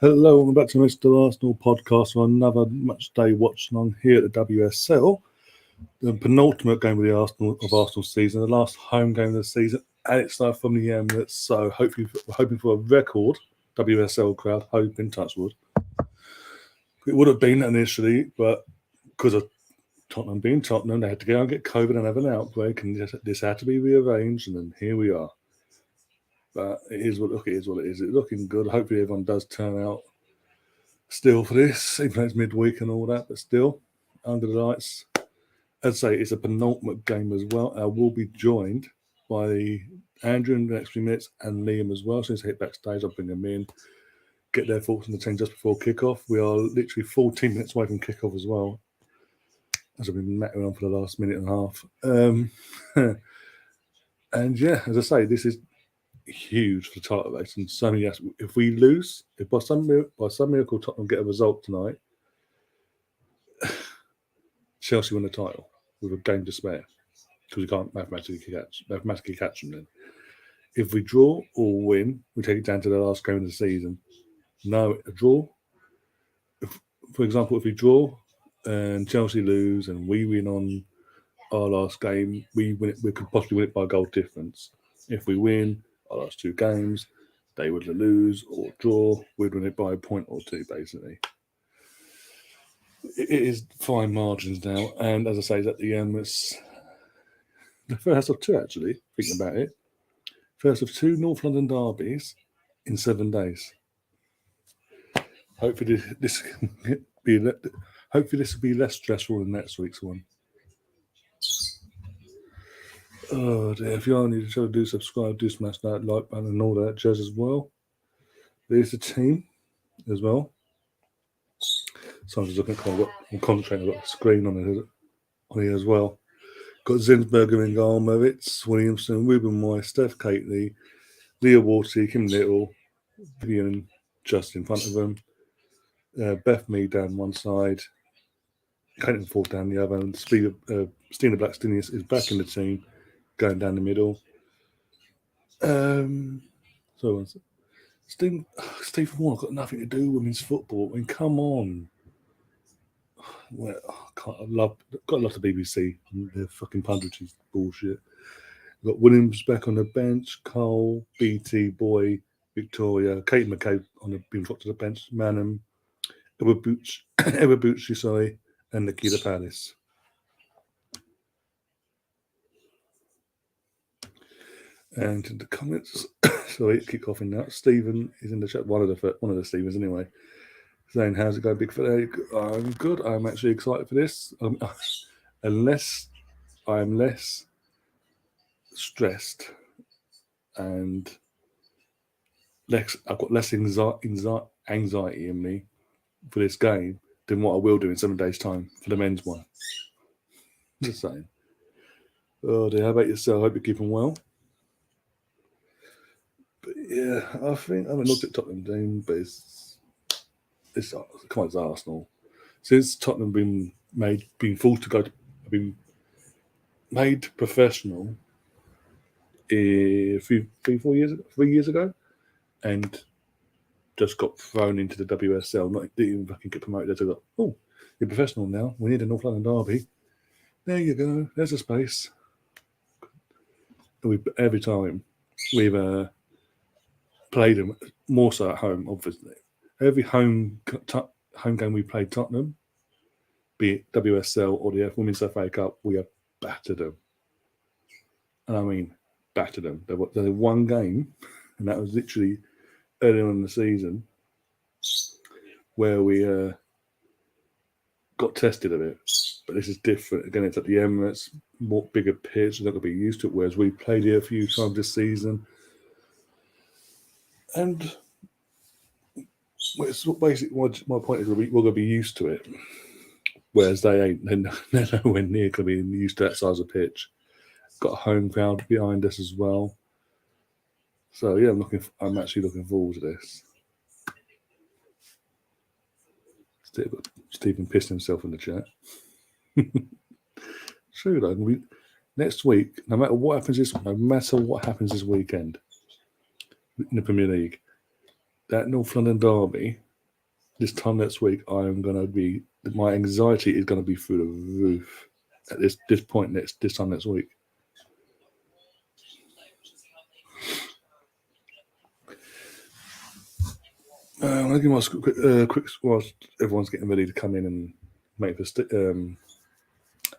Hello, welcome back to Mr. Arsenal podcast for another match day watch-along here at the WSL. The penultimate game of the Arsenal season, the last home game of the season, and it's now from the Emirates. So hopefully, we're hoping for a record WSL crowd. Hoping, touch wood. It would have been initially, but because of Tottenham being Tottenham, they had to go and get COVID and have an outbreak, and this had to be rearranged, and then here we are. But it is what it is. It's looking good. Hopefully, everyone does turn out still for this, even though it's midweek and all that, but still, under the lights. As I say, it's a penultimate game as well. I will be joined by Andrew in the next few minutes and Liam as well. Since I hit backstage, I'll bring them in, get their thoughts on the team just before kickoff. We are literally 14 minutes away from kickoff as well, as I've been mattering on for the last minute and a half. And yeah, as I say, this is huge for the title race. And so many, if we lose, if by some miracle Tottenham get a result tonight, Chelsea win the title with a game to spare because we can't mathematically catch them then. If we draw or win, we take it down to the last game of the season. No, a draw. For example, if we draw and Chelsea lose and we win on our last game, we win it. We could possibly win it by a goal difference. If we win our last two games, they would lose or draw. We'd win it by a point or two, basically. It is fine margins now, and as I say, at the end, it's the first of two, actually, thinking about it. First of two North London derbies in 7 days. Hopefully this will be less stressful than next week's one. Oh dear, if you are new to the show, do subscribe, do smash that like button and all that jazz as well. There's the team as well. So I'm just looking at I'm concentrating, I've got the screen on here as well. Got Zinsberger in goal, Moritz, Williamson, Ruben Moy, Steph Cately, Leah Warty, Kim Little, Vivian just in front of them. Beth Mead down one side, Caitlin Ford down the other, and Stina Blackstenius is back in the team, going down the middle. Stephen Warnock got nothing to do with women's football. I mean, come on. Well, I've got a lot of BBC and their fucking punditry bullshit. We've got Williams back on the bench, Cole, BT, Boy, Victoria, Kate McCabe being dropped to the bench, Manham, Iwabuchi, and Nikita Palace. And in the comments, sorry, kick off in that. Stephen is in the chat. One of the Stevens anyway. Saying, how's it going, Big Fat? I'm good. I'm actually excited for this. Unless I'm less stressed and I've got less anxiety in me for this game than what I will do in 7 days' time for the men's one. Just saying. Oh dear, how about yourself? I hope you're keeping well. But yeah, I haven't looked at Tottenham team, but it's Arsenal. Since Tottenham been made professional 3 years ago, and just got thrown into the WSL. Didn't even fucking get promoted. They got, oh, you're professional now. We need a North London derby. There you go. There's a space. Every time we've played them, more so at home, obviously. Every home game we played Tottenham, be it WSL or the Women's FA Cup, we have battered them. And I mean, battered them. There was one game, and that was literally early on in the season, where we got tested a bit. But this is different. Again, it's at the Emirates, more bigger pitch. They're not going to be used to it, whereas we played here a few times this season. And it's basically my point is we're going to be used to it, whereas they ain't. They're nowhere near going to be used to that size of pitch. Got a home crowd behind us as well. So yeah, I'm actually looking forward to this. Stephen pissed himself in the chat. True though. Next week, no matter what happens this weekend in the Premier League, that North London derby this time next week, my anxiety is going to be through the roof at this point this time next week. I'm going to give my quick whilst everyone's getting ready to come in and make this.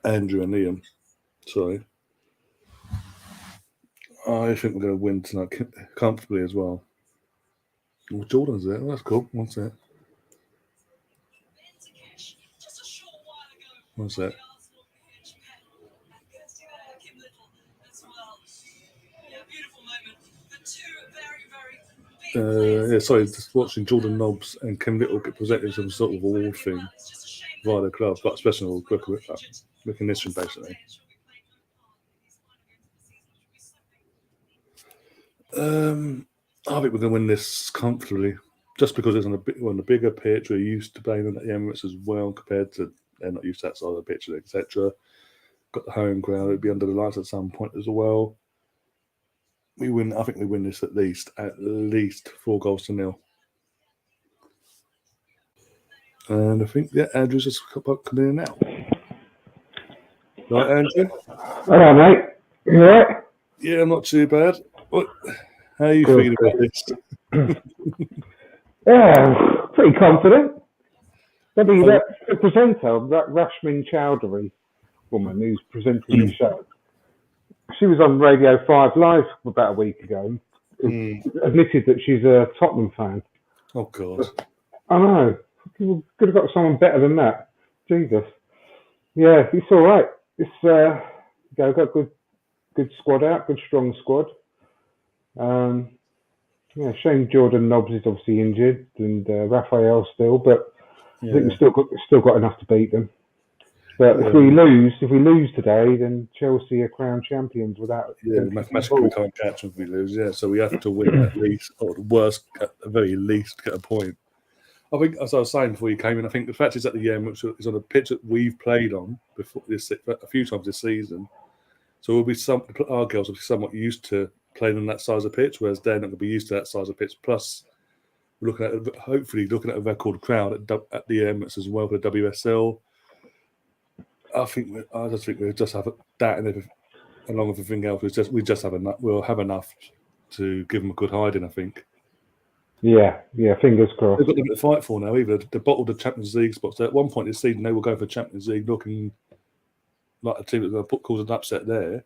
Andrew and Liam, sorry. I think we're going to win tonight comfortably as well. Well, Jordan's there. That's cool. One sec. Sorry, just watching Jordan Nobbs and Kim Little get presented some sort of award thing via the club, but special recognition basically. I think we're going to win this comfortably, just because it's on a bigger pitch. We're used to playing at the Emirates as well, compared to they're not used to that side of the pitch, etc. Got the home ground; it'll be under the lights at some point as well. I think we win this at least 4-0. And I think Andrew's just coming in now. Right, Andrew? Hello, mate. You all right? Yeah, I'm not too bad. How are you feeling about this? Yeah, pretty confident. Maybe the presenter, that Rashmin Chowdhury woman who's presenting the show, she was on Radio 5 Live about a week ago and admitted that she's a Tottenham fan. Oh, God. I know. We could have got someone better than that. Jesus. Yeah, it's all right. It's got a good squad out, good strong squad. Yeah, shame Jordan Nobbs is obviously injured and Raphael still, but I think we've still got enough to beat them. But if we lose today, then Chelsea are crowned champions without. Yeah, mathematically we can't catch them if we lose. Yeah, so we have to win at least, or the worst, at the very least, get a point. I think, as I was saying before you came in, I think the fact is at the end, which is on a pitch that we've played on before a few times this season. So our girls will be somewhat used to playing on that size of pitch, whereas they're not going to be used to that size of pitch. Plus, we're hopefully looking at a record crowd at the Emirates as well for the WSL. I just think we'll just have that and everything, along with everything else. We'll have enough to give them a good hiding, I think. Yeah, fingers crossed. They've got nothing to fight for now either. They bottled the Champions League spots. So at one point this season, they were going for Champions League, looking like a team that was going to cause an upset there.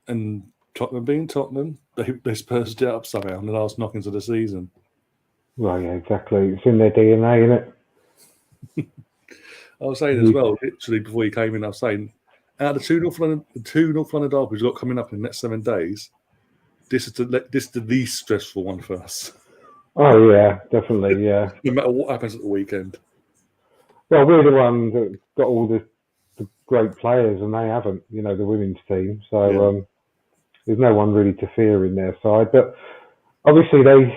And Tottenham being Tottenham, they spurred it up somehow in the last knockings of the season. Well, yeah, exactly. It's in their DNA, isn't it? I was saying as well, literally before you came in, I was saying, out of the two North London derbies we've got coming up in the next 7 days, this is the least stressful one for us. Oh, yeah, definitely, yeah. No matter what happens at the weekend. Well, we're the ones that got all the great players, and they haven't, the women's team. So there's no one really to fear in their side. But obviously they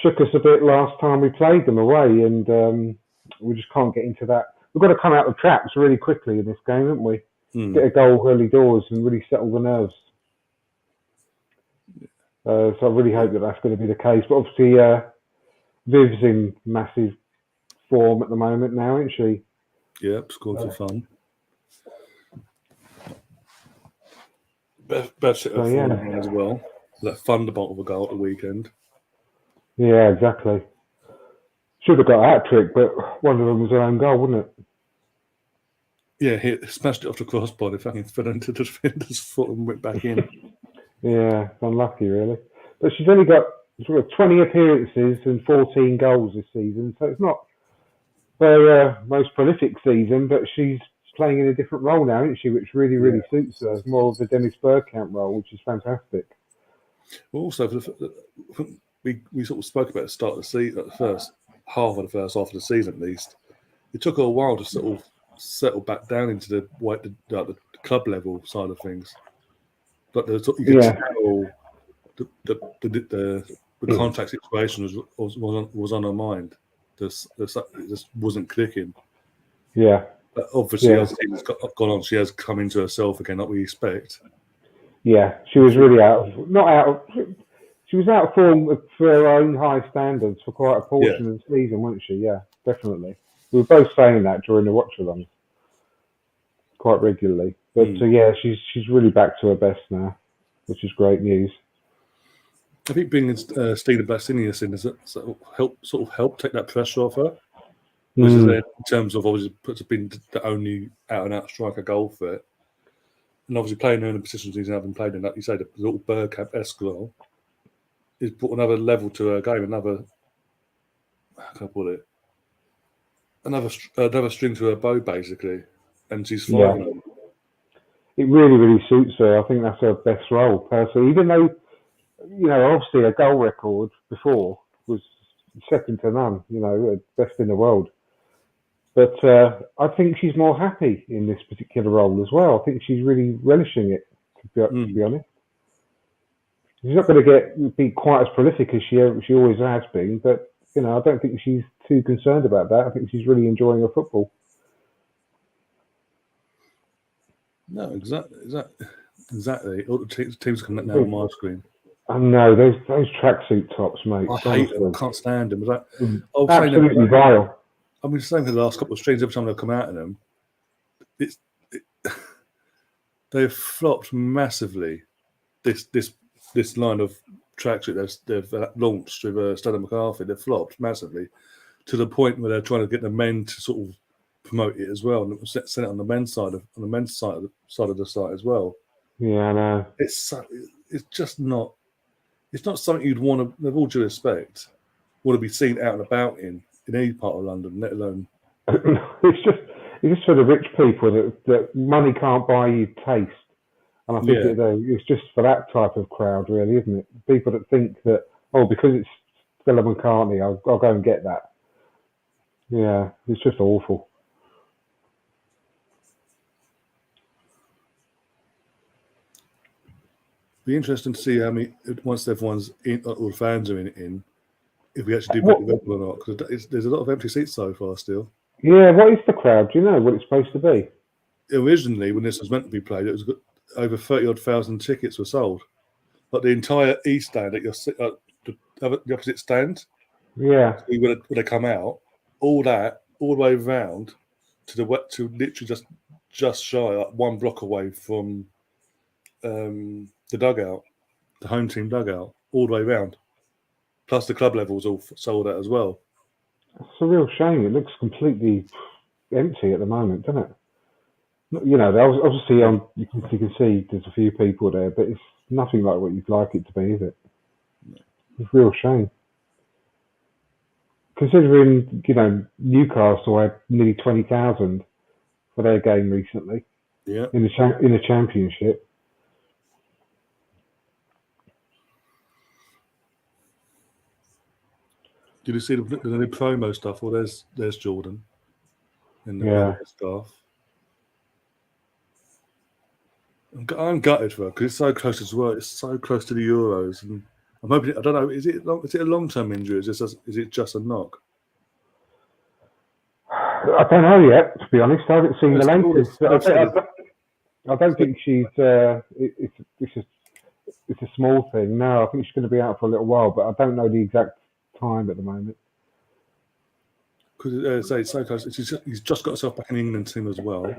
shook us a bit last time we played them away, and we just can't get into that. We've got to come out of the traps really quickly in this game, haven't we? Get a goal early doors and really settle the nerves. So I really hope that that's going to be the case. But obviously, Viv's in massive form at the moment now, isn't she? Yeah, scored for fun. Best hit as well. That thunderbolt of a goal at the weekend. Yeah, exactly. Should have got a hat-trick, but one of them was her own goal, wasn't it? Yeah, he smashed it off the crossbar. It fucking fell into the defender's foot and went back in. Yeah, unlucky, really. But she's only got 20 appearances and 14 goals this season, so it's not her most prolific season, but she's playing in a different role now, isn't she? Which really, really suits her. More of the Dennis Bergkamp role, which is fantastic. Well, also, we sort of spoke about the start of the season, the first half of the season at least. It took her a while to sort of settle back down into the club level side of things. But you could tell the contract situation was on her mind. It just wasn't clicking. Yeah. But obviously, as the team has gone on, she has come into herself again, like we expect. Yeah, she was really she was out of form for her own high standards for quite a portion of the season, wasn't she? Yeah. definitely. We were both saying that during the Watchalong quite regularly. But yeah, she's really back to her best now, which is great news. I think bringing Stina Blackstenius in does help take that pressure off her. Which is in terms of obviously puts her being the only out and out striker goal threat. And obviously playing her in the positions he's having played in, like you say, the little Bergkamp-esque role, is brought another level to her game, another, how can I put it? Another string to her bow, basically. And she's flying. It really, really suits her. I think that's her best role, personally. Even though, obviously her goal record before was second to none, best in the world. But I think she's more happy in this particular role as well. I think she's really relishing it, to be honest. She's not going to be quite as prolific as she always has been, but I don't think she's too concerned about that. I think she's really enjoying her football. No, exactly. All the teams coming up now on my screen. I know those tracksuit tops, mate. I hate them. I can't stand them. Absolutely vile. I mean, the same for the last couple of streams. Every time they've come out in them, they've flopped massively. This line of tracksuit they've launched with Stella McCarthy, they've flopped massively to the point where they're trying to get the men to sort of promote it as well and set it on the men's side of the site as well. Yeah, I know. It's just not. It's not something you'd want to, with all due respect, want to be seen out and about in any part of London, let alone. It's just for the rich people that money can't buy you taste. And I think it's just for that type of crowd, really, isn't it? People that think that, because it's Stella McCartney, I'll go and get that. Yeah, it's just awful. Be interesting to see how many, once everyone's in, all the fans are in if we actually do break the record or not, because there's a lot of empty seats so far still. Yeah, what is the crowd? Do you know what it's supposed to be? Originally, when this was meant to be played, it was over 30,000 tickets were sold. But the entire east stand at the opposite stand, where they come out, all the way round to literally just shy, like 1 block away from the dugout, the home team dugout, all the way round. Plus the club level was all sold out as well. It's a real shame. It looks completely empty at the moment, doesn't it? Obviously you can see there's a few people there, but it's nothing like what you'd like it to be, is it? No. It's a real shame. Considering, Newcastle had nearly 20,000 for their game recently. Yeah. In the Championship. Did you see the new promo stuff? Well, there's Jordan in the scarf. I'm gutted for her because it's so close as well. It's so close to the Euros, and I'm hoping. I don't know. Is it a long-term injury? Is it just a knock? I don't know yet. To be honest, I haven't seen the latest. I don't think she's. It's a small thing. No, I think she's going to be out for a little while, but I don't know the exact time at the moment. Because it's so close. He's just got herself back in the England team as well.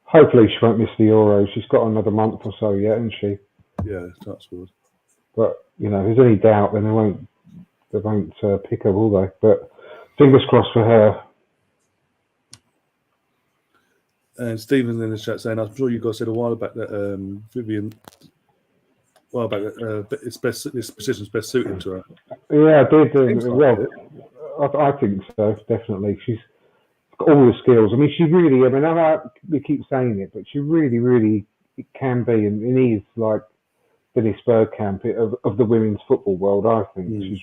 Hopefully, she won't miss the Euros. She's got another month or so yet, hasn't she? Yeah, that's good. But if there's any doubt, then they won't pick her, will they? But fingers crossed for her. And Stephen's in the chat saying, "I'm sure you guys said a while back that Vivian, this position's best suited to her." Yeah, I did. I think so. Definitely, she's got all the skills. I mean, she really. I know we keep saying it, but she really, really can be, and is like Dennis Bergkamp of the women's football world. I think she's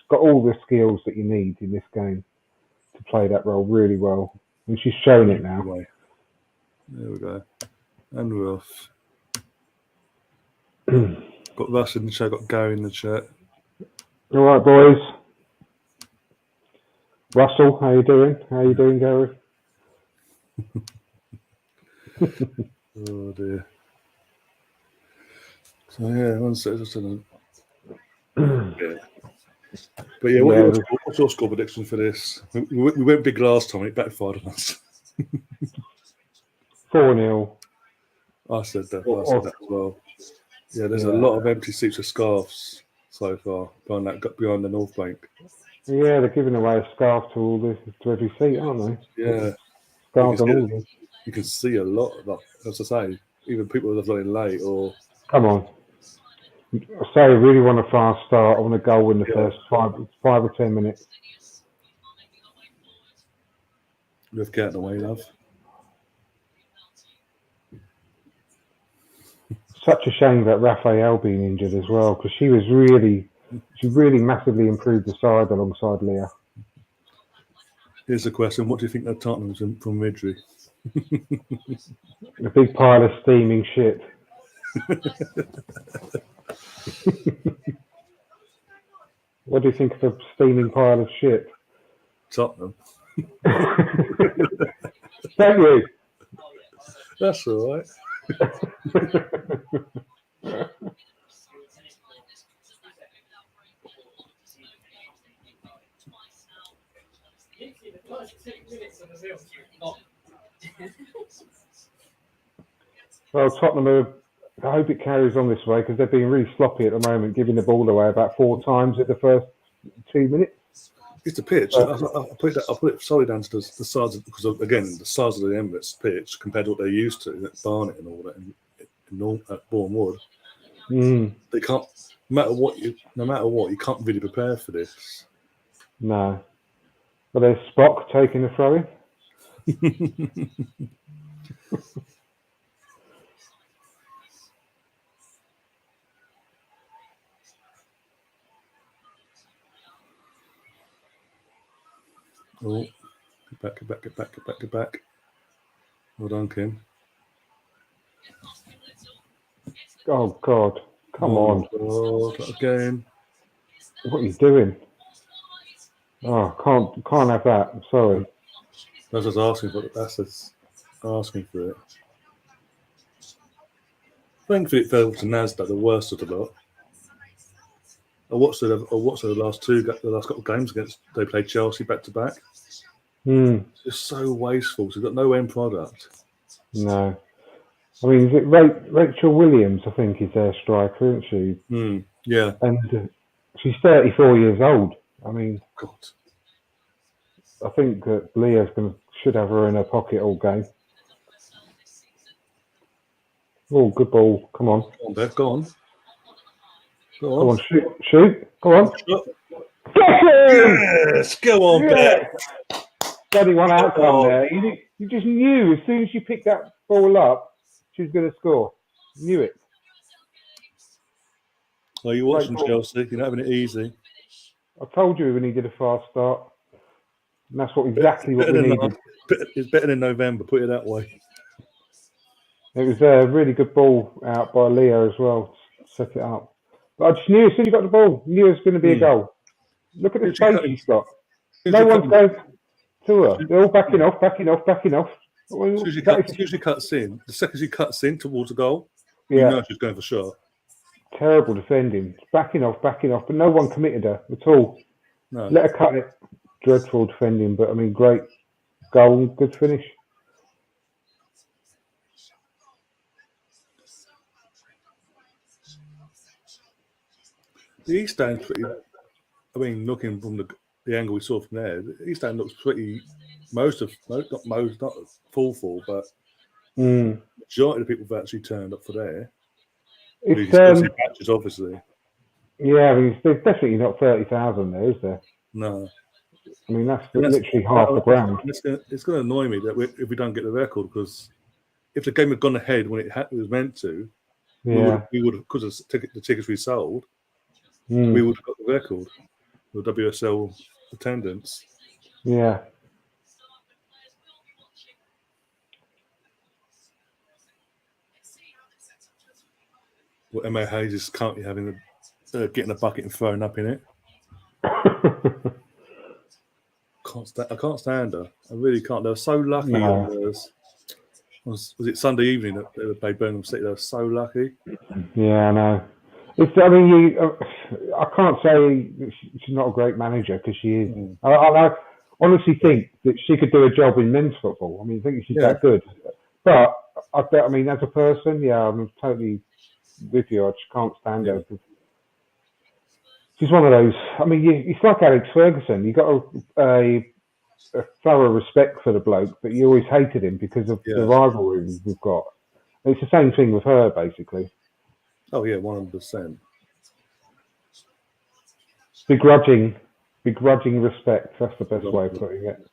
got all the skills that you need in this game to play that role really well, and she's shown it now. There we go. And we're off. Got Russ in the chat, got Gary in the chat. All right, boys. Russell, how you doing? How you doing, Gary? Oh dear. So yeah, one second. Yeah. But yeah, what's your score prediction for this? We went big last time, and it backfired on us. 4-0. I said that as well. Yeah, there's a lot of empty seats of scarves so far behind the North Bank. Yeah, they're giving away a scarf to every seat, aren't they? Yeah. Scarves on all of them. You can see a lot of that. As I say, even people that are running late or... Come on. I say I really want a fast start. I want a goal in the first 5 or 10 minutes. We've got the way, love. Such a shame that Raphael being injured as well, because she really massively improved the side alongside Leah. Here's the question: what do you think of Tottenham's from Managerial? A big pile of steaming shit. What do you think of a steaming pile of shit? Tottenham. Thank you. That's all right. Well, Tottenham I hope it carries on this way because they're being really sloppy at the moment, giving the ball away about 4 times at the first 2 minutes. It's the pitch. I'll put it solely down to the size of, because again the size of the Emirates pitch compared to what they're used to at Barnet and all that at Bournemouth. They can't. No matter what, you can't really prepare for this. No. But there's Spock taking the throw in. Oh, get back. Well done, Kim. Oh, God. Come on. God, again. What are you doing? Oh, can't have that. I'm sorry. That's just asking for it. That's just asking for it. Thankfully, it fell to Nasdaq, the worst of the lot. I watched the last couple of games against. They played Chelsea back to back. It's so wasteful. So they've got no end product. No. I mean, is it Rachel Williams? I think is their striker, isn't she? Yeah. And she's 34 years old. I mean, God. I think that Leah's should have her in her pocket all game. Oh, good ball. Come on. Go on, Bev. Go on. Come on, shoot. Come on. Yes! Go on, Bev. Bloody one outcome there. You just knew as soon as she picked that ball up, she was going to score. Knew it. Well, you're watching Chelsea. You're not having it easy. I told you we needed a fast start. And that's exactly what we needed. It's better than November, put it that way. It was a really good ball out by Leo as well to set it up. But I just knew as soon as you got the ball, knew it was going to be a goal. Look at the space she's got. No one's going to her. They're all backing off. As soon as she cuts in, the second she cuts in towards the goal, you know she's going for sure. Terrible defending. Backing off, but no one committed her at all. No. Let her cut it. Dreadful defending, but I mean, great goal, good finish. The East Stand's pretty. I mean, looking from the angle we saw from there, the East Stand looks pretty. Not full, but majority of the people have actually turned up for there. It's patches, obviously. Yeah, I mean, there's definitely not 30,000 there, is there? No. I mean, that's literally half the ground. It's going to annoy me that if we don't get the record, because if the game had gone ahead when it was meant to, we would have, because the tickets we sold, we would have got the record, the WSL attendance. Yeah. Well, Emma Hayes is currently having getting a bucket and throwing up in it. I can't stand her. I really can't. They were so lucky. No. Was it Sunday evening that they played Birmingham City? They were so lucky. Yeah, I know. I can't say that she's not a great manager because she is. I honestly think that she could do a job in men's football. I mean, I think she's that good. But as a person, I'm totally with you. I just can't stand her. She's one of those. I mean, it's like Alex Ferguson. You got a thorough respect for the bloke, but you always hated him because of the rivalry we've got. It's the same thing with her, basically. Oh yeah, 100%. Begrudging respect. That's the best way of putting it.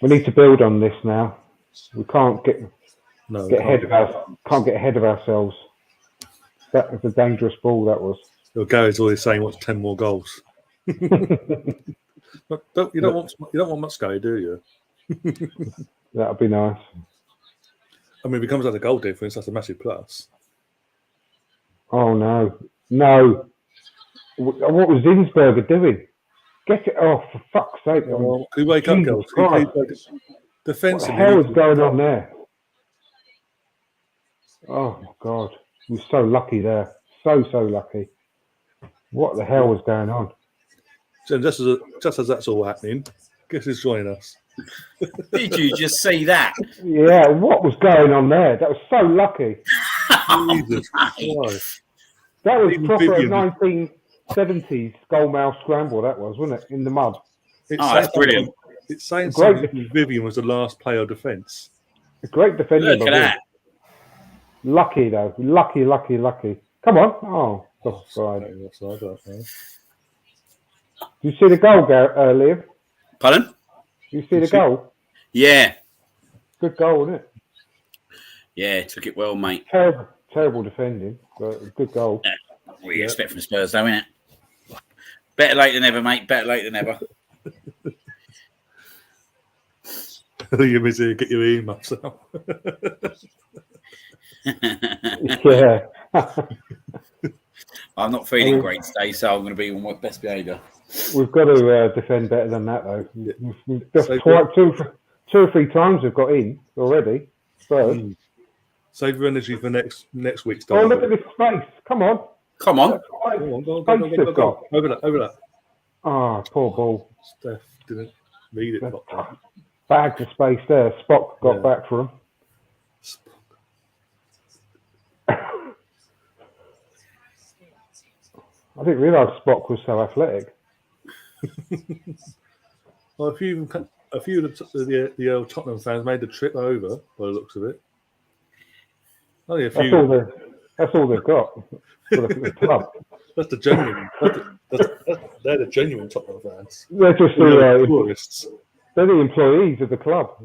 We need to build on this now. We can't get ahead of ourselves. That was a dangerous ball. That was. Gary's always saying, "What's 10 more goals?" You don't want much, Gary, do you? That'd be nice. I mean, if it comes out of goal difference, that's a massive plus. Oh no! What was Zinsberger doing? Get it off, for fuck's sake! Can we wake up, girls? Defensively, what the hell is going on there? Oh my God! We're so lucky there. So lucky. What the hell was going on? So just as that's all happening, guess who's joining us? Did you just see that? Yeah, what was going on there? That was so lucky. Jesus Christ. That was proper 1970s goalmouth scramble, that was, wasn't it? In the mud. That's brilliant. It's saying something Vivian was the last player of defence. A great defender. Look at that. Lucky, though. Lucky. Come on. Oh, offside. Did you see the goal, Liam? Pardon? You see the goal? Yeah. Good goal, wasn't it? Yeah, took it well, mate. Terrible defending, but good goal. Yeah. What do you expect from Spurs, though, innit? Better late than ever, mate. Better late than ever. You're busy. Get your emails out. Yeah. I'm not feeling great today, so I'm going to be on my best behaviour. We've got to defend better than that, though. Two or three times we've got in already. Spurs. Save your energy for next week's. Oh, look at this space! Come on. Go on. Over that. Ah, poor ball. Steph didn't read it properly. Bags of space there. Spock got back for him. I didn't realise Spock was so athletic. Well, a few of the old Tottenham fans made the trip over, by the looks of it. Only a few. That's all they've got for the club. That's the genuine. They're the genuine Tottenham fans. They're just the tourists. They're the employees of the club.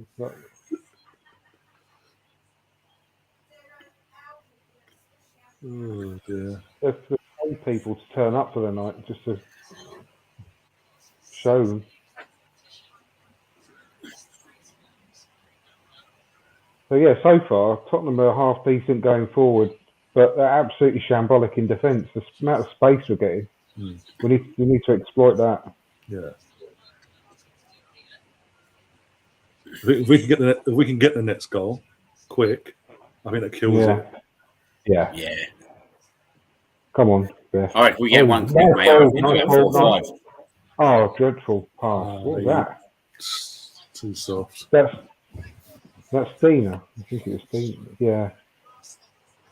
Oh dear. They're paid people to turn up for the night just to show them. So yeah, so far Tottenham are half decent going forward, but they're absolutely shambolic in defence. The amount of space we're getting, we need to exploit that. Yeah. If we can get the next goal quick, I think that kills it. Yeah. Come on, Beth. All right, we get one quick, mate. 4-5. Oh, dreadful pass. What was that? Too soft. That's Stina. I think it was Stina. Yeah.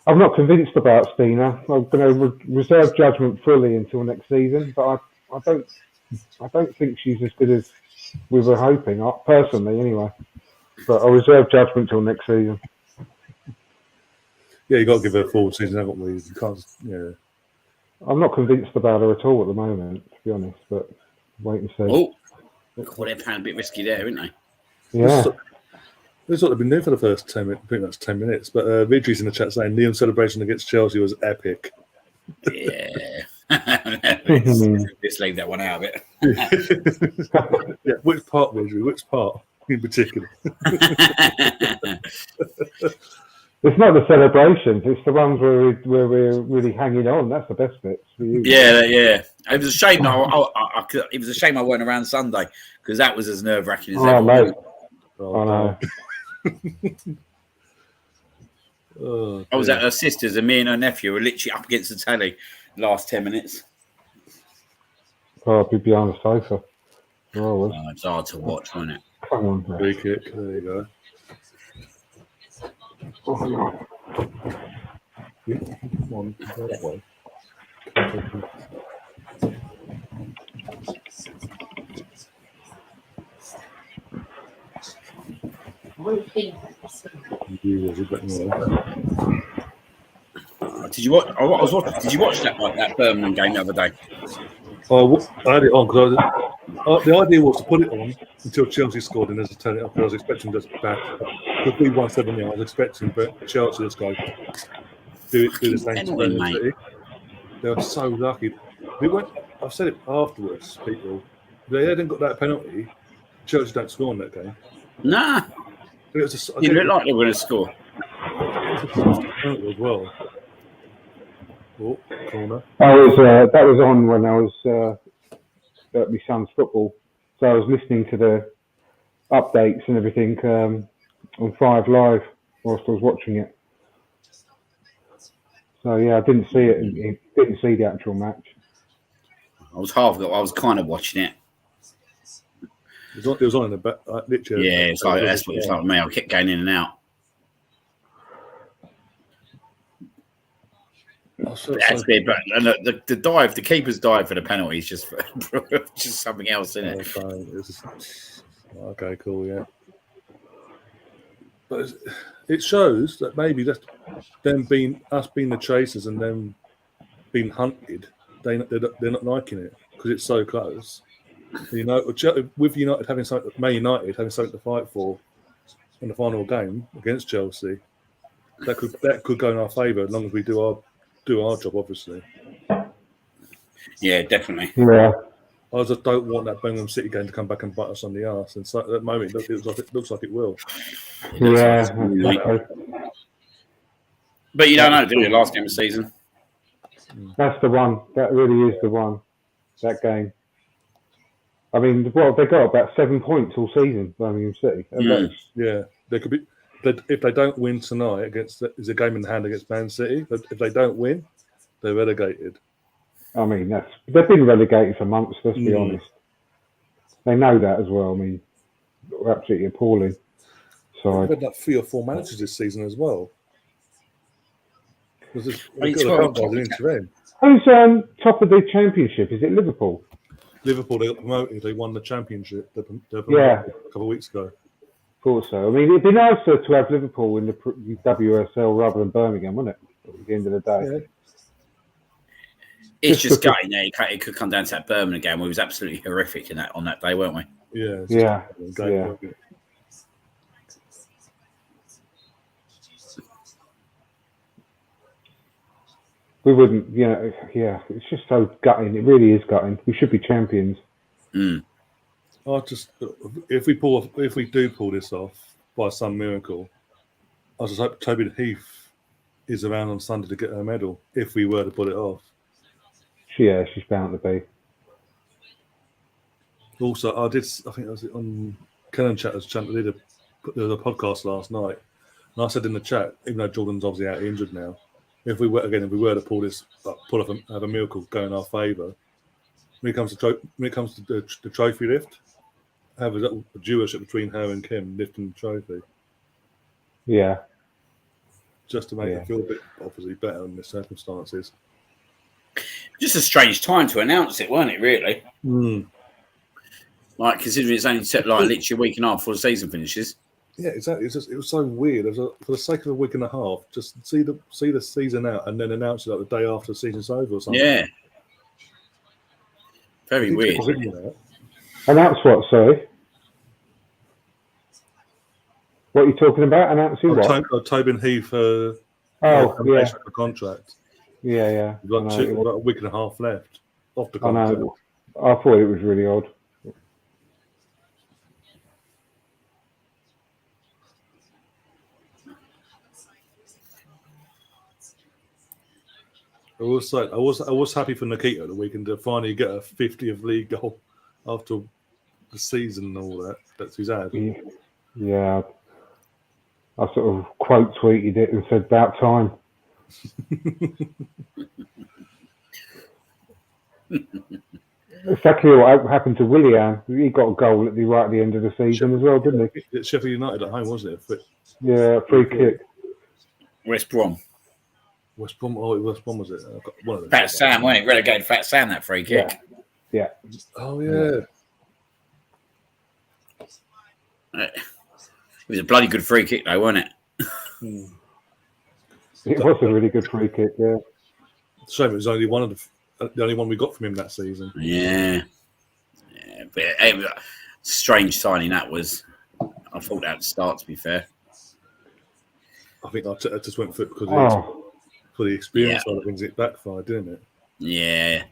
I'm not convinced about Stina. I'm going to reserve judgment fully until next season, but I don't think she's as good as we were hoping, personally anyway. But I'll reserve judgment till next season. Yeah, you got to give her a full season, haven't we? You can't. Yeah. I'm not convinced about her at all at the moment, to be honest. But wait and see. Oh, they're playing a bit risky there, aren't they? Yeah. This is what they've been doing for the first 10 minutes. I think that's 10 minutes. But Vidri's in the chat saying Liam's celebration against Chelsea was epic. Yeah. Let's leave that one out of it. Yeah. Which part, Vidri? Which part in particular? It's not the celebrations; it's the ones where we're really hanging on. That's the best bits for you. Yeah. It was a shame. It was a shame I weren't around Sunday because that was as nerve-wracking as ever. Mate. I know. Oh, I was dear. at her sister's, and me and her nephew were literally up against the telly the last 10 minutes. Oh, I'd be behind the sofa. Oh, I was. Oh, it's hard to watch, wasn't it? Come on, Free kick. There you go. Oh, no. Come on, that way. Did you watch? I was watching. Did you watch that Birmingham game the other day? I had it on because the idea was to put it on until Chelsea scored and then to turn it off. Because I was expecting just back because we won 7-0. I was expecting Chelsea to go do the same to Penalty, Man mate. City. They were so lucky. I've said it afterwards, people. If they hadn't got that penalty, Chelsea don't score in that game. Nah, It was just, didn't look like they were going to score. It was a fantastic penalty as well. Oh, corner. That was on when I was at my son's football. So I was listening to the updates and everything on 5 Live whilst I was watching it. So yeah, I didn't see it. Didn't see the actual match. I was kind of watching it. It was on in the back, literally. Yeah, it's like that's what it's like with me. I kept going in and out. The dive, the keeper's dive for the penalty is just just something else, isn't it? Okay, cool, yeah. But it shows that maybe that's them being the chasers and them being hunted. They're not liking it because it's so close. You know, with United having something, Man United having something to fight for in the final game against Chelsea, that could go in our favour as long as we do our job, obviously. Yeah, definitely. Yeah. I just don't want that Birmingham City game to come back and bite us on the arse. And so at that moment, it looks like it will. Yeah. But you don't know, do you? Last game of the season. That's the one. That really is the one. That game. I mean, well, they got about 7 points all season, Birmingham City. Yeah, they could be. If they don't win tonight is a game in hand against Man City. But if they don't win, they're relegated. I mean, they've been relegated for months. Let's be honest. They know that as well. I mean, we're absolutely appalling. So They've had like 3 or 4 managers this season as well. Who's top of the championship? Is it Liverpool? Liverpool, they got promoted. They won the championship. They promoted a couple of weeks ago. Thought so. I mean, it'd be nicer to have Liverpool in the WSL rather than Birmingham, wouldn't it? At the end of the day. Yeah. It's just gutting there. It could come down to that Birmingham game. We was absolutely horrific on that day, weren't we? Yeah. Yeah. We wouldn't, it's just so gutting. It really is gutting. We should be champions. If we do pull this off by some miracle, I just hope Toby Heath is around on Sunday to get her medal. If we were to pull it off, she's bound to be. Also, I think it was on Ken Chatter's channel. There was a podcast last night, and I said in the chat, even though Jordan's obviously out injured now, if we were to pull off and have a miracle go in our favour, when it comes to the trophy lift, have a duership between her and Kim lifting the trophy. Yeah. Just to make it feel a bit obviously better in the circumstances. Just a strange time to announce it, weren't it? Really. Like considering it's only set like literally a week and a half before the season finishes. Yeah, exactly. It was so weird. For the sake of a week and a half, just see the season out and then announce it like the day after the season's over or something. Yeah. Very weird. Announce what, sorry? What are you talking about? Announcing what? Tobin Heath for contract. Yeah. We've got a week and a half left off the contract. I thought it was really odd. I was happy for Nikita the weekend to finally get a 50th league goal after the season and all that he's had. Yeah, I sort of quote tweeted it and said, "About time." Exactly what happened to Willian. He got a goal right at the end of the season as well, didn't he? It's Sheffield United at home, wasn't it? Yeah, free kick. West Brom. West Brom. Oh, West Brom was it? One of them. Fat Sam, wasn't it? Relegated Fat Sam, that free kick. Yeah. Oh, yeah. It was a bloody good free kick, though, wasn't it? It was a really good free kick, yeah. Shame it was only the only one we got from him that season. Yeah. But it was a strange signing that was. I thought that would start, to be fair. I think I just went for it because for the experience side of things, it backfired, didn't it? Yeah.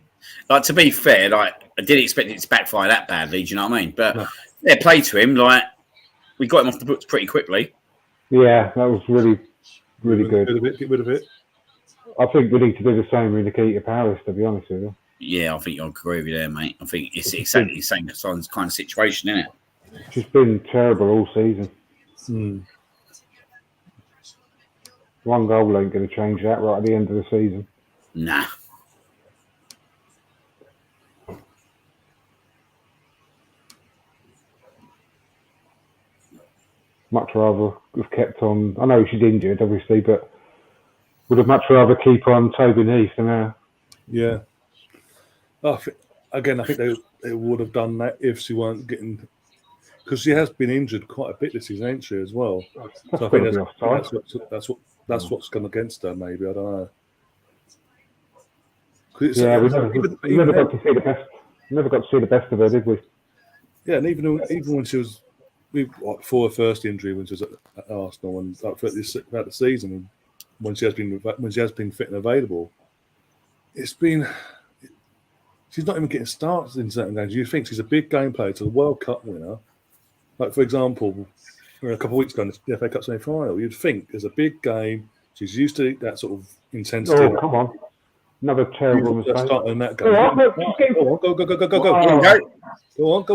Like, to be fair, like, I didn't expect it to backfire that badly, do you know what I mean? But fair play to him, like, we got him off the books pretty quickly. Yeah, that was really, really good. Get rid of it. I think we need to do the same with Nikita Paris, to be honest with you. Yeah, I think I'll agree with you there, mate. I think it's exactly the same kind of situation, isn't it? It's just been terrible all season. One goal ain't going to change that right at the end of the season. Nah. Much rather have kept on. I know she's injured, obviously, but would have much rather keep on Toby Heath than her. Yeah. I think they would have done that if she weren't getting, because she has been injured quite a bit this season, ain't she, as well? So I think that's what's gone against her. Maybe, I don't know. Yeah, we never got to see the best. Never got to see the best of her, did we? Yeah, and even when she was before her first injury, when she was at Arsenal, and throughout the season, when she has been fit and available, she's not even getting starts in certain games. You think she's a big game player to the World Cup winner. Like, for example, a couple of weeks ago in the FA Cup semi-final, you'd think there's a big game. She's used to that sort of intensity. Oh, come on. Another terrible mistake. Starting that game. Go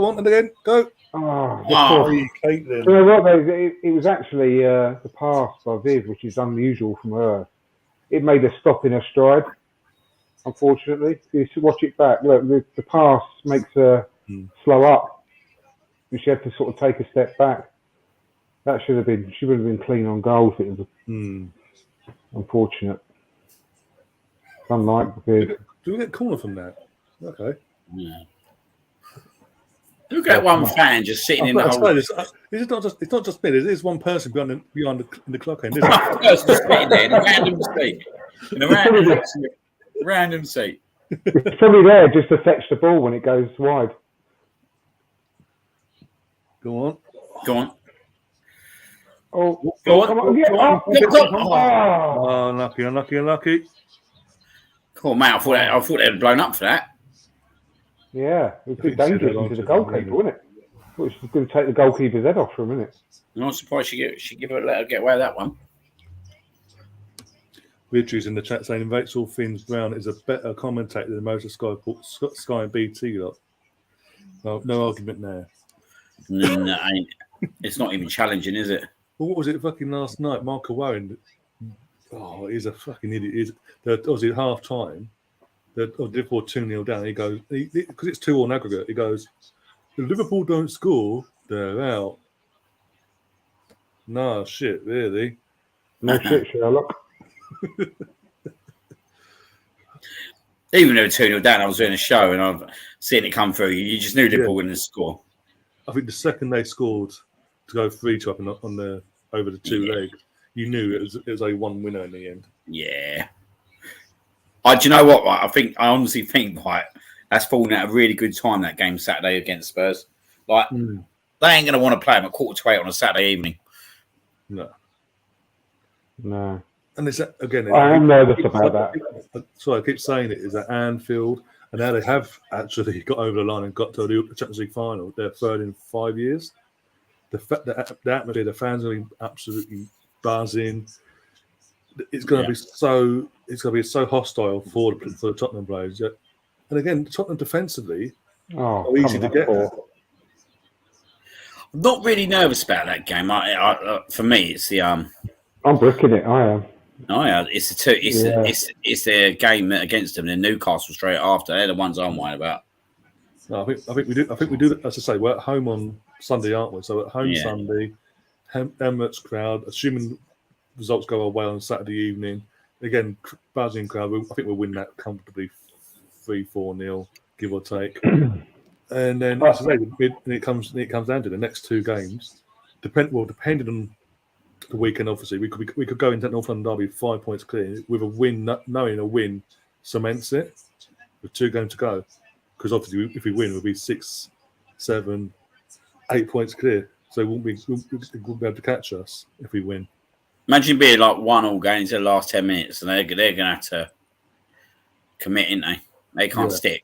on, and again, go. You know what, though? It was actually the pass by Viv, which is unusual from her. It made her stop in her stride, unfortunately. If you watch it back, look, the pass makes her slow up. She had to sort of take a step back. She would have been clean on goal if it was unfortunate. Unlike Viv. Do we get a corner from that? Okay. Yeah. Look at that one fan just sitting in the hole. It's not just me. There's one person behind the clock end, isn't it? Just sitting there in a random seat. Random seat. It's probably there just to fetch the ball when it goes wide. Go on. Oh, go on. Come on. Unlucky. Cool, mate. I thought they had blown up for that. Yeah, it was a bit dangerous into the goalkeeper, wasn't it? I thought she was going to take the goalkeeper's head off for a minute. I'm not surprised she let her get away with that one. Ridgew's in the chat saying Rachel Finns Brown is a better commentator than most of Sky and BT lot. No argument there. No, it's not even challenging, is it? Well, what was it fucking last night? Marco Warren. Oh, he's a fucking idiot. Obviously, at half time, Liverpool 2-0 down. He goes, because it's 2 on aggregate, he goes, if Liverpool don't score, they're out. No, shit, really? No shit, Sherlock. Even though 2-0 down, I was doing a show and I've seen it come through. You just knew Liverpool were going to score. I think the second they scored to go 3-2 on the over the two legs, you knew it was a one winner in the end. Yeah. Do you know what? I honestly think that's fallen at a really good time, that game Saturday against Spurs. They ain't going to want to play them at 7:45 on a Saturday evening. No. And it's again. I am nervous about that. Sorry, I keep saying it. Is at Anfield, and now they have actually got over the line and got to the Champions League final. They're third in 5 years. The atmosphere, the fans are absolutely buzzing. It's going to be so. It's going to be so hostile for the Tottenham players. And again, Tottenham defensively are easy to get at. I'm not really nervous about that game. For me, it's the I'm bricking it. I am. Oh yeah, it's the game against them. Then Newcastle straight after. They're the ones I'm worried about. No, I think we do. I think we do. As I say, we're at home on Sunday, aren't we? So at home Sunday, Emirates crowd. Assuming results go away on Saturday evening, again buzzing crowd. I think we'll win that comfortably, 3-4-0, give or take. And then as I say, it comes down to the next two games. Depending on the weekend, obviously, we could go into North London Derby 5 points clear with a win, knowing a win cements it with 2 games to go. Because obviously, if we win, we'll be 6, 7, 8 points clear. So it won't be able to catch us if we win. Imagine being like 1-1 going into the last 10 minutes, and they're going to have to commit, ain't they? They can't stick.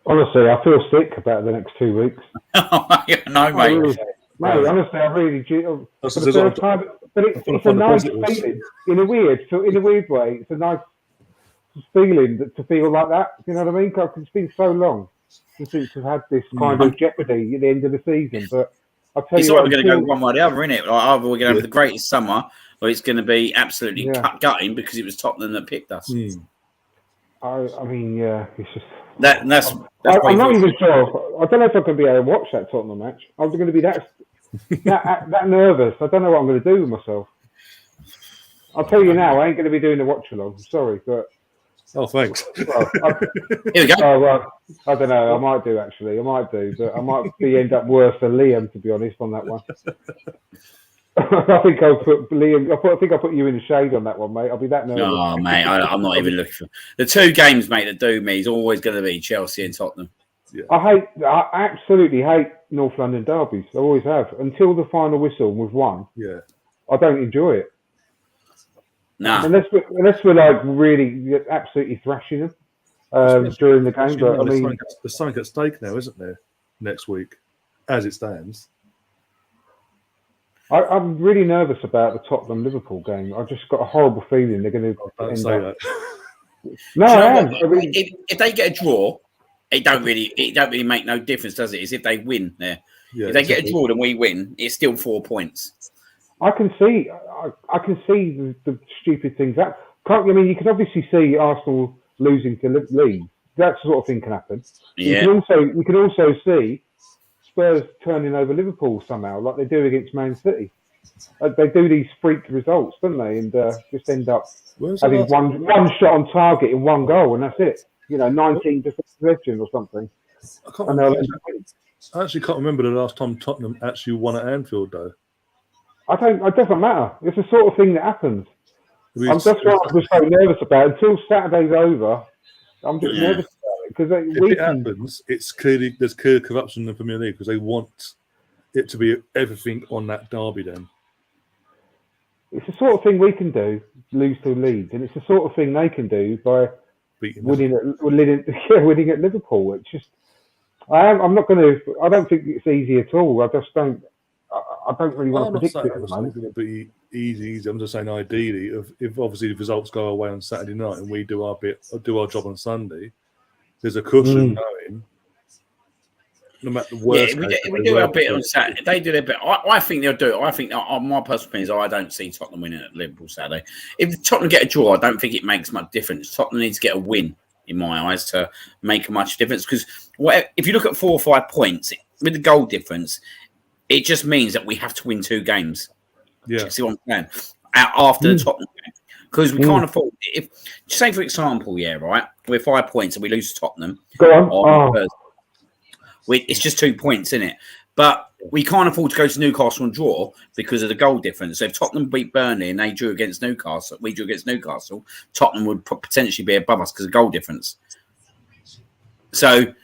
Honestly, I feel sick about the next 2 weeks. No, mate. Mate, honestly, I really do. For the first time, but it's a nice feeling in a weird way. It's a nice feeling to feel like that. You know what I mean? Because it's been so long since we've had this kind of jeopardy at the end of the season. But I'll tell you, it's either going to go one way or the other, isn't it? Like either we're going to have the greatest summer, or it's going to be absolutely gutting because it was Tottenham that picked us. I mean, it's just that's I'm not even sure. I don't know if I'm going to be able to watch that Tottenham match. I'm going to be that nervous. I don't know what I'm going to do with myself. I'll tell you now, I ain't going to be doing the watch-along. Sorry, but... Oh, thanks. Here we go. Oh, well, I don't know. I might do, actually. But I might end up worse than Liam, to be honest, on that one. I think I'll put Liam... I think I'll put you in the shade on that one, mate. I'll be that nervous. No, mate, I'm not even looking for... The 2 games, mate, that do me is always going to be Chelsea and Tottenham. Yeah. I absolutely hate North London derbies. I always have. Until the final whistle and we've won. Yeah. I don't enjoy it. Nah. Unless we're like really absolutely thrashing them during the game. But I mean, there's something at stake now, isn't there? Next week, as it stands. I'm really nervous about the Tottenham Liverpool game. I've just got a horrible feeling they're going to end up. No, I am. If they get a draw, it don't really make no difference, does it? It's if they win there. Yeah, if they get a draw and we win, it's still 4 points. I can see the stupid things that can't. I mean, you can obviously see Arsenal losing to Leeds. That sort of thing can happen. Yeah. You can also see Spurs turning over Liverpool somehow, like they do against Man City. They do these freak results, don't they? And just end up having one shot on target in one goal, and that's it. 19 possession or something. I actually can't remember the last time Tottenham actually won at Anfield, though. It doesn't matter. It's the sort of thing that happens. That's what I was so nervous about. Until Saturday's over, I'm just nervous about it. Because if it happens, there's clear corruption in the Premier League because they want it to be everything on that derby then. It's the sort of thing we can do, lose to Leeds, and it's the sort of thing they can do by winning at Liverpool. It's just, I don't think it's easy at all. I don't really want to predict it at the moment. It's going to be easy. I'm just saying, ideally, if obviously the results go away on Saturday night and we do our job on Sunday, there's a cushion knowing. No matter the worst. We do our bit on Saturday. They do their bit. I think they'll do it. I think my personal opinion is I don't see Tottenham winning at Liverpool Saturday. If Tottenham get a draw, I don't think it makes much difference. Tottenham needs to get a win, in my eyes, to make a much difference. Because if you look at 4 or 5 points with the goal difference, it just means that we have to win 2 games. Yeah. See what I'm saying? After the Tottenham game. Because we can't afford... If, say, for example, right, we're 5 points and we lose to Tottenham. Go on. It's just 2 points, isn't it? But we can't afford to go to Newcastle and draw because of the goal difference. So if Tottenham beat Burnley and they drew against Newcastle, we drew against Newcastle, Tottenham would potentially be above us because of goal difference. So...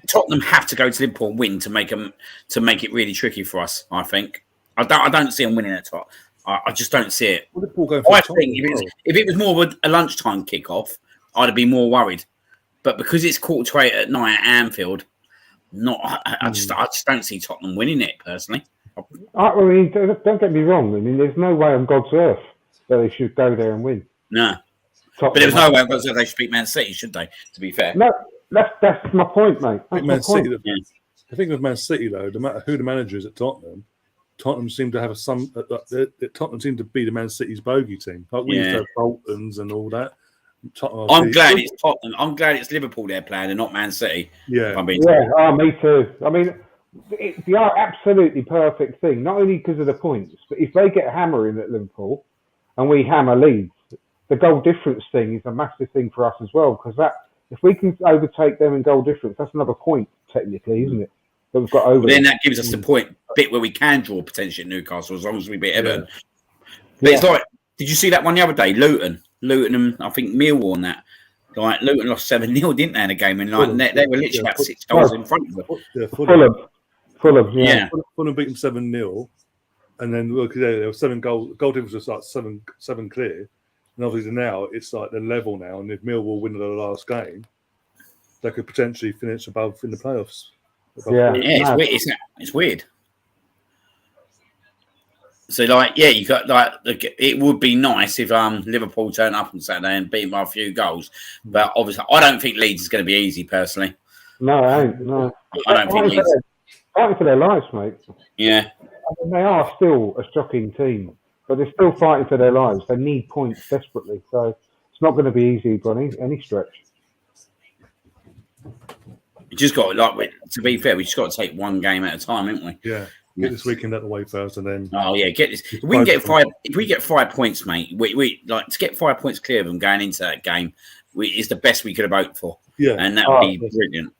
Tottenham have to go to Liverpool and win to make it really tricky for us. I think I don't see them winning at top. I just don't see it. I think if it was more of a lunchtime kickoff, I'd be more worried. But because it's 7:45 at night at Anfield, I just don't see Tottenham winning it personally. I mean, don't get me wrong. I mean, there's no way on God's earth that they should go there and win. No, but there's no way on God's earth they should beat Man City, should they? To be fair, no. That's my point, mate. That's my point. The thing with Man City, though, no matter who the manager is at Tottenham seem to have Tottenham seem to be the Man City's bogey team. Like we used to have Boltons and all that. I'm glad it's Tottenham. I'm glad it's Liverpool they're playing and not Man City. Yeah, me too. I mean, it's the absolutely perfect thing. Not only because of the points, but if they get hammering at Liverpool and we hammer Leeds, the goal difference thing is a massive thing for us as well. Because if we can overtake them in goal difference, that's another point technically, isn't it? That we've got over. Then that gives us the bit where we can draw potentially at Newcastle as long as we beat Everton. But it's like, did you see that one the other day? Luton and I think Millwall on that. Like Luton lost 7-0, didn't they, in a game? And like they were literally about 6 goals in front of them. Fulham, Fulham beat them 7-0, and then there were 7 goals. Goal difference was like seven clear, and obviously now it's like they're level now. And if Millwall win the last game, they could potentially finish above in the playoffs. It's weird. So, you got it would be nice if Liverpool turn up on Saturday and beat them by a few goals, but obviously, I don't think Leeds is going to be easy. Personally, no, I ain't. No, I don't think Leeds fighting for their lives, mate. Yeah, I mean, they are still a shocking team, but they're still fighting for their lives. They need points desperately, so it's not going to be easy by any stretch. We just got to be fair, we just got to take one game at a time, haven't we? Yeah. Get this weekend out the way first, and then. Oh yeah, get this. If we get 5 points, mate, we like to get 5 points clear of them going into that game. Is the best we could have hoped for. Yeah, and that would be brilliant.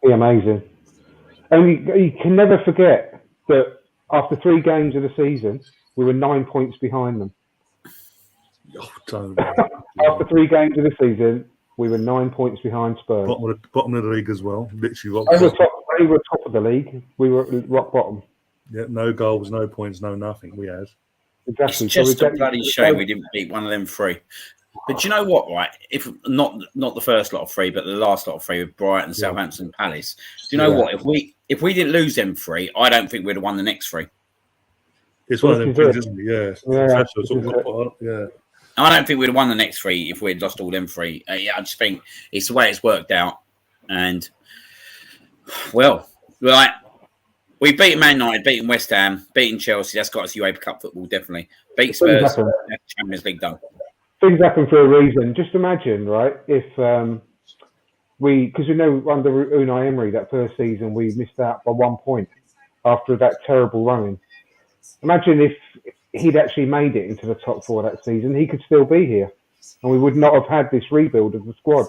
Be amazing. And you can never forget that after 3 games of the season, we were 9 points behind them. After 3 games of the season, we were 9 points behind Spurs. Bottom of the league as well. Literally, they were top of the league. We were rock bottom. Yeah, no goals, no points, no nothing. We had. Exactly. It's just a bloody shame we didn't beat one of them 3. But do you know what, right? If not the first lot of 3, but the last lot of 3 with Brighton, Southampton, Palace. Do you know what? If we didn't lose them 3, I don't think we'd have won the next 3. It's one of them things, isn't it? Yeah. I don't think we'd have won the next 3 if we'd lost all them 3. I just think it's the way it's worked out. And, we've beaten Man United, beaten West Ham, beaten Chelsea. That's got us UEFA Cup football, definitely. Beat Spurs, Champions League done. Things happen for a reason. Just imagine, right, if because under Unai Emery, that first season, we missed out by 1 point after that terrible running. Imagine if he'd actually made it into the top 4 that season, he could still be here. And we would not have had this rebuild of the squad.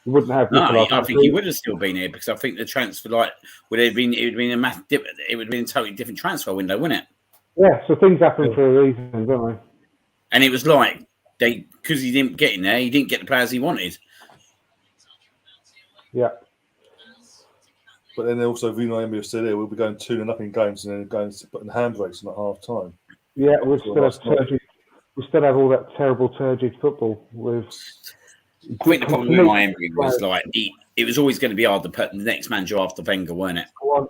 We wouldn't have. I think he would have still been here because I think the transfer would have been a totally different transfer window, wouldn't it? Yeah, so things happen for a reason, don't they? And it was because he didn't get in there, he didn't get the players he wanted. Yeah. But then also, Unai Emery said there we'll be going 2-0 games and then going to put in handbrakes at half time. Yeah, we still have all that terrible turgid football with. I think the problem with Unai Emery was it was always going to be hard to put the next manager after Wenger, weren't it? Go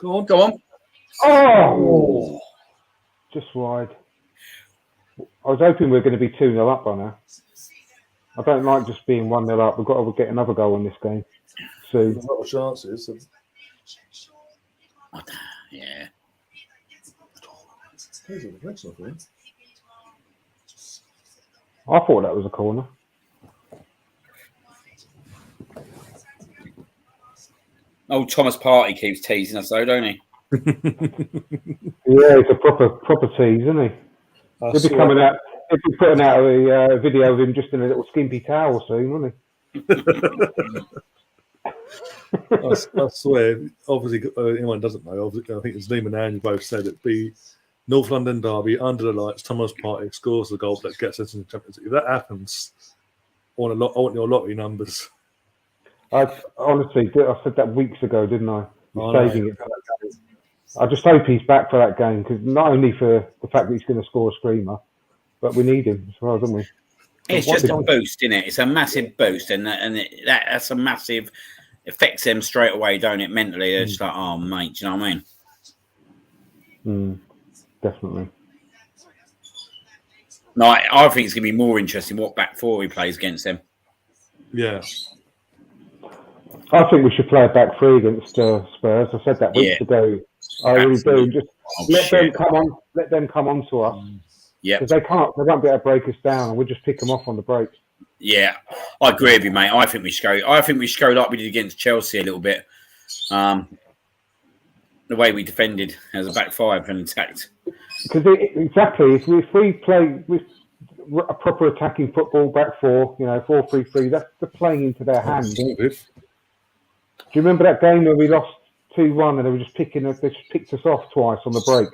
on. Oh, just wide. I was hoping we were going to be 2-0 up by now. I don't like just being 1-0 up. We've got to get another goal in this game. So a lot of chances. Yeah. I thought that was a corner. Oh, Thomas Partey keeps teasing us though, don't he? Yeah, he's a proper tease, isn't he? He'll be coming out. He'll be putting out a video of him just in a little skimpy towel soon, won't he? I swear, obviously, anyone doesn't know. Obviously, I think it's Liam and Andy both said it. Be North London derby under the lights. Thomas Partey scores the goal that gets us in the Champions League. If that happens, I want your lottery numbers. I said that weeks ago, didn't I? Saving it for that game. I just hope he's back for that game because not only for the fact that he's going to score a screamer, but we need him as well, don't we? It's just a boost, isn't it? It's a massive boost, and that's a massive affects them straight away, don't it? Mentally, they're just like, oh, mate, do you know what I mean? Definitely. No, I think it's going to be more interesting what back 4 he plays against them. Yeah. I think we should play a back three against Spurs. I said that weeks ago. I really do. Just let them come on to us. Yeah, because they won't be able to break us down, and we'll just pick them off on the break. Yeah, I agree with you, mate. I think we should go. I think we should go like we did against Chelsea a little bit. The way we defended as a back five and attacked. Because exactly, if we play with a proper attacking football, back four, 4-3-3, that's the playing into their hands. Do you remember that game where we lost 2-1 and they just picked us off twice on the break?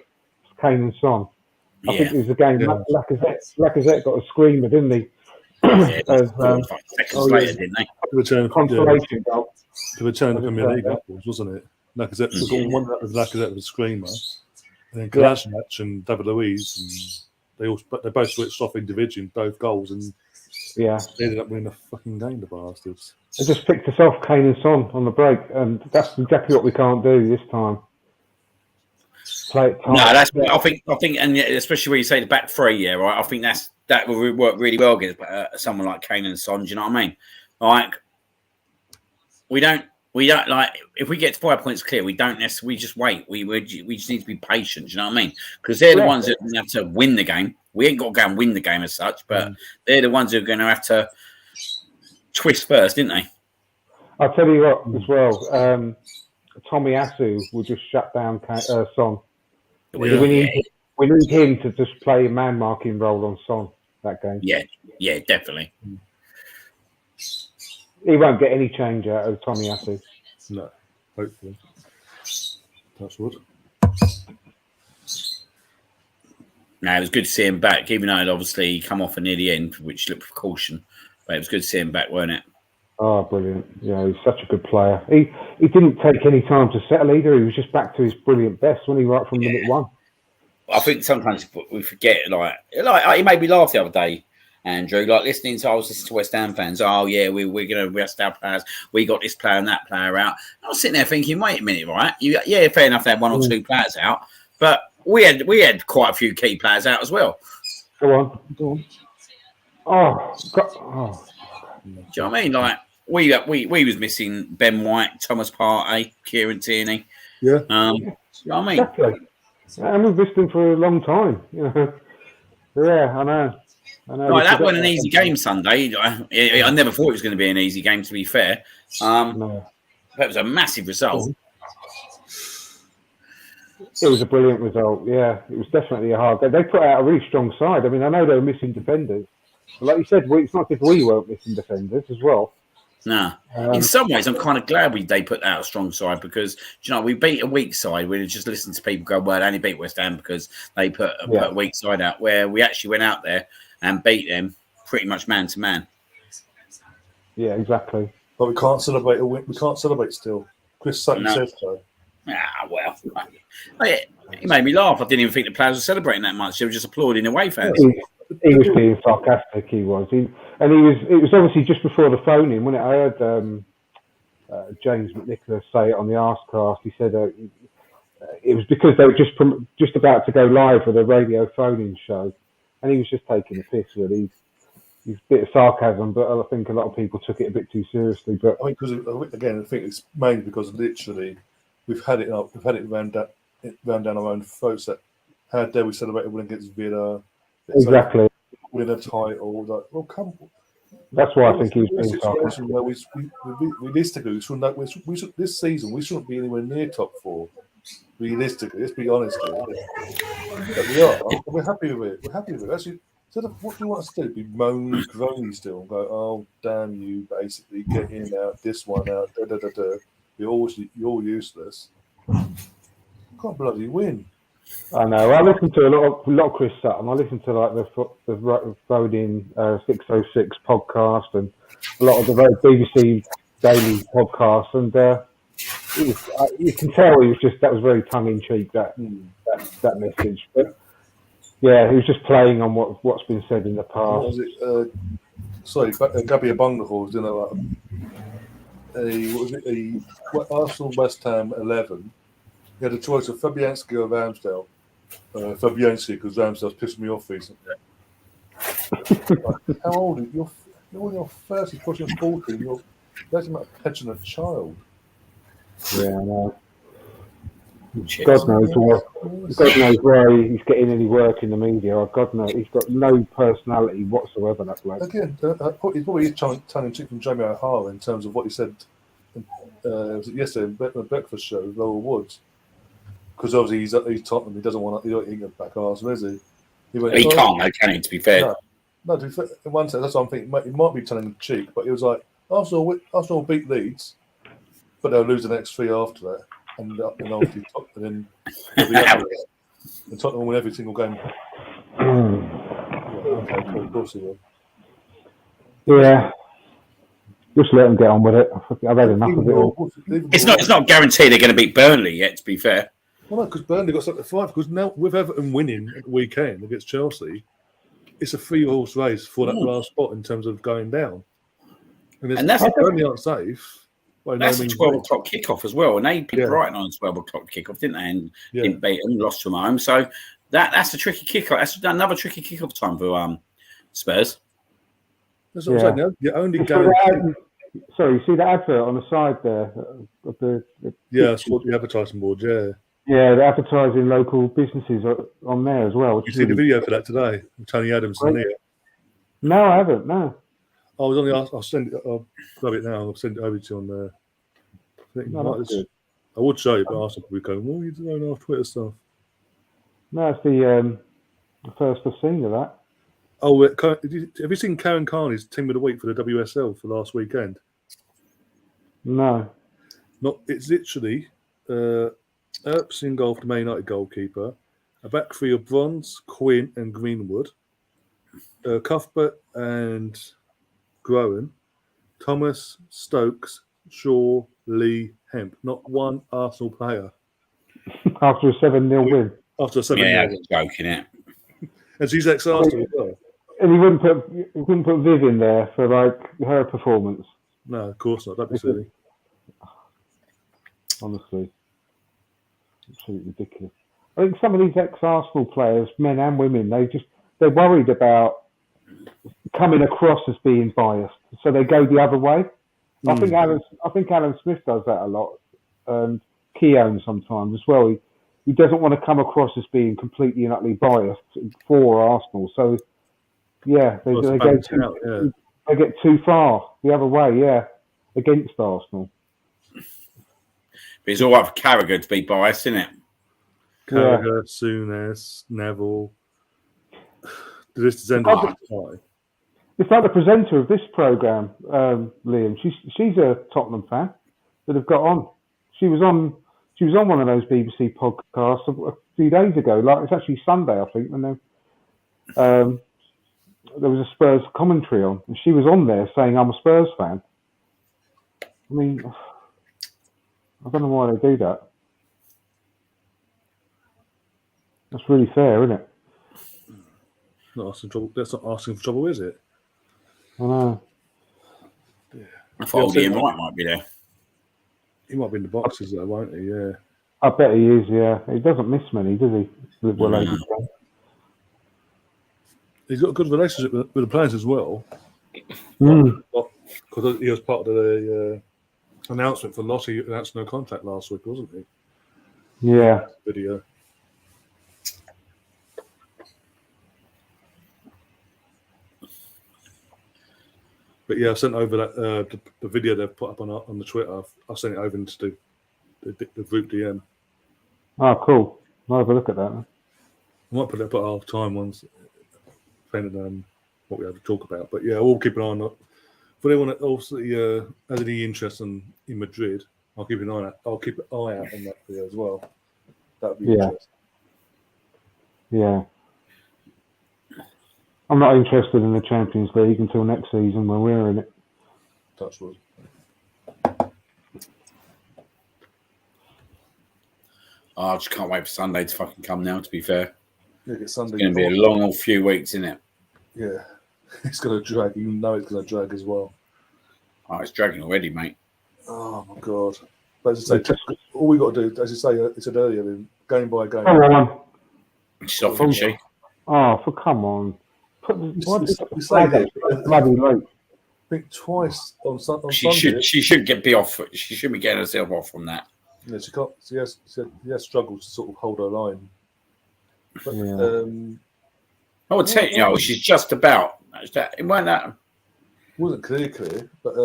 Kane and Son. I think it was a game. Lacazette got a screamer, didn't he? Seconds later, didn't they? Consolation goal. To return to Premier League apples, wasn't it? Lacazette was one that was Lacazette was a screamer. And then Kolasinac and David Luiz, and they both switched off individually in both goals, and they ended up winning the fucking game, the bastards. They just picked us off, Kane and Son, on the break, and that's exactly what we can't do this time. Play it tight. No, that's. I think, and especially when you say the back three, right? I think that will work really well against someone like Kane and Son. Do you know what I mean? Like, we don't like if we get to 5 points clear, we don't necessarily. We just wait. We just need to be patient. Do you know what I mean? Because they're the ones that have to win the game. We ain't got to go and win the game as such, but they're the ones who are going to have to twist first, didn't they? I'll tell you what, as well. Tommy Asu will just shut down Son. We need him to just play a man marking role on Son that game. Yeah, definitely. He won't get any change out of Tommy Asu. No, hopefully. Touch wood. No, it was good to see him back, even though he'd obviously come off near the end, which looked for caution. But it was good to see him back, wasn't it? Oh, brilliant. Yeah, he's such a good player. He didn't take any time to settle either. He was just back to his brilliant best when he right from minute one. I think sometimes we forget, like he made me laugh the other day, Andrew, like I was listening to West Ham fans. Oh, yeah, we're going to rest our players. We got this player and that player out. I was sitting there thinking, wait a minute, right? Fair enough, they had one or two players out, but we had quite a few key players out as well. Go on. Oh, God. Oh. Do you know what I mean? Like, we was missing Ben White, Thomas Partey, Kieran Tierney. Yeah. You know what I mean? Exactly. And we've missed him for a long time. Yeah, I know. Right, that wasn't an easy game Sunday. I never thought it was going to be an easy game, to be fair. No. That was a massive result. It was a brilliant result, yeah. It was definitely a hard game. They put out a really strong side. I mean, I know they were missing defenders. But like you said, it's not as if we weren't missing defenders as well. No. In some ways, I'm kind of glad they put out a strong side because, we beat a weak side. We'd just listened to people go, well, they only beat West Ham because they put a weak side out, where we actually went out there and beat them pretty much man to man. Yeah, exactly. But we can't celebrate a win. We can't celebrate still. Chris Sutton says so. Well, he made me laugh. I didn't even think the players were celebrating that much. They were just applauding away fans. He was being sarcastic. He was. It was obviously just before the phone-in when I heard James McNicholas say it on the Arsecast. He said it was because they were just about to go live with a radio phone-in show, and he was just taking the piss. Really, he's a bit of sarcasm, but I think a lot of people took it a bit too seriously. But I think I think it's mainly because literally we've had it rammed down our own throats. That how dare we celebrate a win against Villa? Exactly. Win a title. Like, well, come on. That's why I think he's being sarcastic. Realistically, this season we shouldn't be anywhere near top four. Realistically, let's be honest here. But we are. We're happy with it. Actually, what do you want us to do? Be moan, groan still, and go, oh, damn you, basically, get in, out, this one, out, da-da-da-da. You're all useless. Can't bloody win. I know. I listen to a lot of Chris Sutton. I listen to like the Voting 606 podcast and a lot of the BBC daily podcasts, and you can tell that was very tongue in cheek that message. But yeah, he was just playing on what's been said in the past. Gabby Abungahor was in Arsenal West Ham 11. He had a choice of Fabianski or Ramsdale. Fabianski, because Ramsdale's pissed me off recently. How old are you? You're in your 30s, pushing 40. That's a petulant child. Yeah, I know. Shit. God knows why. God knows why he's getting any work in the media. God knows he's got no personality whatsoever. That bloke. Again, he probably is tongue in cheek from Jamie O'Hara in terms of what he said. Was it yesterday in the breakfast show with Laurel Woods? Because obviously he's Tottenham. He doesn't want to. He don't think back Arsenal, is he? He went, Can't, can he? To be fair. No. To be fair, in one sense, that's what I'm thinking. He might be tongue in cheek, but he was like, Arsenal beat Leeds, but they'll lose the next 3 after that, and then and Tottenham will win every single game. Okay, cool. Of course he will. Yeah. Just let them get on with it. I've had enough of it all. It's not guaranteed they're going to beat Burnley yet, to be fair. Well, no, because Burnley got something to fight. Because now, with Everton winning at the weekend against Chelsea, it's a 3-horse race for that last spot in terms of going down. And that's Burnley aren't safe. That's a 12 o'clock kickoff as well. And they picked Brighton on a 12 o'clock kickoff, didn't they? And didn't beat them, lost from home. So that's a tricky kickoff. That's another tricky kickoff time for Spurs. That's what I'm saying. The only guarantee. Sorry, you see the advert on the side there? It's called the advertising board, yeah. Yeah, the advertising local businesses on there as well. You see the video for that today with Tony Adams and Nia? No, I haven't, no. I was only asked, I'll send it, I'll grab it now, I'll send it over to you on there. I would show you, but Arsenal will be going, what are you doing off Twitter stuff? No, it's the first I've seen of that. Oh, have you seen Karen Carney's Team of the Week for the WSL for last weekend? No. It's literally Earps in goal for the Man United goalkeeper, a back three of Bronze, Quinn and Greenwood, Cuthbert and Groen, Thomas, Stokes, Shaw, Lee, Hemp. Not one Arsenal player. After a 7-0 win. After a 7-0 win. Yeah, joking it. And she's ex-Arsenal as well. And you wouldn't put Viv in there for her performance. No, of course not. That'd be silly. Honestly, absolutely ridiculous. I think some of these ex-Arsenal players, men and women, they're worried about coming across as being biased, so they go the other way. I think Alan Smith does that a lot, and Keown sometimes as well. He doesn't want to come across as being completely and utterly biased for Arsenal. So, yeah, they get too far the other way, against Arsenal. But it's all right for Carragher to be biased, isn't it? Carragher, Souness, Neville. The list is endless. It's like the presenter of this programme, Liam. She's a Tottenham fan that have got on. She was on one of those BBC podcasts a few days ago. It's actually Sunday, I think, when there was a Spurs commentary on, and she was on there saying, "I'm a Spurs fan." I mean, I don't know why they do that. That's really fair, isn't it? That's not asking for trouble, is it? I know. Yeah. I thought Ian Wright might be there. He might be in the boxes, though, won't he? Yeah. I bet he is, yeah. He doesn't miss many, does he? He's got a good relationship with the players as well. Because he was part of the announcement for Lottie announced no contract last week, wasn't he? Yeah. Video. But yeah, I sent over that the video they've put up on the Twitter. I sent it over into the group DM. Oh, cool. I'll have a look at that. I might put it up at half time once, depending on what we have to talk about. But yeah, we'll keep an eye on it. If anyone that obviously has any interest in Madrid, I'll keep an eye out. I'll keep an eye out on that video as well. That would be interesting. Yeah. I'm not interested in the Champions League until next season when we're in it. Touch wood. I just can't wait for Sunday to fucking come now, to be fair. Yeah, it's going to be a long old few weeks, isn't it? Yeah. It's going to drag. You know it's going to drag as well. Oh, it's dragging already, mate. Oh, my God. But as I say, all we got to do, as you say, I said earlier, game by game. Come on. She's off, isn't she? Oh, come on. We say that. Bloody late. think twice on Sunday. She should be off. She shouldn't be getting herself off from that. Yeah, she can't. She has struggled to sort of hold her line. But, I would tell you, she's just about. It wasn't clear, but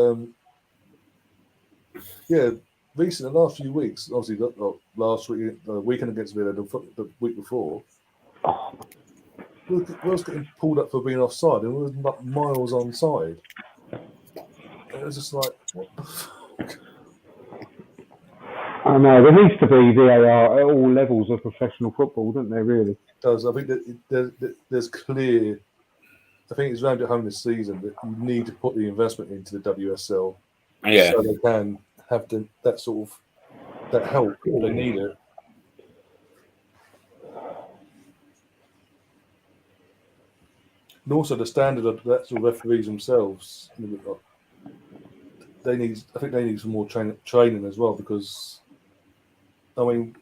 recent the last few weeks, obviously last week, the weekend against Villa, the week before, we was getting pulled up for being offside, and we was miles onside. And it was just like, what the fuck? I know, there needs to be VAR at all levels of professional football, doesn't there, really? Does. I think that there's clear. I think it's round at home this season that you need to put the investment into the WSL, so they can have that sort of that help if they need it. And also the standard of the actual referees themselves. I think they need some more training as well, because I mean,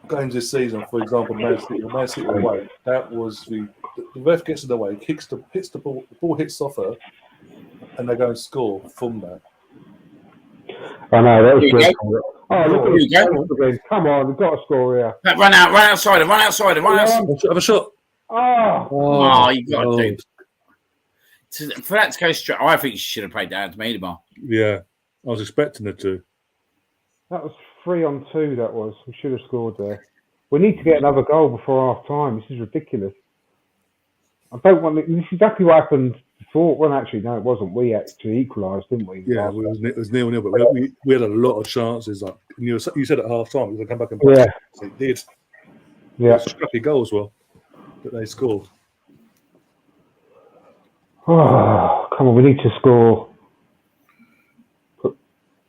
games this season, for example, Man City away, that was the ref gets in the way, hits the ball, the ball hits off her, and they go and score from that. I know, that was good. Oh, look at this. Come on, we've got to score here. Run outside. Have a shot. Oh, you got to do. For that to go straight, I think she should have played that to Miedemar. Yeah, I was expecting it to. That was 3-on-2, that was. We should have scored there. We need to get another goal before half time. This is ridiculous. I don't want it. This is exactly what happened before. Well, actually, no, it wasn't. We actually equalised, didn't we? Yeah, it was 0-0, but we had a lot of chances. Like you said at half time, we come back and play. Yeah, it did. Yeah, scrappy goal as well that they scored. Oh, come on, we need to score.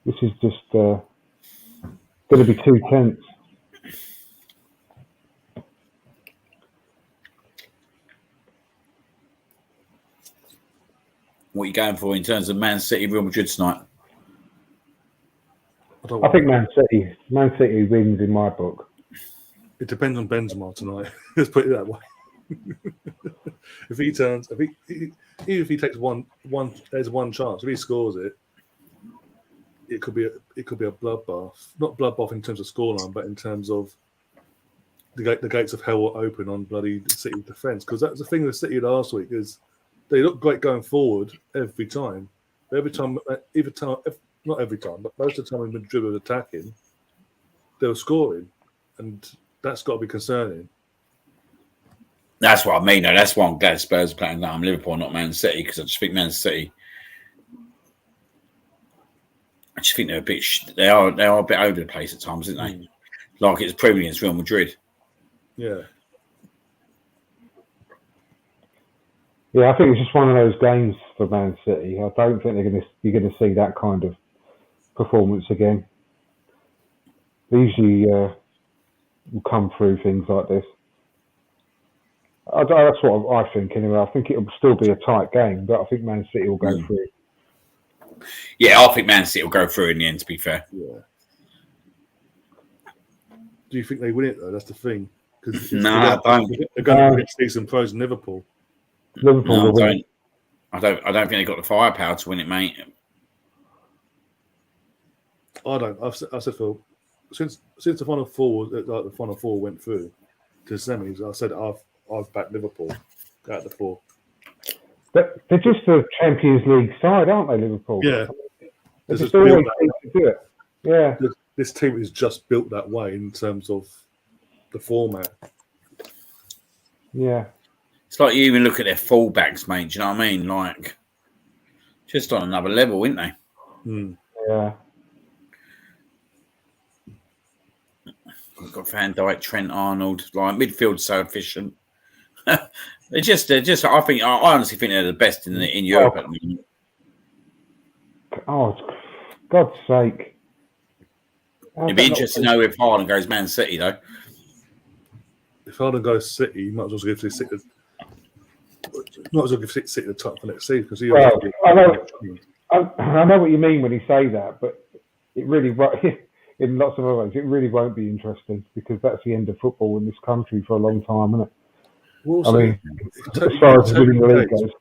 This is just going to be too tense. What are you going for in terms of Man City, Real Madrid tonight? I think Man City wins in my book. It depends on Benzema tonight. Let's put it that way. If he turns, even if he takes one, there's one chance. If he scores it, it could be a bloodbath. Not bloodbath in terms of scoreline, but in terms of the gates of hell will open on bloody City defence. Because that's the thing with City last week is they look great going forward every time. But not every time, but most of the time when Madrid was attacking, they were scoring, and that's got to be concerning. That's what I mean. Though. That's why I'm glad Spurs are playing now. I'm Liverpool, not Man City, because I just think Man City. I just think they're a bit. They are a bit over the place at times, aren't they? Like it's proven against Real Madrid. Yeah. Yeah, I think it's just one of those games for Man City. I don't think you're going to see that kind of performance again. They usually will come through things like this. That's what I think anyway. I think it'll still be a tight game, but I think Man City will go through. Yeah, I think Man City will go through in the end, to be fair. Yeah. Do you think they win it, though? That's the thing. No, I don't. They're going to see some pros in Liverpool. Liverpool will win. I don't think they've got the firepower to win it, mate. I don't. I've said for since the final four, the final four went through to the semis. I said I've backed Liverpool out of the four. But they're just a Champions League side, aren't they, Liverpool? Yeah. They just always seem to do it. Yeah. This team is just built that way in terms of the format. Yeah. It's like you even look at their fullbacks, mate. Do you know what I mean? Like, just on another level, isn't they? Yeah. We've got Van Dijk, Trent Arnold. Like midfield's so efficient. They're just. I honestly think they're the best in Europe at the moment. Oh, God's sake! It'd be interesting to know if Haaland goes Man City, though. If Haaland goes City, you might as well give City. Might as well give City the top for next season because I know what you mean when you say that, but it really, in lots of other ways, it really won't be interesting because that's the end of football in this country for a long time, isn't it? Also, I mean, as far as winning the league goes.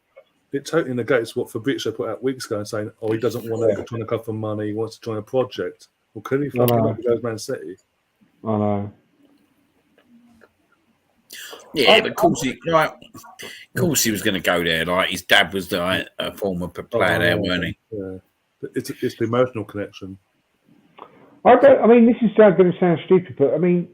it totally negates what Fabrizio put out weeks ago and saying, "Oh, he doesn't want to join a club for money. He wants to join a project." Well, could he fucking not go to Man City? I know. Yeah, but of course he was going to go there. Like his dad was a former player there, weren't he? Yeah, it's the emotional connection. I mean, this is going to sound stupid, but I mean,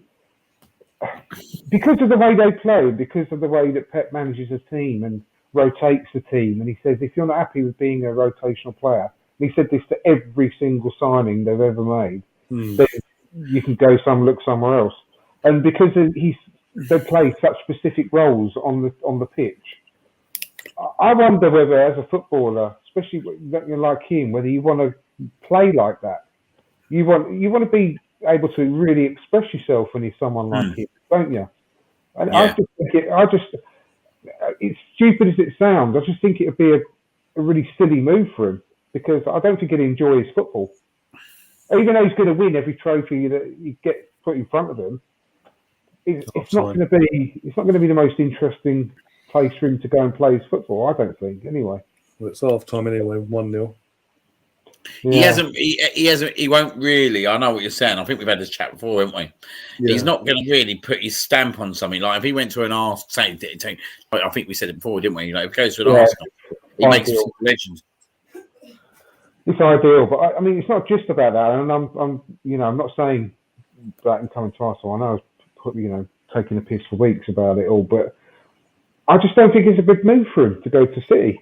because of the way they play, because of the way that Pep manages a team and rotates the team, and he says, if you're not happy with being a rotational player, and he said this to every single signing they've ever made, then you can go look somewhere else. And because they play such specific roles on the pitch, I wonder whether, as a footballer, especially like him, whether you want to play like that. You want to be able to really express yourself when you're someone like him, don't you? And I just think it's stupid as it sounds. I just think it would be a really silly move for him, because I don't think he'd enjoy his football. Even though he's going to win every trophy that you get put in front of him, it's not going to be the most interesting place for him to go and play his football. I don't think, anyway. Well, it's half time anyway, 1-0. Yeah. He won't really. I know what you're saying. I think we've had this chat before, haven't we? Yeah. He's not going to really put his stamp on something. Like if he went to an Arsenal, I think we said it before, didn't we? Like if he goes to an Arsenal, he makes a legend. It's ideal, but I mean, it's not just about that. And I'm not saying that in coming to Arsenal. I know I was, taking a piss for weeks about it all, but I just don't think it's a big move for him to go to City.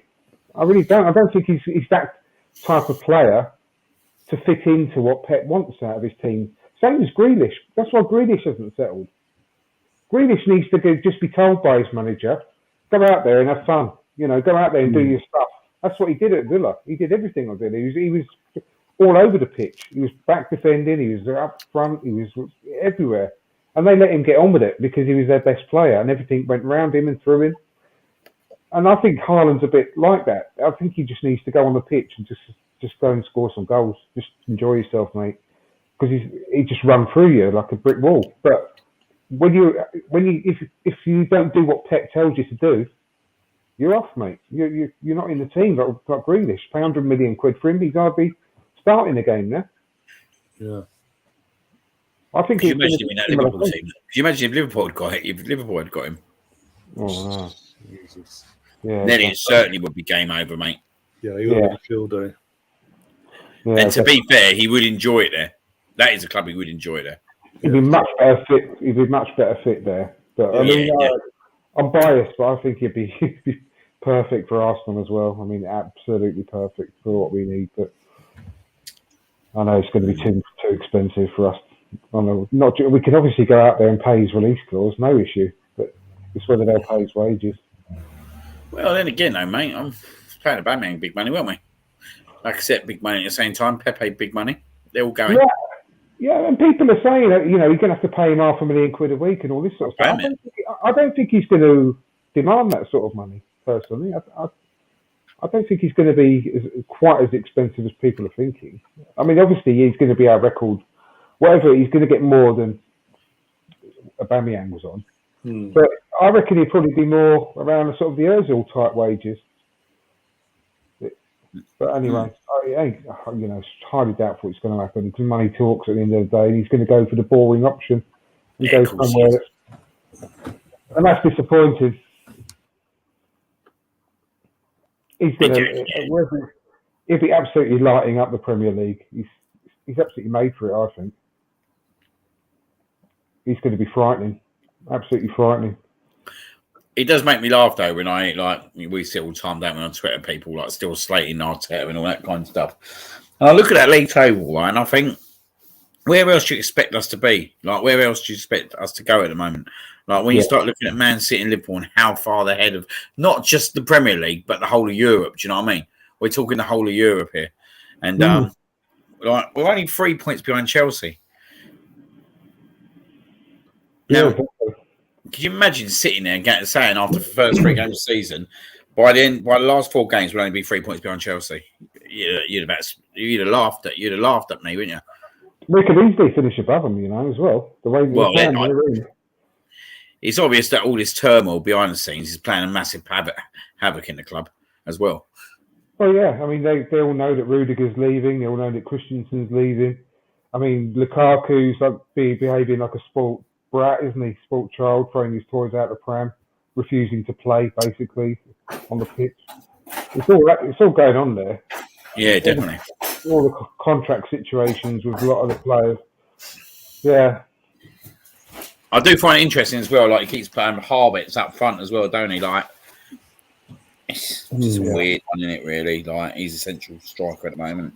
I really don't. I don't think he's that type of player to fit into what Pep wants out of his team. Same as Grealish. That's why Grealish hasn't settled. Grealish needs to just be told by his manager, go out there and have fun. Go out there and do your stuff. That's what he did at Villa. He did everything on Villa. He was all over the pitch. He was back defending. He was up front. He was everywhere. And they let him get on with it because he was their best player, and everything went round him and through him. And I think Haaland's a bit like that. I think he just needs to go on the pitch and just go and score some goals. Just enjoy yourself, mate, because he just run through you like a brick wall. But if you don't do what Pep tells you to do, you're off, mate. You're not in the team like Grealish. Pay 100 million quid for him. He's going to be starting the game now. Yeah. I think. Could you imagine him in that Liverpool team? Could you imagine if Liverpool had got him? Oh, no. Jesus. Yeah, then it certainly would be game over, mate. Yeah, he would have a field day. Yeah, and to be fair, he would enjoy it there. That is a club he would enjoy there. He'd be much better fit. He'd be much better fit there. But I'm biased, but I think he'd be perfect for Arsenal as well. I mean, absolutely perfect for what we need. But I know it's going to be too expensive for us. I know we can obviously go out there and pay his release clause, no issue. But it's whether they'll pay his wages. Well, then again, though, mate, I'm playing about making big money, weren't we? Like I said, big money at the same time. Pepe, big money. They're all going. Yeah, and people are saying that, you're going to have to pay him £500,000 a week and all this sort of stuff. I don't think he's going to demand that sort of money, personally. I don't think he's going to be quite as expensive as people are thinking. I mean, obviously, he's going to be our record. Whatever, he's going to get more than Aubameyang was on. But I reckon he'd probably be more around the sort of the Ozil type wages. But anyway, it's highly doubtful it's going to happen because money talks at the end of the day, and he's going to go for the boring option and go somewhere. And that's disappointing. He's going to he'll be absolutely lighting up the Premier League. He's absolutely made for it, I think. He's going to be frightening. Absolutely frightening. It does make me laugh though when we see all the time down on Twitter, people still slating Arteta and all that kind of stuff. And I look at that league table, right, and I think, where else do you expect us to be? Like, where else do you expect us to go at the moment? Like, when you start looking at Man City and Liverpool and how far they're ahead of not just the Premier League, but the whole of Europe. Do you know what I mean? We're talking the whole of Europe here, and we're only 3 points behind Chelsea. Now, can you imagine sitting there and saying after the first 3 games of the season, by the last 4 games, we'll only be 3 points behind Chelsea? You'd have laughed at me, wouldn't you? We could easily finish above them, as well. The way it's obvious that all this turmoil behind the scenes is playing a massive havoc in the club, as well. Well, yeah. I mean, they all know that Rudiger's leaving. They all know that Christensen's leaving. I mean, Lukaku's like behaving like a spoilt brat, isn't he? Spoilt child, throwing his toys out the pram, refusing to play, basically, on the pitch. It's all going on there. Yeah, definitely. All the contract situations with a lot of the players. Yeah. I do find it interesting as well. Like, he keeps playing Harbett's up front as well, don't he? Like, it's just a weird one, isn't it, really? Like, he's a central striker at the moment.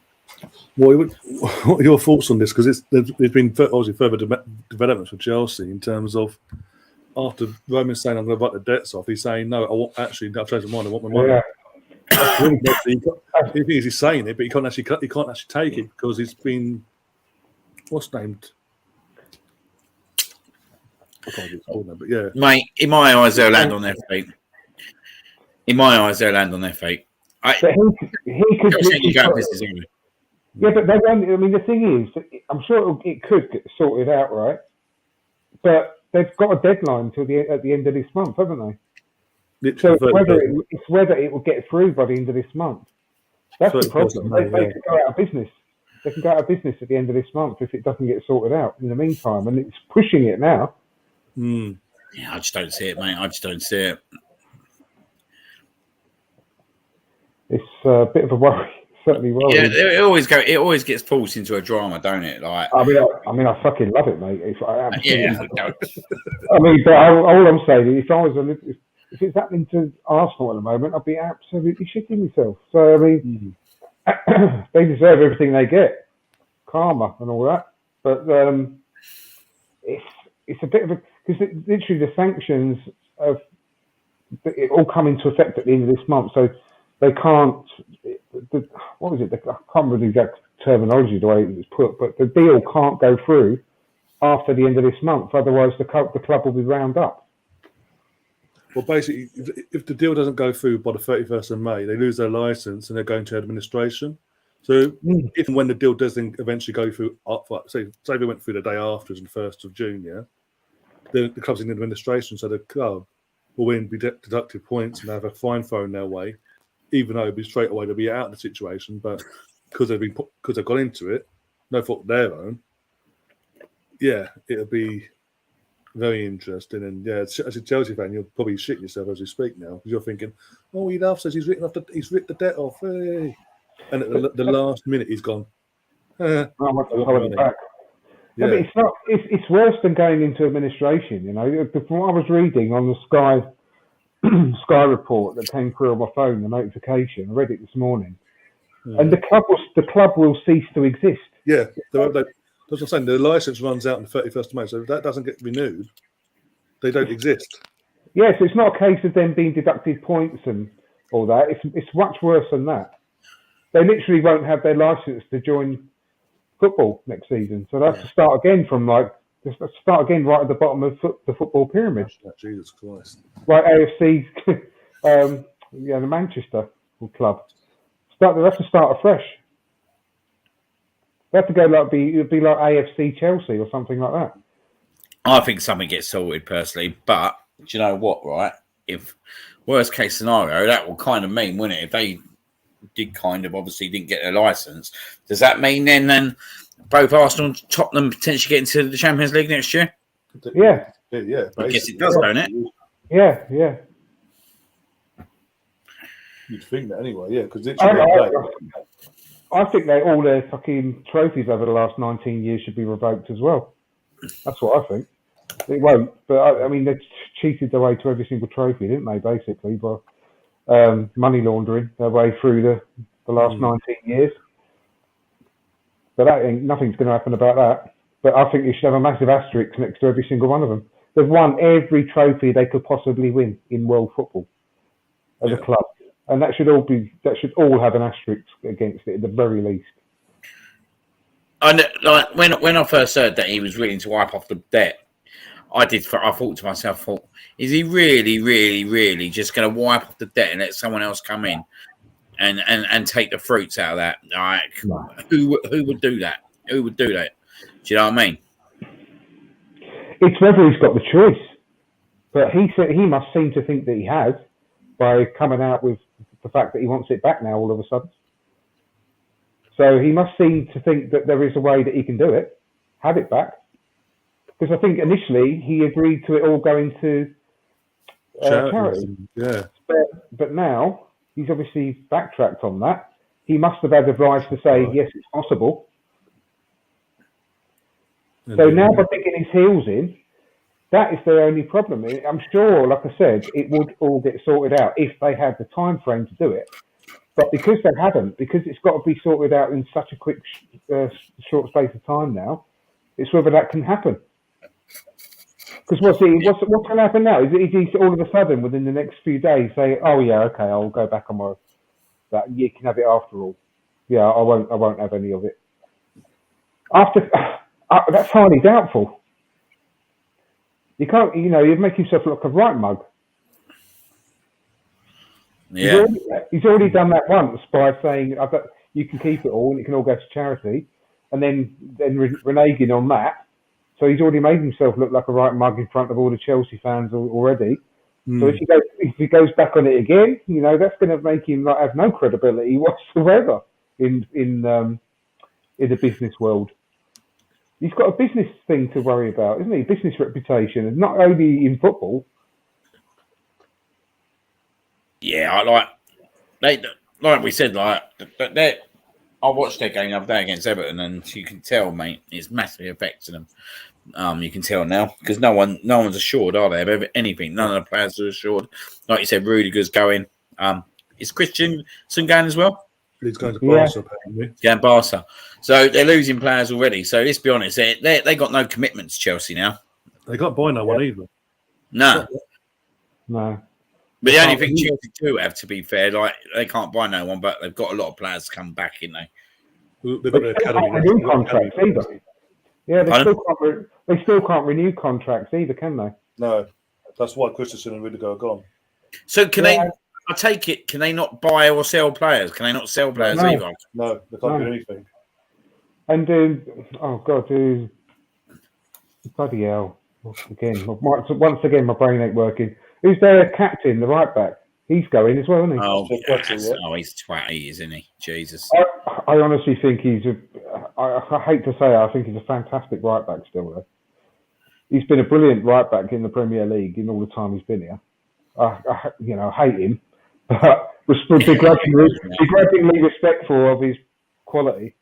Well, what are your thoughts on this? Because there's been obviously further developments for Chelsea in terms of after Roman saying I'm going to write the debts off, he's saying no, I've changed my mind. I want my money. Yeah. He's saying it, but he can't actually take it because it's been what's named. I can't get called now, but yeah, mate. In my eyes, they'll land on their feet. In my eyes, they'll land on their feet. He could. Yeah, but they don't. I mean, the thing is, I'm sure it could get sorted out, right? But they've got a deadline till at the end of this month, haven't they? So it's whether it will get through by the end of this month. That's the problem. They can go out of business. They can go out of business at the end of this month if it doesn't get sorted out in the meantime, and it's pushing it now. Yeah, I just don't see it, mate. I just don't see it. It's a bit of a worry. Certainly worry. Yeah, it always gets forced into a drama, don't it? Like, I mean, I fucking love it, mate. Yeah. I mean, but all I'm saying is, if it's happening to Arsenal at the moment, I'd be absolutely shitting myself. So I mean, they deserve everything they get, karma and all that. But it's a bit of a because literally the sanctions it all come into effect at the end of this month, so they can't. What was it? I can't remember the exact terminology the way it was put, but the deal can't go through after the end of this month. Otherwise, the club will be wound up. Well, basically, if the deal doesn't go through by the 31st of May, they lose their license and they're going to administration. So if and when the deal does eventually go through, say we went through the day after, the 1st of June, yeah, the club's in administration, so the club will then be deducted points and have a fine thrown their way, even though it'll be straight away they'll be out of the situation, but because they've got into it, no fault of their own. Yeah, it'll be very interesting, and yeah, as a Chelsea fan, you'll probably shit yourself as we speak now because you're thinking, "Oh, he loves us. He's ripped the debt off." Hey. And at the last minute, he's gone. I want it back. Yeah, but it's not. It's worse than going into administration. You know, from what I was reading on the Sky report that came through on my phone, the notification. I read it this morning, and the club will cease to exist. Yeah, that's what I'm saying. The license runs out on the 31st of May, so if that doesn't get renewed, they don't exist. Yeah, so it's not a case of them being deducted points and all that. It's much worse than that. They literally won't have their license to join football next season, so they have to start again right at the bottom of the football pyramid. Jesus Christ! Like AFC, the Manchester club. They have to start afresh. They have to go it'd be like AFC Chelsea or something like that. I think something gets sorted personally, but do you know what? Right, if worst case scenario, that will kind of mean, wouldn't it? If they did obviously didn't get their license, does that mean then both Arsenal and Tottenham potentially get into the Champions League next year? Yeah. I guess it does, don't it? Yeah. You'd think that anyway, yeah, because I think all their fucking trophies over the last 19 years should be revoked as well. That's what I think. It won't, but I mean, they cheated their way to every single trophy, didn't they, basically, by money laundering their way through the last 19 years. But nothing's going to happen about that. But I think you should have a massive asterisk next to every single one of them. They've won every trophy they could possibly win in world football as a club. And that should all have an asterisk against it at the very least. And like when I first heard that he was willing to wipe off the debt, I thought to myself, is he really, really, really just going to wipe off the debt and let someone else come in and take the fruits out of that? Like, who would do that? Who would do that? Do you know what I mean? It's whether he's got the choice. But he must seem to think that he has by coming out with the fact that he wants it back now all of a sudden. So he must seem to think that there is a way that he can do it, have it back. Because I think initially he agreed to it all going to charity. Yeah. But now he's obviously backtracked on that. He must have had the right to say, yes, it's possible. So now by digging his heels in, that is their only problem. I'm sure, like I said, it would all get sorted out if they had the time frame to do it. But because they haven't, because it's got to be sorted out in such a quick, short space of time now, it's whether that can happen. Because what's going to happen now? Is he all of a sudden within the next few days say, "Oh yeah, okay, I'll go back on my that you can have it after all." Yeah, I won't have any of it. After that's highly doubtful. You can't, you'd make yourself look like a right mug. Yeah. He's already done that once by saying, you can keep it all and it can all go to charity, and then reneging on that. So he's already made himself look like a right mug in front of all the Chelsea fans already. So if he goes back on it again, that's going to make him have no credibility whatsoever in the business world. He's got a business thing to worry about, isn't he? Business reputation, and not only in football. Yeah, like we said, I watched their game the other day against Everton, and you can tell, mate, it's massively affecting them. You can tell now because no one's assured, are they, of anything? None of the players are assured. Like you said, Rudiger's going. Is Christensen going as well? He's going to Barca, apparently. Going Barca. So they're losing players already. So let's be honest, they got no commitment to Chelsea now. They can't buy no one either. No. No. But the only thing Chelsea do have, to be fair, like they can't buy no one, but they've got a lot of players to come back, haven't they? They've got their academy. Renew contracts either. Yeah, they still can't renew contracts either, can they? No, that's why Christensen and Rudiger are gone. So can they? I take it. Can they not buy or sell players? Can they not sell players either? No, they can't do anything. And bloody hell! Once again, my brain ain't working. Who's their captain, the right back? He's going as well, isn't he? Oh, he's twatty, isn't he? Jesus. I honestly think I hate to say it, I think he's a fantastic right back still, though. He's been a brilliant right back in the Premier League in all the time he's been here. I hate him, but begrudgingly respectful of his quality.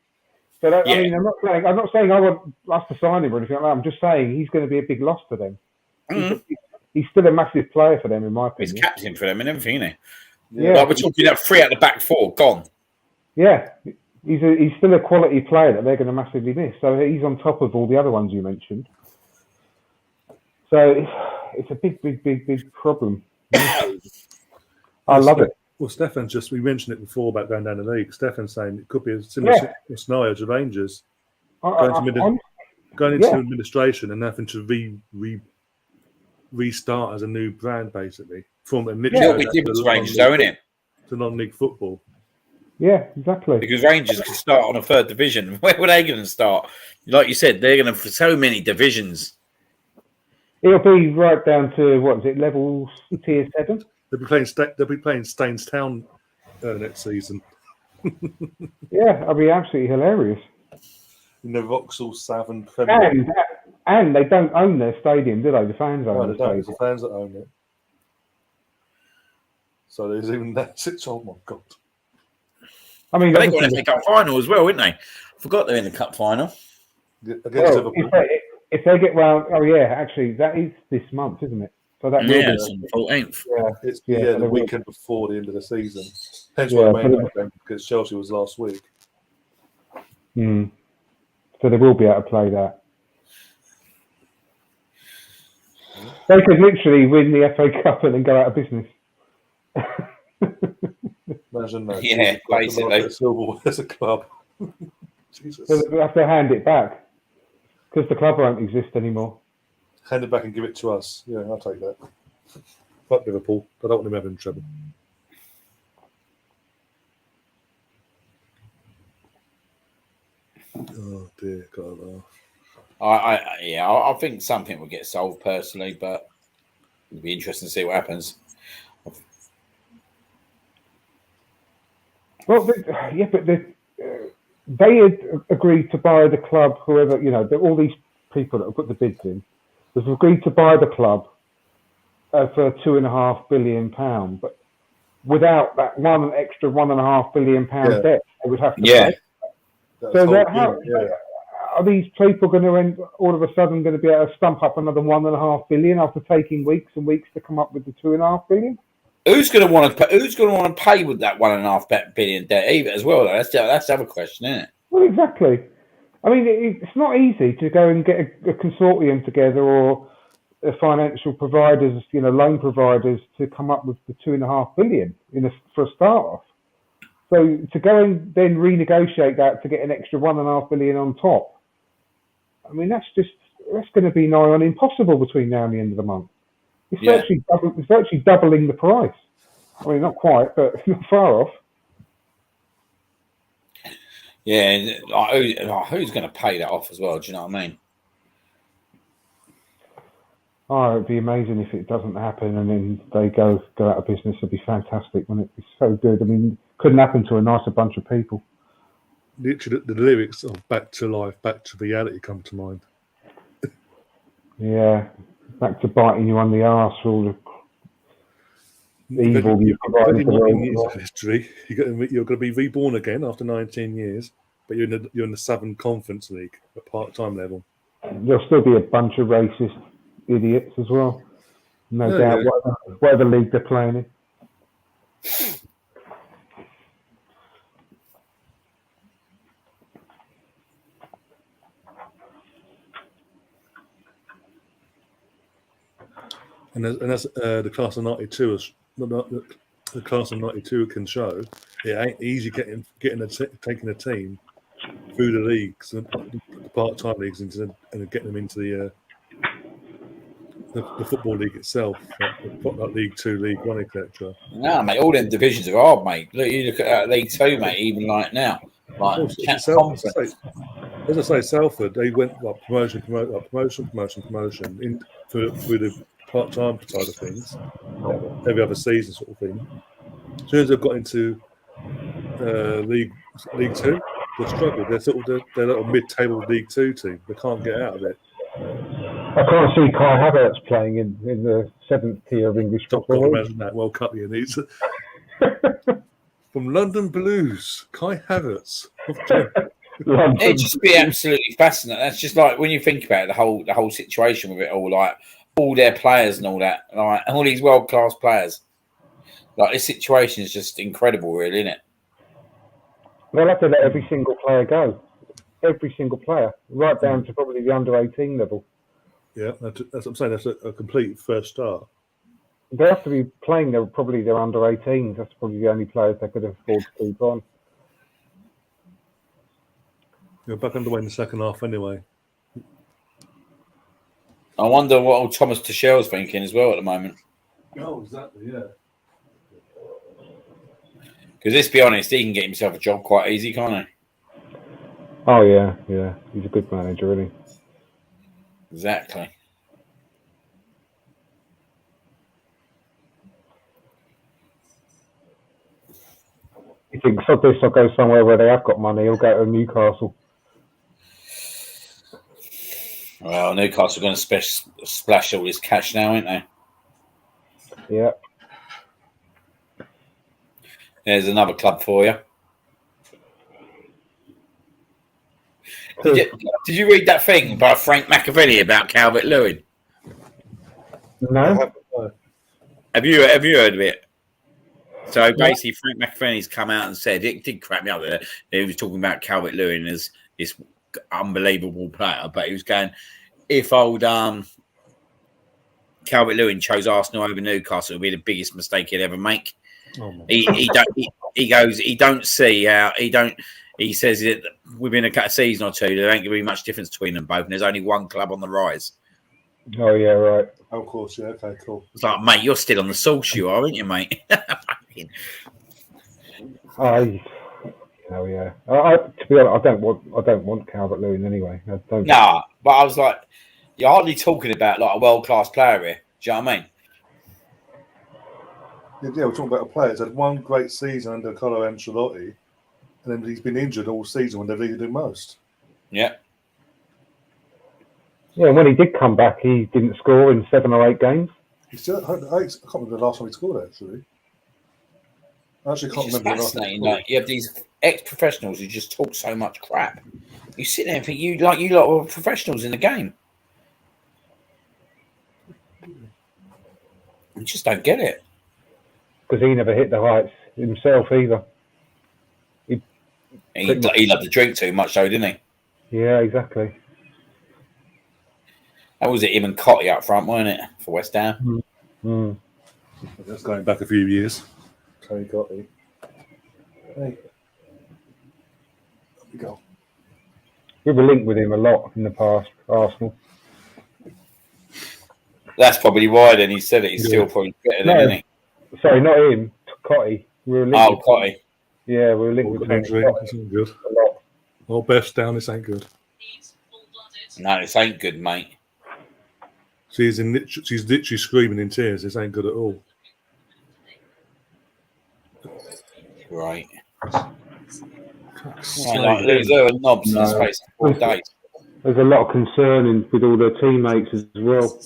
But I mean, I'm not saying I want us to sign him or anything like that. I'm just saying he's going to be a big loss to them. Mm-hmm. He's still a massive player for them, in my opinion. He's captain for them and everything, isn't he? Yeah. Like we're talking about 3 out the back 4 gone. Yeah, he's still a quality player that they're going to massively miss. So he's on top of all the other ones you mentioned. So it's a big problem. I love it. Well, Stefan's we mentioned it before about going down the league. Stefan's saying it could be a similar scenario to Rangers. Going into administration and having to restart as a new brand, basically. From a we did with Rangers, though, isn't it? To non-league football. Yeah, exactly. Because Rangers could start on a 3rd division. Where were they going to start? Like you said, they're going to for so many divisions. It'll be right down to level tier 7. They'll be playing Staines Town next season. Yeah, that'll be absolutely hilarious. In the Vauxhall Southern Premier. And they don't own their stadium, do they? The fans own the stadium. It's the fans that own it. So there's even that. Oh my god! I mean, they got in the cup final as well, didn't they? I forgot they're in the cup final against Liverpool. If they get round, actually, that is this month, isn't it? So that will be on the 14th. It's the weekend before the end of the season. Hence why the main game against Chelsea was last week. So they will be able to play that. They could literally win the FA Cup and then go out of business. Imagine that. Yeah, basically. Silverware as a club. Jesus. So they have to hand it back because the club won't exist anymore. Hand it back and give it to us. Yeah, I'll take that. Fuck Liverpool. I don't want them having trouble. Oh dear, God. I think something will get solved personally, but it'll be interesting to see what happens. Well, but they had agreed to buy the club. Whoever, all these people that have put the bids in, have agreed to buy the club for £2.5 billion, but without that extra £1.5 billion debt, they would have to pay. So are these people going to all of a sudden going to be able to stump up another £1.5 billion after taking weeks and weeks to come up with the £2.5 billion? Who's going to want to pay with that £1.5 billion debt either as well? Though? That's the other question, isn't it? Well, exactly. I mean, it's not easy to go and get a consortium together or financial providers, loan providers, to come up with the £2.5 billion for a start off. So to go and then renegotiate that to get an extra £1.5 billion on top, I mean, that's going to be nigh on impossible between now and the end of the month. It's virtually doubling the price. I mean, not quite, but not far off. Yeah, who's going to pay that off as well? Do you know what I mean? Oh, it'd be amazing if it doesn't happen and then they go out of business. It'd be fantastic, wouldn't it? Be so good. I mean, couldn't happen to a nicer bunch of people. Literally, the lyrics of "Back to Life, Back to Reality" come to mind. Yeah, back to biting you on the arse for all the evil you've provided the world. Years of history, you're going to be reborn again after 19 years, but you're in the Southern Conference League at part-time level. There'll still be a bunch of racist idiots as well, no doubt. Yeah. Whatever league they're playing in. And as the class of '92 the class of '92 can show, it ain't easy taking a team through the leagues, the part-time leagues, and getting them into the football league itself, like League 2, League 1, etc. No, mate, all them divisions are hard, mate. You look at League 2, mate. Even like now, as I say, Salford, they went like promotion in through the part-time side of things, every other season sort of thing. As soon as they've got into League 2, they struggle. They're a little mid-table League 2 team. They can't get out of it. I can't see Kai Havertz playing in the 7th tier of English football. Imagine that World Cup year needs. From London Blues, Kai Havertz. It'd just be absolutely fascinating. That's just like when you think about it, the whole situation with it all, like all their players and all that, like all these world-class players. Like this situation is just incredible, really, isn't it? They'll have to let every single player go. Every single player, right down to probably the under-18 level. Yeah, that's what I'm saying. That's a complete first start. They have to be playing their under-18s. That's probably the only players they could afford to keep on. You're back underway in the second half anyway. I wonder what old Thomas Tuchel's thinking as well at the moment. Oh, exactly, yeah. Because let's be honest, he can get himself a job quite easy, can't he? Oh, yeah. He's a good manager, really. Exactly. He thinks this will go somewhere where they have got money. He'll go to Newcastle. Well, Newcastle are going to splash all his cash now, aren't they? Yeah. There's another club for you. Did you read that thing by Frank McAvenny about Calvert-Lewin? No. Have you heard of it? So basically, Frank McAvenny's come out and said it did crap me up there. He was talking about Calvert-Lewin as this unbelievable player, but he was going, if old Calvert-Lewin chose Arsenal over Newcastle, it would be the biggest mistake he'd ever make. Oh, he says that within a season or two, there ain't going to be much difference between them both, and there's only one club on the rise. Oh, yeah, right. Of course, yeah, okay, cool. It's like, mate, you're still on the sauce, you are, aren't you, mate? Yeah. To be honest, I don't want Calvert-Lewin anyway. Nah, but I was like, you're hardly talking about like a world-class player here. Do you know what I mean? Yeah, we're talking about a player that's had one great season under Carlo Ancelotti, and then he's been injured all season when they've needed him most. Yeah. Yeah, when he did come back, he didn't score in 7 or 8 games. He still, I can't remember the last time he scored, actually. I actually can't remember the last time he scored. Like, you have these ex-professionals who just talk so much crap. You sit there and think you lot were professionals in the game. You just don't get it. Because he never hit the heights himself either. He loved to drink too much, though, didn't he? Yeah, exactly. That was it, him and Cotty up front, weren't it, for West Ham? Mm. That's going back a few years. Tony Cotty. Hey. There we go. We were linked with him a lot in the past, Arsenal. That's probably why then he said it. He's still probably better than, isn't he? Sorry, not him. Cotty. We were linked with Cotty. Yeah, we were linked with Tony Cotty. This ain't good. A lot. Oh, Beth's down. This ain't good. No, this ain't good, mate. She's literally screaming in tears. This ain't good at all. Right. There's knobs in the space of 4 days. There's a lot of concern with all their teammates as well.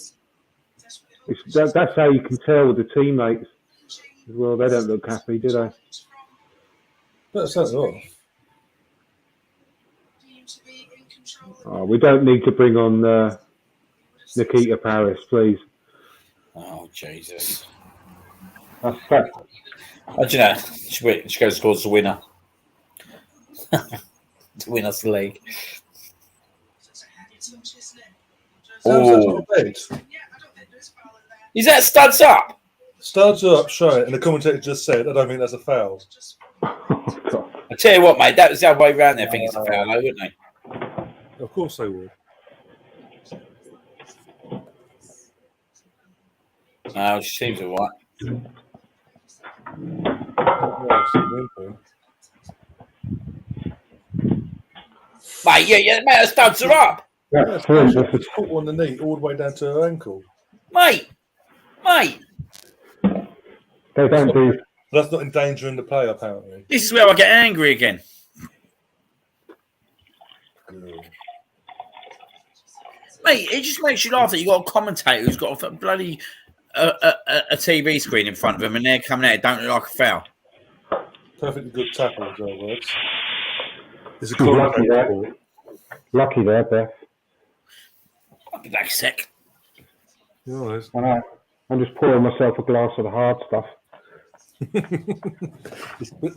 That's how you can tell with the teammates as well. They don't look happy, do they? That's all. Oh, we don't need to bring on Nikita Paris, please. Oh, Jesus. That's fact. How do you know? She goes towards the winner. To win us the league. Oh. Is that studs up? Studs up, show it. And the commentator just said, I don't think that's a foul. I tell you what, mate, that was the other way around. They think it's a foul, though, wouldn't they? Of course they would. No, she seems all right. Mate, mate, her studs are up. Yeah, she's caught on the knee all the way down to her ankle. Mate. They don't do. That's not endangering the play, apparently. This is where I get angry again. Mate, it just makes you laugh that you got a commentator who's got a bloody a TV screen in front of him and they're coming out. It don't look like a foul. Perfectly good tackle, as well words. It's a lucky there, Beth. I'll be back a sec. Yeah, I know. I'm just pouring myself a glass of the hard stuff. you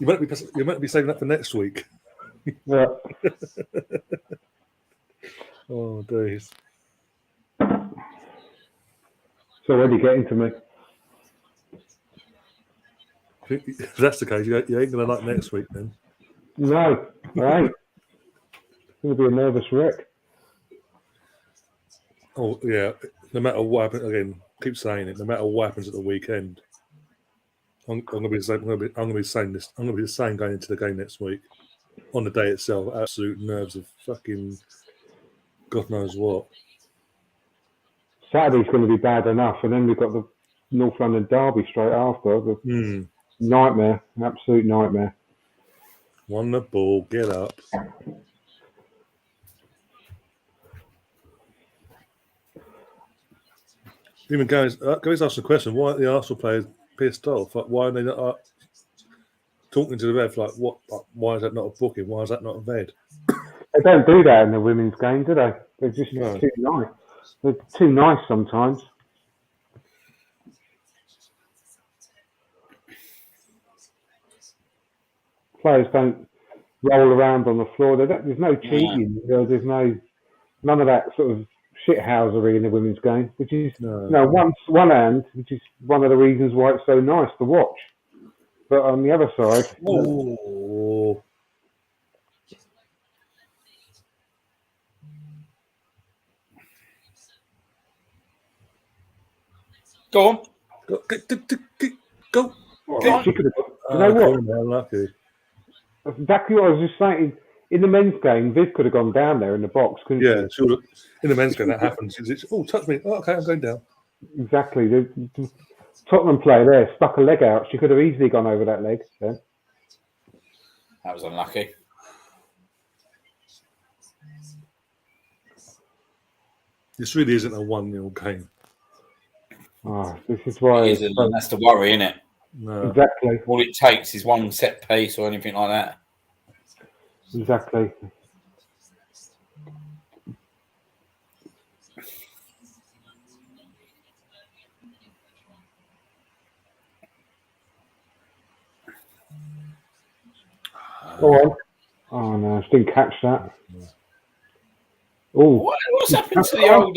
might be saving that for next week. Yeah. Oh, days. It's already getting to me. If that's the case, you ain't going to like next week then. No, I ain't. It's going to be a nervous wreck. Oh, yeah. No matter what happens, again, keep saying it, no matter what happens at the weekend, I'm going to be saying this. I'm going to be the same going into the game next week. On the day itself, absolute nerves of fucking God knows what. Saturday's going to be bad enough, and then we've got the North London derby straight after. Nightmare, an absolute nightmare. Won the ball, get up. Even guys asked the question: why are the Arsenal players pissed off? Like, why are they not talking to the ref? Like, what? Like, why is that not a booking? Why is that not a ved? They don't do that in the women's game, do they? They're just too nice. They're too nice sometimes. Players don't roll around on the floor. There's no cheating. There's none of that sort of shithousery in the women's game, which is one hand, which is one of the reasons why it's so nice to watch. But on the other side, go on. Go. She could have. You know what? Unlucky. That's exactly what I was just saying. In the men's game, Viv could have gone down there in the box, couldn't she? Yeah, in the men's game that happens. Touch me. Oh, okay, I'm going down. Exactly. Tottenham player there stuck a leg out. She could have easily gone over that leg then. That was unlucky. This really isn't a 1-0 game. This is why. It isn't, and that's the worry, isn't it? No. Exactly. All it takes is one set piece or anything like that. Exactly. Go on. Oh no, she didn't catch that. Oh, What's happened to the old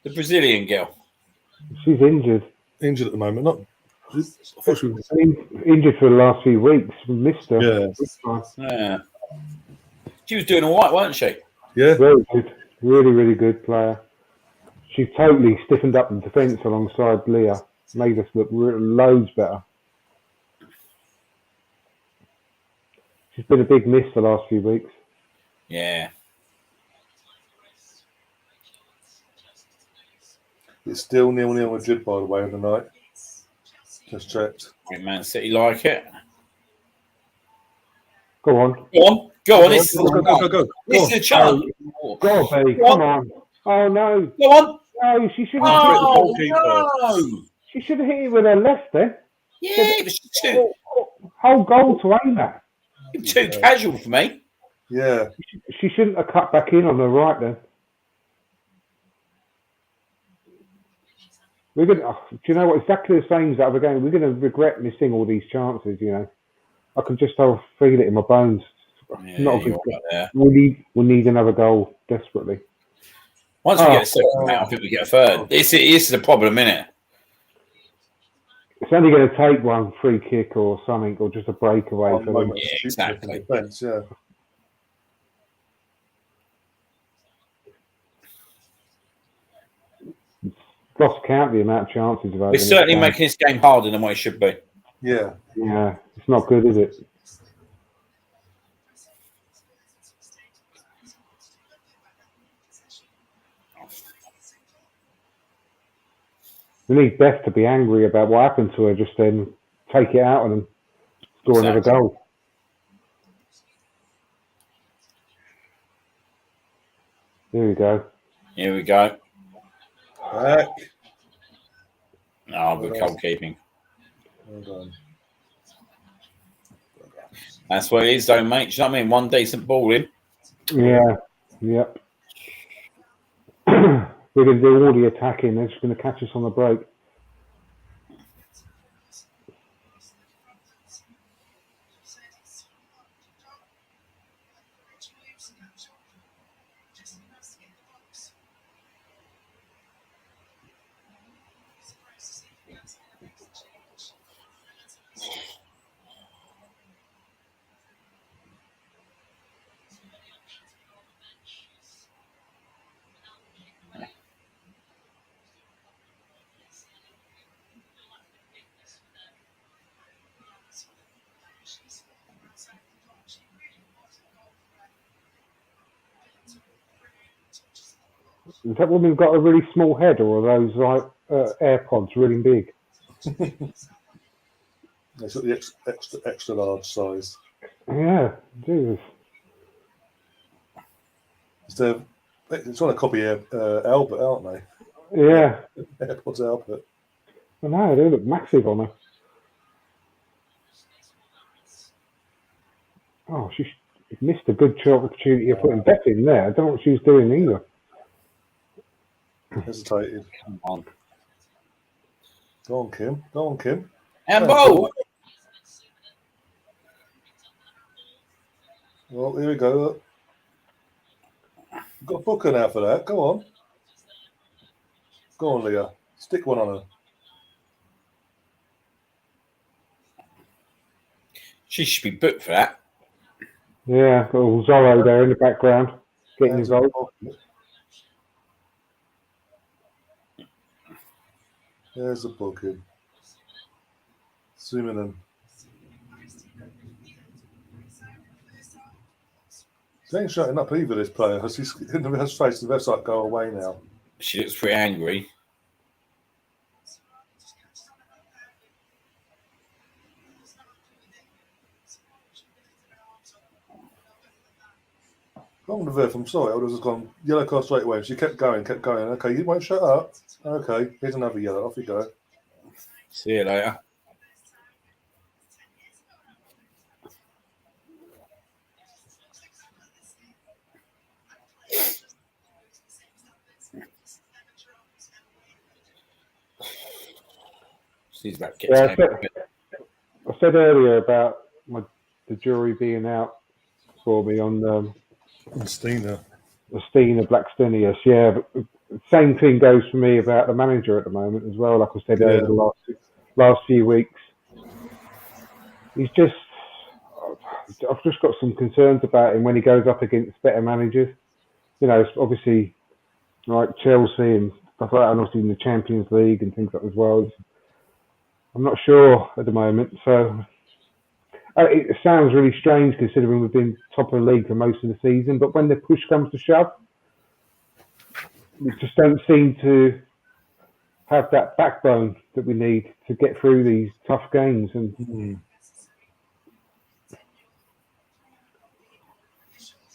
the Brazilian girl? She's injured. Injured at the moment. Not. I thought she was. Injured for the last few weeks. Missed her. Yeah. She was doing all right, weren't she? Yeah. Very good. Really, really good player. She totally stiffened up the defence alongside Leah. Made us look loads better. She's been a big miss the last few weeks. Yeah. It's still 0-0 Madrid, by the way, of the night. Just checked. Man City like it. Go on. Go on. This is Go a chance. Go on, Betty. Come on. Oh, no. Go on. No, she shouldn't have hit the goalkeeper. No. She should have hit it with her left then. Yeah, it was too Whole goal to aim at. casual for me. Yeah. She shouldn't have cut back in on the right then. We're gonna. Do you know what? Exactly the same as that other game. We're going to regret missing all these chances. You know, I can just feel it in my bones. Yeah, Not a good. right. We need another goal desperately. Once we get a second out, I think we get a third. This is the problem, isn't it? It's only going to take one free kick or something, or just a breakaway for them. Yeah, exactly. Defense, yeah. Lost count the amount of chances. We're certainly making this game harder than what it should be. Yeah. Yeah, it's not good, is it? We need Beth to be angry about what happened to her, just then take it out and score another goal. Here we go. Back. Oh, good goalkeeping. Well done. That's what it is, though, mate. You know what I mean? One decent ball in. Yeah. Yep. We're going to do all the attacking. They're just going to catch us on the break. Has that woman got a really small head, or are those like AirPods really big? It's got the extra large size. Yeah, Jesus. It's trying to copy Albert, aren't they? Yeah. AirPods Albert. I know, they look massive on her. Oh, she missed a good opportunity of putting Beth in there. I don't know what she was doing either. Hesitated. Come on. Go on, Kim. And ball. Well, here we go. Look. You've got a booker now for that. Go on. Go on, Leah. Stick one on her. She should be booked for that. Yeah, got all Zorro there in the background, getting involved. There's a booking. Zooming in. He ain't shutting up either, this player. Has his face to the website go away now? She looks pretty angry. I'm the Viv, I'm sorry. I would have just gone yellow card straight away. She kept going. Okay, you won't shut up. Okay, here's another yellow. Off you go. See you later. She's about to get I said earlier about the jury being out for me on Stina. Blackstenius. Yeah, but the same thing goes for me about the manager at the moment as well. Like I said over the last few weeks, he's just. I've just got some concerns about him when he goes up against better managers. You know, obviously like Chelsea and stuff like that, and obviously in the Champions League and things like that as well. I'm not sure at the moment, so it sounds really strange considering we've been top of the league for most of the season. But when the push comes to shove, we just don't seem to have that backbone that we need to get through these tough games. And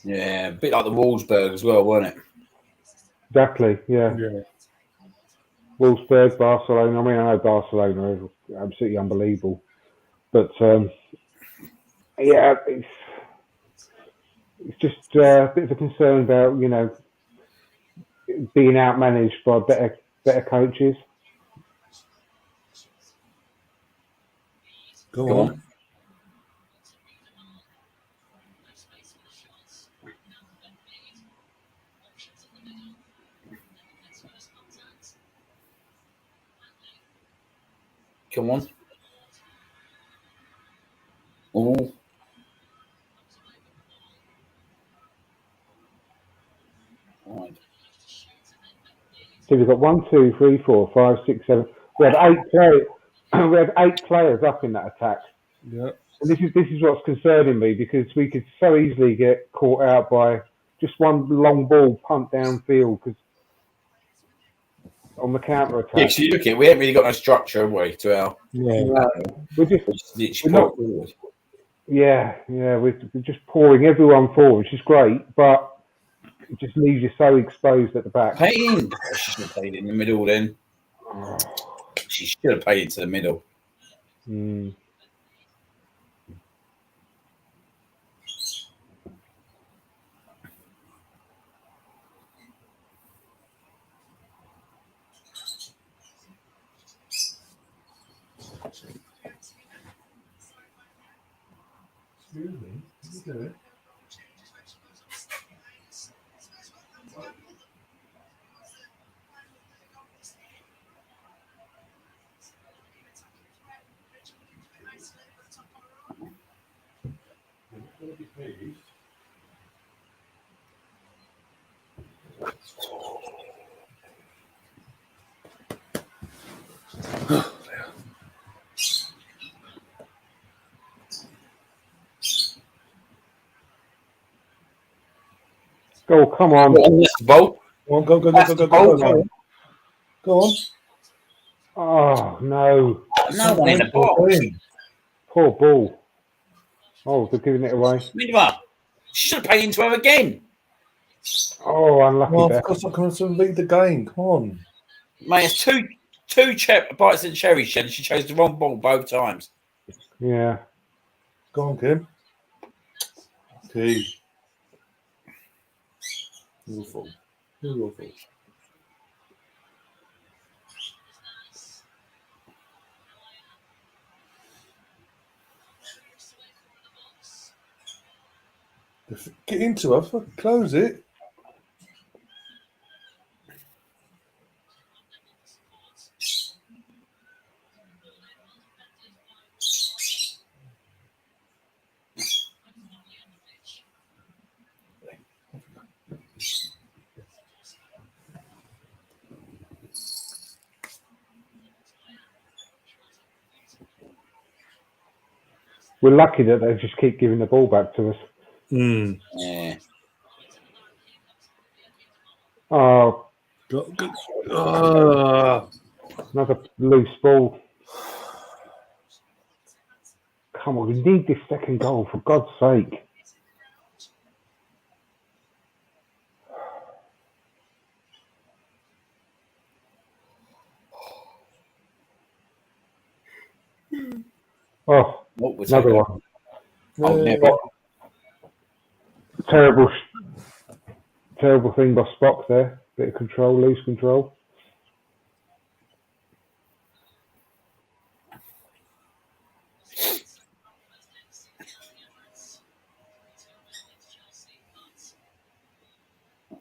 yeah, a bit like the Wolfsburg as well, wasn't it? Exactly, yeah. Wolfsburg, Barcelona. I mean, I know Barcelona are absolutely unbelievable, but yeah, it's just a bit of a concern about being outmanaged by better coaches. Go on. Come on. Oh. Right. So we've got 1, 2, 3, 4, 5, 6, 7. We had 8 players. We had 8 players up in that attack. Yeah. And this is what's concerning me because we could so easily get caught out by just one long ball punt downfield because on the counter attack. Yeah, so you look at it, we haven't really got no structure, have we, to our. We're just pouring everyone forward, which is great, but it just leaves you so exposed at the back. Payne. She should have played in the middle then. She should have played into the middle. Excuse me. You do it. Go, come on. Bolt. Go on, go. Go on. Oh, no. No one in the box. Poor ball. Oh, they're giving it away. Midva. She should have paid into her again. Oh, unlucky. Well, of course, I'm coming to lead the game. Come on. Mate, it's two bites of cherry shed. She chose the wrong ball both times. Yeah. Go on, Kim. Okay. Your fault. Your fault. Get into her. Fucking close it. We're lucky that they just keep giving the ball back to us. Yeah. Oh. Another loose ball. Come on, we need this second goal, for God's sake. Oh, What was another that? one. Oh, never. Terrible thing by Spock there. Bit of control, loose control.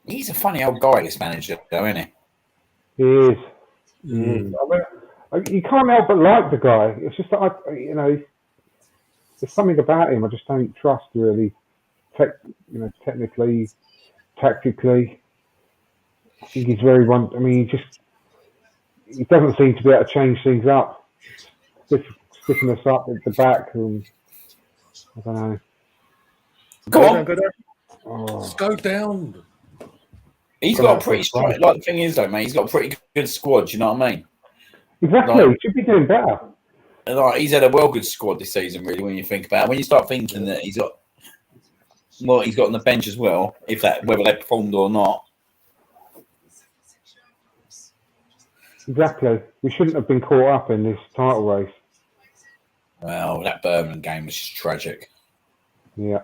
He's a funny old guy, this manager, though, isn't he? He is. I mean, you can't help but like the guy. It's just that there's something about him I just don't trust really. Technically, tactically, I think he's very one. I mean, he doesn't seem to be able to change things up, stiffen us up at the back. And I don't know. Go on. Go down. Oh, Just go down. He's got a pretty strong. Like the thing is, though, mate, he's got a pretty good squad. Do you know what I mean? exactly. He should be doing better. Like he's had a well good squad this season, really. When you think about it, when you start thinking that he's got what he's got on the bench as well, whether they performed or not. Exactly. We shouldn't have been caught up in this title race. Well, that Birmingham game was just tragic. Yeah.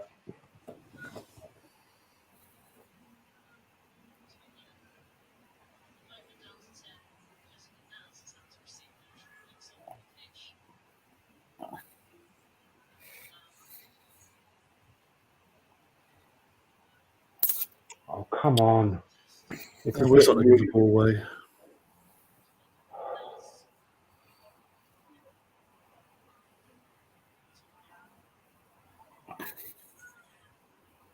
Oh, come on. It's a We're bit not really- the ball away.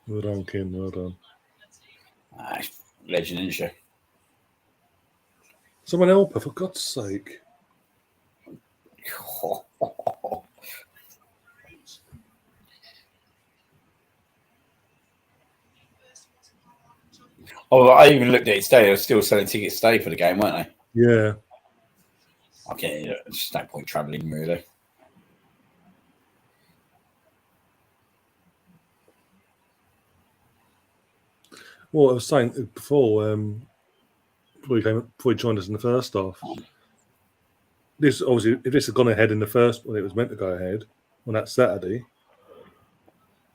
Well done, Kim. Well done. Legend, isn't she? Someone help her, for God's sake. Oh, I even looked at it today. They were still selling tickets today for the game, weren't they? Yeah. Okay, there's just no point travelling, really. Well, I was saying before, before he joined us in the first half. This obviously, if this had gone ahead in the first when it was meant to go ahead on that Saturday,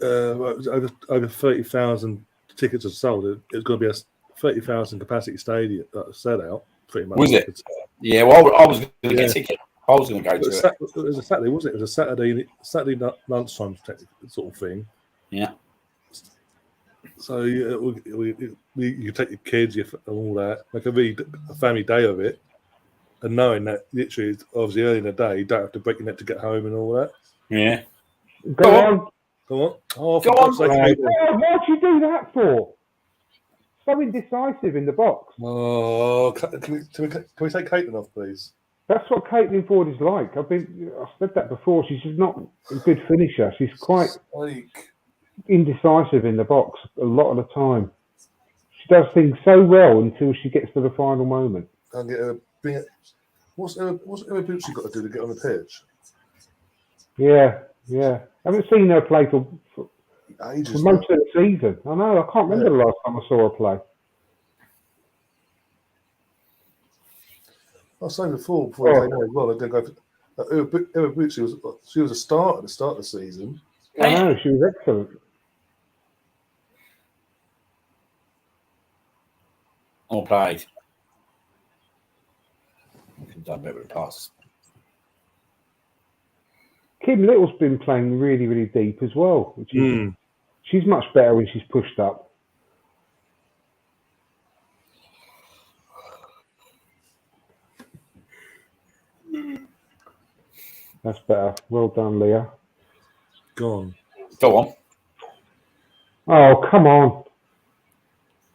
it was over 30,000 tickets are sold. It was going to be a 30,000 capacity stadium sellout, pretty much. Was it? Yeah, well, I was going to get a ticket. I was going to go to it. It was a Saturday, wasn't it? It was a Saturday lunchtime sort of thing. Yeah. So you take your kids, and all that, make a family day of it, and knowing that literally, it's obviously early in the day, you don't have to break your neck to get home and all that. Yeah. Go on. Go on. Oh, Go on. Why'd you do that for? So indecisive in the box. Oh, can we take Caitlin off, please? That's what Caitlin Ford is like. I've said that before. She's just not a good finisher. She's quite indecisive in the box a lot of the time. She does things so well until she gets to the final moment. I'll get her. What's Emma Bucci got to do to get on the pitch? Yeah. I haven't seen her play for Ages. most of the season. I know. I can't remember the last time I saw her play. I was saying before he came on as well. I didn't go for Emma Bucci was a start at the start of the season. I know. She was excellent. All played. I've done a bit with the pass. Kim Little's been playing really, really deep as well. Which is, she's much better when she's pushed up. That's better. Well done, Leah. Go on. Oh, come on.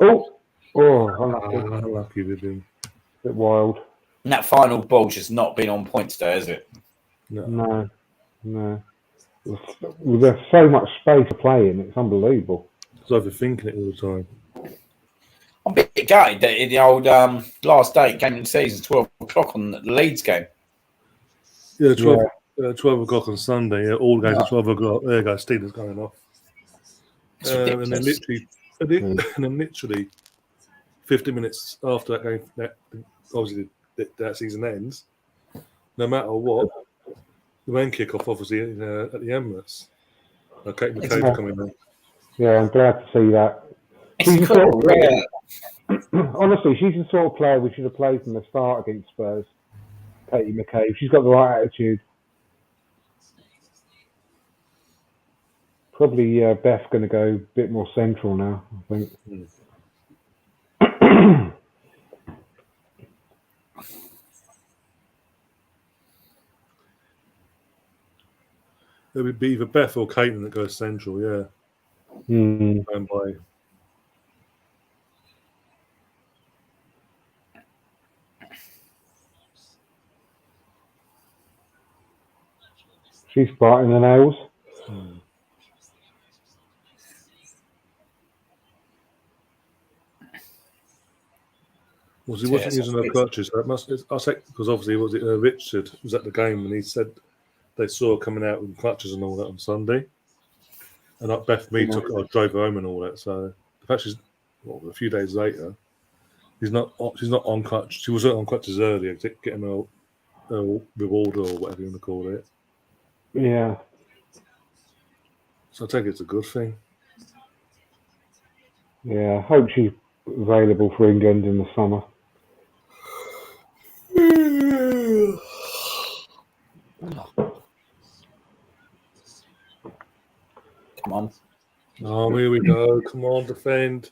Unlucky. Unlucky with him. Bit wild. And that final ball's just not been on point today, has it? No. There's so much space to play in. It's unbelievable. I was overthinking it all the time. I'm a bit gutted that in the old last day game of the season, 12 o'clock on the Leeds game. Yeah, 12 o'clock on Sunday. Yeah, all games at 12 o'clock. There you go. Steelers going off. And then literally 50 minutes after that game, obviously that season ends. No matter what, the main kick-off, obviously, at the Emirates. Kate McCabe coming in. Yeah, I'm glad to see that. She's the sort of player, honestly, she's the sort of player we should have played from the start against Spurs. Katie McCabe. She's got the right attitude. Probably Beth's going to go a bit more central now, I think. It would be either Beth or Caitlin that goes central, yeah. Mm. And by She's biting the nails. Well, he wasn't using her crutches. That must. I think because obviously was it Richard was at the game and he said they saw her coming out with crutches and all that on Sunday, and like Beth Mead drove her home and all that. So the fact she's a few days later, she's not on crutches. She wasn't on crutches earlier, getting a reward or whatever you want to call it. Yeah. So I think it's a good thing. Yeah, I hope she's available for England in the summer. Come on. Oh, here we go. Come on, defend.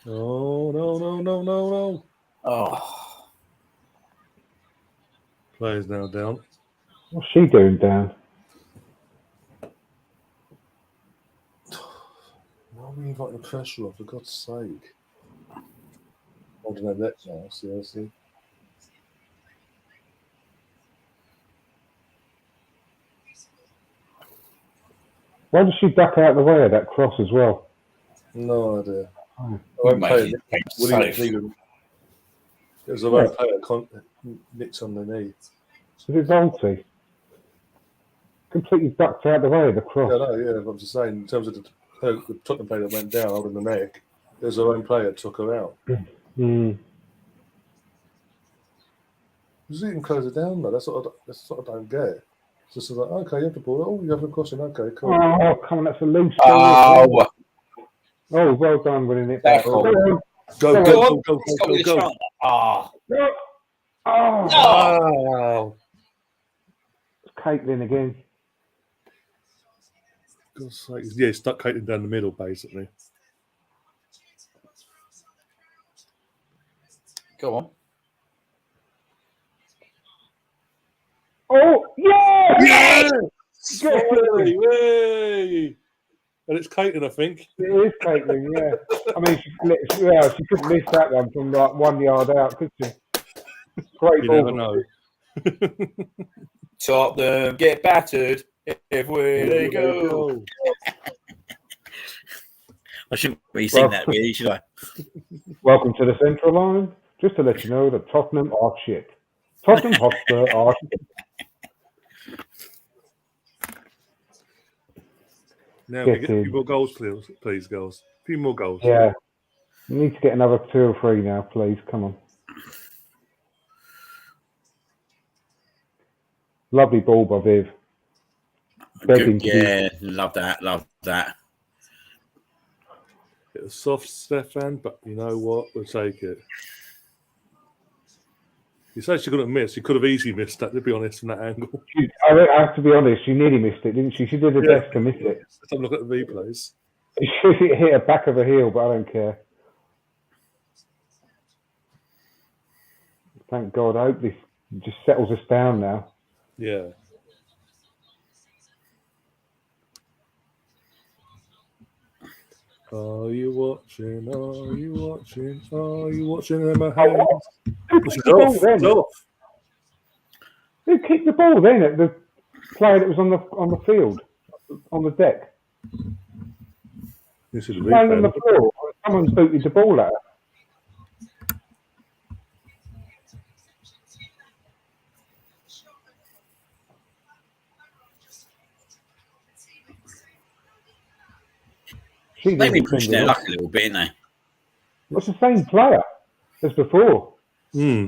Oh, no. Oh. Player's now down. What's she doing down? Why are we inviting the pressure off, for God's sake? I don't know that now, seriously. Why does she duck out of the way of that cross as well? No idea. Oh. There's a right player nicks on the knee. Is it Volty? Completely ducked out of the way of the cross. Yeah, I'm just saying, in terms of the Tottenham player that went down holding the neck, there's her own player that took her out. Mm. Just even close it down, though. That's what I don't get. It's just like, okay, you have the ball. Oh, you have a crossing. Okay, cool. Oh, come on, that's a loose Oh, oh, well done winning it back. back. Go. Go. Oh. Oh. Wow. It's Caitlin again. God's sake. Yeah, stuck Caitlin down the middle, basically. Go on. Oh, yeah! Yes! Way! And it's Caitlin, I think. It is Caitlin, yeah. I mean, she couldn't miss that one from like 1 yard out, could she? Great You ball. never know. Tottenham get battered everywhere they go. I shouldn't really sing that, really, should I? Welcome to the central line. Just to let you know that Tottenham are shit. Tottenham Hotspur are shit. Now we get a few more goals, please, girls. A few more goals. Yeah. You need to get another 2 or 3 now, please. Come on. Lovely ball by Viv. Good, yeah, love that. It was soft, Stefan, but you know what? We'll take it. You say she couldn't miss. She could have easily missed that, to be honest, from that angle. I have to be honest, she nearly missed it, didn't she? She did her best to miss it. Let's have a look at the replays. She hit her back of her heel, but I don't care. Thank God. I hope this just settles us down now. Yeah. Are you watching? Are you watching? Are you watching Emma Hayes? It's off. Who kicked the ball then at the player that was on the field, on the deck? This is playing on the floor. Someone's booted the ball at her. She They've been didn't pushing send their him luck off. a little bit, ain't they? It's the same player as before. Hmm.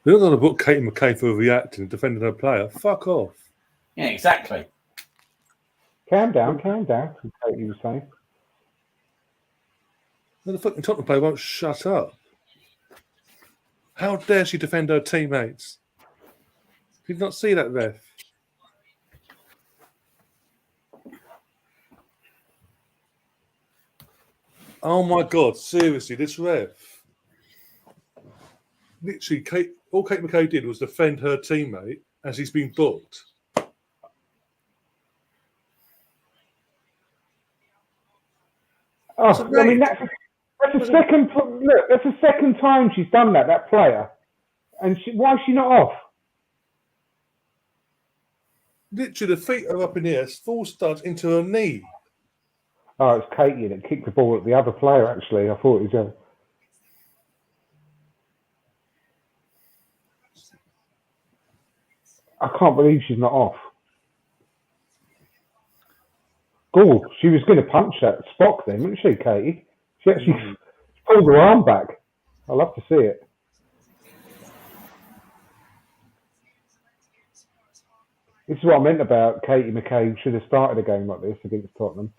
They're not going to book Katie McKay for reacting and defending her player. Fuck off. Yeah, exactly. Calm down, Katie was saying. The fucking Tottenham player won't shut up. How dare she defend her teammates? Did you not see that, ref? Oh my God, seriously, this ref. Literally, all Kate McKay did was defend her teammate as he's been booked. Oh, I mean, that's the second. Look, that's the second time she's done that. That player, and why is she not off? Literally, the feet are up in the air, full studs into her knee. Oh, it's Katie that kicked the ball at the other player. Actually, I thought it was. I can't believe she's not off. Oh, she was going to punch that Spock then, wasn't she, Katie? She actually pulled her arm back. I'd love to see it. This is what I meant about Katie McKay should have started a game like this against Tottenham.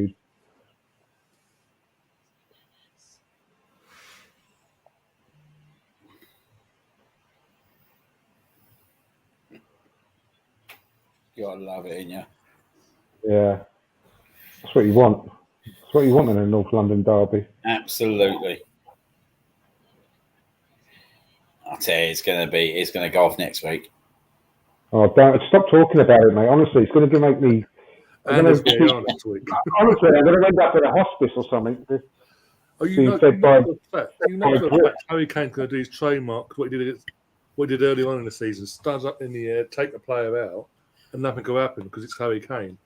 You gotta love it, ain't you? Yeah. That's what you want. That's what you want in a North London derby. Absolutely. I tell you, it's gonna go off next week. Oh, don't stop talking about it, mate. Honestly, it's going to make me. Next week. Honestly, I'm going to end up in a hospice or something. Oh, you know that Harry Kane's going to do his trademark, what he did early on in the season, stands up in the air, take the player out, and nothing will happen because it's Harry Kane.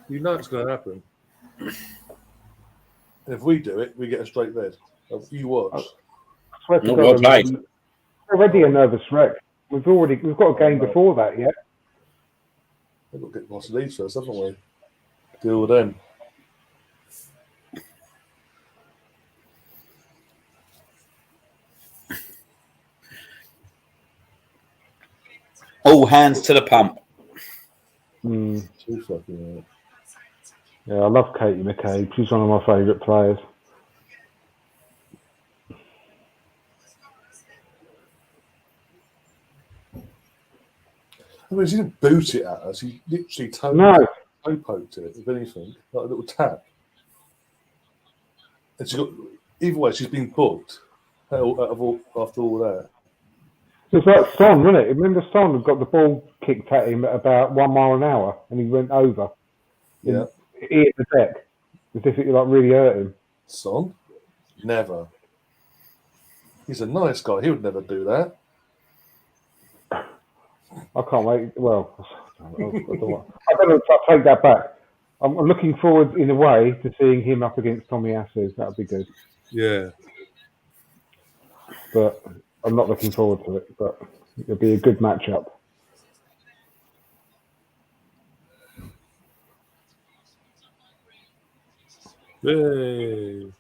You know it's going to happen. And if we do it, we get a straight red. You watch. I swear to God, already a nervous wreck. We've got a game before that yet. We've got to get past Leeds first, haven't we? Deal with them. All hands to the pump. Too fucking right. Yeah, I love Katie McKay. She's one of my favourite players. I mean, she didn't boot it at her. She literally toe poked it, if anything, like a little tap. And she got, either way, she's been booked after all that. It's like Son, wasn't it? Remember Son got the ball kicked at him at about 1 mile an hour and he went over. Yeah. He hit the deck as if it really hurt him. Son? Never. He's a nice guy. He would never do that. I can't wait. Well, I don't know if I take that back. I'm looking forward, in a way, to seeing him up against Tommy Asu. That would be good. Yeah. But I'm not looking forward to it. But it'll be a good matchup. Yay.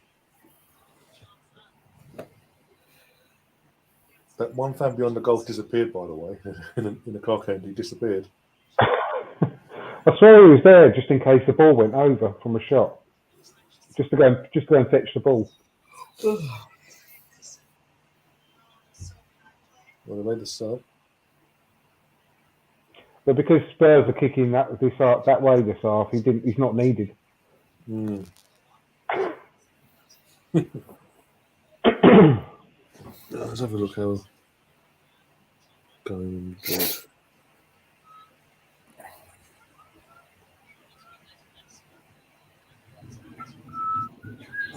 That one fan beyond the golf disappeared, by the way, in the car candy. He disappeared. I swear he was there just in case the ball went over from a shot. Just to go and fetch the ball. Well, they made the sub. But because Spurs are kicking that way this half, he's not needed. Let's have a look how going good.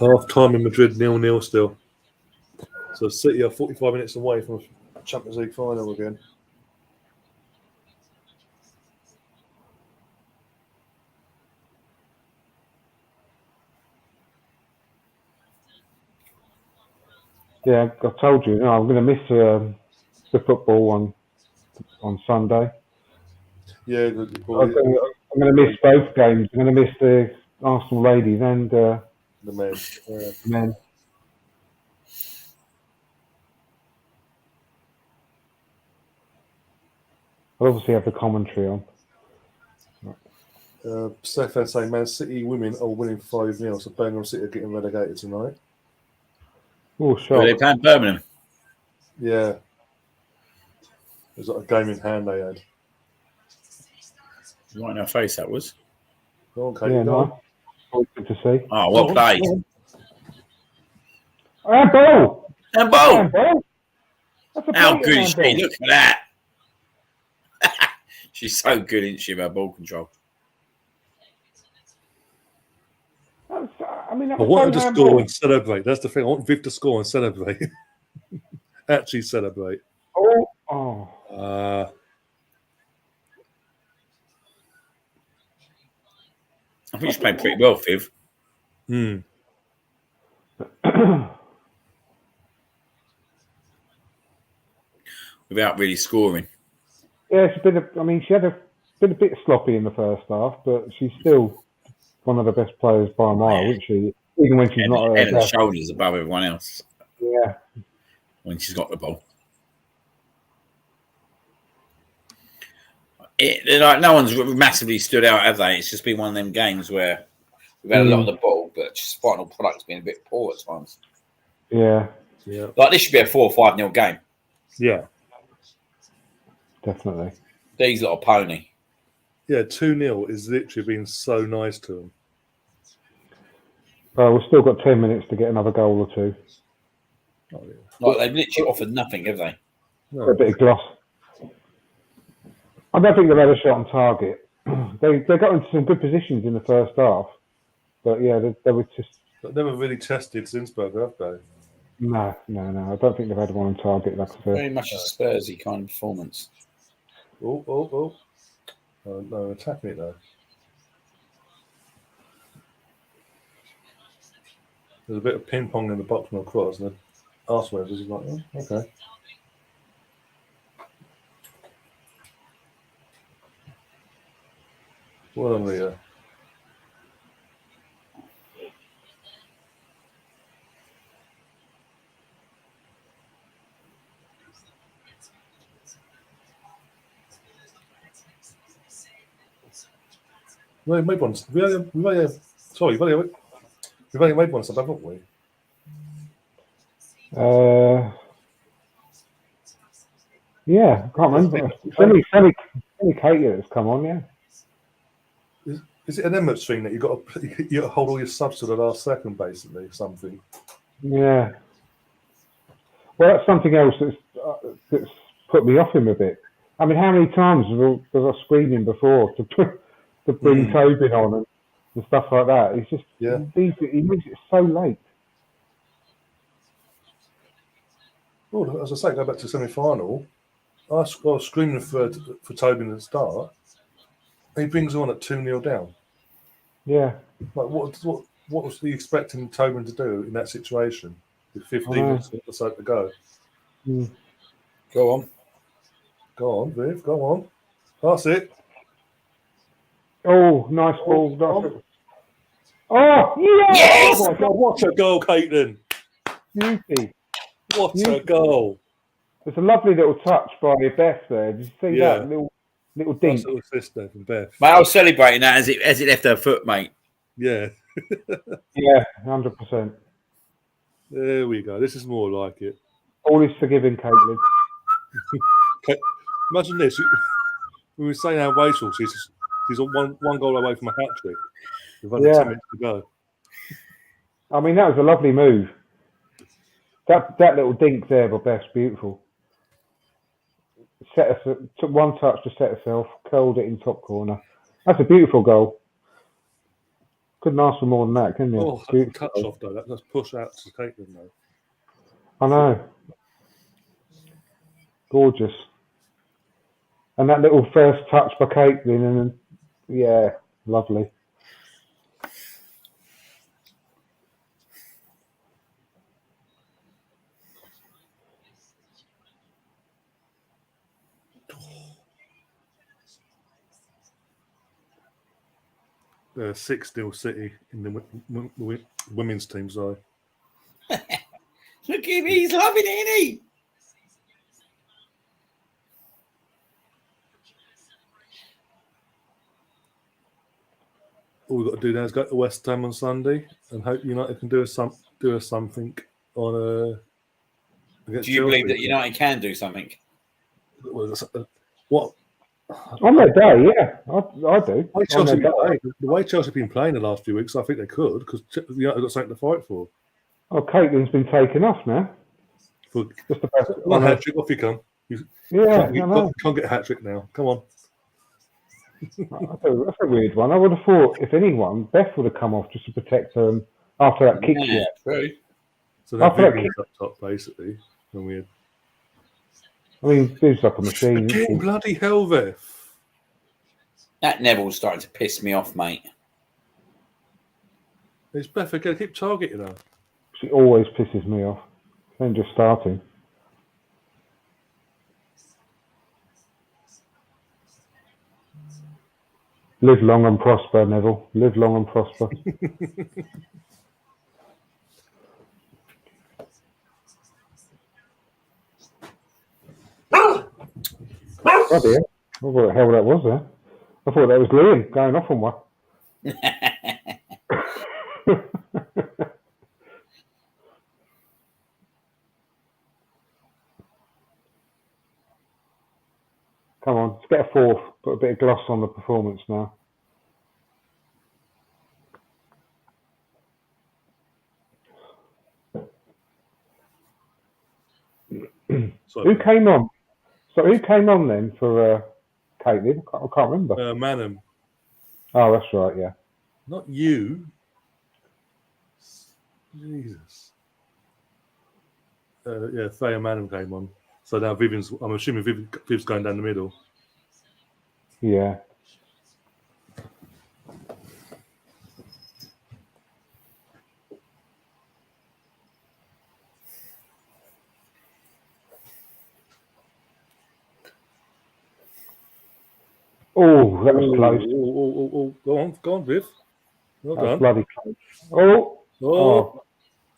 Half time in Madrid, 0-0 still. So City are 45 minutes away from a Champions League final again. Yeah, I told you, I'm going to miss the football on on Sunday. Yeah, I'm going to miss both games. I'm going to miss the Arsenal ladies and the men. Yeah. men. I'll obviously have the commentary on. Stefan saying Man City women are winning 5-0, so Birmingham City are getting relegated tonight. Oh, Were sure. they playing Birmingham? Yeah. It was like a game in hand they had. Right in our face, that was. Go on, Katie, Yeah, go nice. Always good to see. Oh, well played. Handball! And Bo! Handball! That's a How blatant good is she? handball. Look at that. She's so good, isn't she, about ball control? That I was want so her to handball. score and celebrate. That's the thing. I want Viv to score and celebrate. Actually celebrate. Oh. I think she's playing pretty well, Viv. Without really scoring. Yeah, she had been a bit sloppy in the first half, but she's still one of the best players by a mile, isn't she? Even when she's not at Head her and best. shoulders above everyone else Yeah. when she's got the ball. No one's massively stood out, have they? It's just been one of them games where we've had a lot of the ball, but just final product's been a bit poor at times. Yeah. Like this should be a 4 or 5-0 game. Yeah. Definitely. These lot of pony. Yeah, 2-0 is literally been so nice to them. Well, we've still got 10 minutes to get another goal or two. Oh, yeah. Like they've literally offered nothing, have they? No. A bit of gloss. I don't think they've had a shot on target. They got into some good positions in the first half, but yeah, they were just. They've never really tested Zinsberg, have they? No. I don't think they've had one on target. Like I said. Very much a Spursy kind of performance. Oh, no, attacking it though. There's a bit of ping pong in the box from across, and the Arsenal is like, oh, okay. Well done, Rio. We've made one. We've only made one sub, haven't we? Yeah, I can't remember. It's only Katie that's come on, yeah. Is it an Emirates thing that you got to hold all your subs to the last second, basically? Something. Yeah. Well, that's something else that's put me off him a bit. I mean, how many times was I screaming before to bring Tobin on and stuff like that? It's just he moves it so late. Well, as I say, go back to semi-final. I was screaming for Tobin at the start. He brings on at 2-0 down. Yeah. Like what was he expecting Tobin to do in that situation with 15 minutes or so to go? Go on. Go on, Viv. Go on. That's it. Oh, nice ball. Oh, yes! Oh my God! What a goal, Caitlin! Beauty. What a goal! It's a lovely little touch by Beth there. Did you see that little dink? Nice little assist there from Beth. Mate, I was celebrating that as it left her foot, mate. Yeah. Yeah, 100%. There we go. This is more like it. All is forgiven, Caitlin. Imagine this. We were saying how Rachel, she's on one goal away from a hat trick. We've only 10 minutes to go. I mean, that was a lovely move. That little dink there by Beth's beautiful. Took one touch to set herself, curled it in top corner. That's a beautiful goal. Couldn't ask for more than that, can you? Oh, that's touch off though. That's push out to Caitlin though. I know. Gorgeous. And that little first touch by Caitlin, and lovely. 6-0 City in the women's team side. Look at him, he's loving it, isn't he? All we've got to do now is go to West Ham on Sunday and hope United can do us something on against Do you Chelsea. believe that United can do something? What? On their day, yeah, I do. The way Chelsea have been playing the last few weeks, I think they could, because United got something to fight for. Oh, Caitlin's been taken off now. Just about hat-trick, off you come. Can't get a hat-trick now. Come on. That's a weird one. I would have thought, if anyone, Beth would have come off just to protect her after that kick. Yeah, true. So now Vivian's up top, basically. Weird. I mean, Viv's like a machine. Again, bloody hell, Viv. That Neville's starting to piss me off, mate. It's Beth again. Keep targeting her. She always pisses me off. Then just starting. Live long and prosper, Neville. Live long and prosper. Bloody hell. What the hell that was there? I thought that was Liam going off on one. Come on, let's get a fourth. Put a bit of gloss on the performance now. Who came on? So who came on then for Caitlin? I can't remember. Manham. Oh, that's right, yeah. Not you. Jesus. Thea Manham came on. So now I'm assuming Viv's going down the middle. Yeah. Oh, that was close. Go on, Viv. Well done. Bloody close. Oh.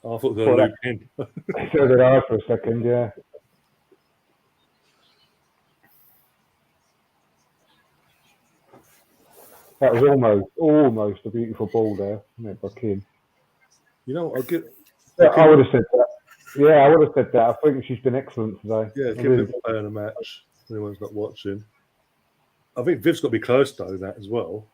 I thought they were going to loop in. So did I for a second, yeah. That was almost a beautiful ball there, wasn't it, by Kim? You know what? I would have said that. Yeah, I would have said that. I think she's been excellent today. Yeah, Kim didn't play in a match. Anyone's not watching. I think Viv's got to be close to that as well.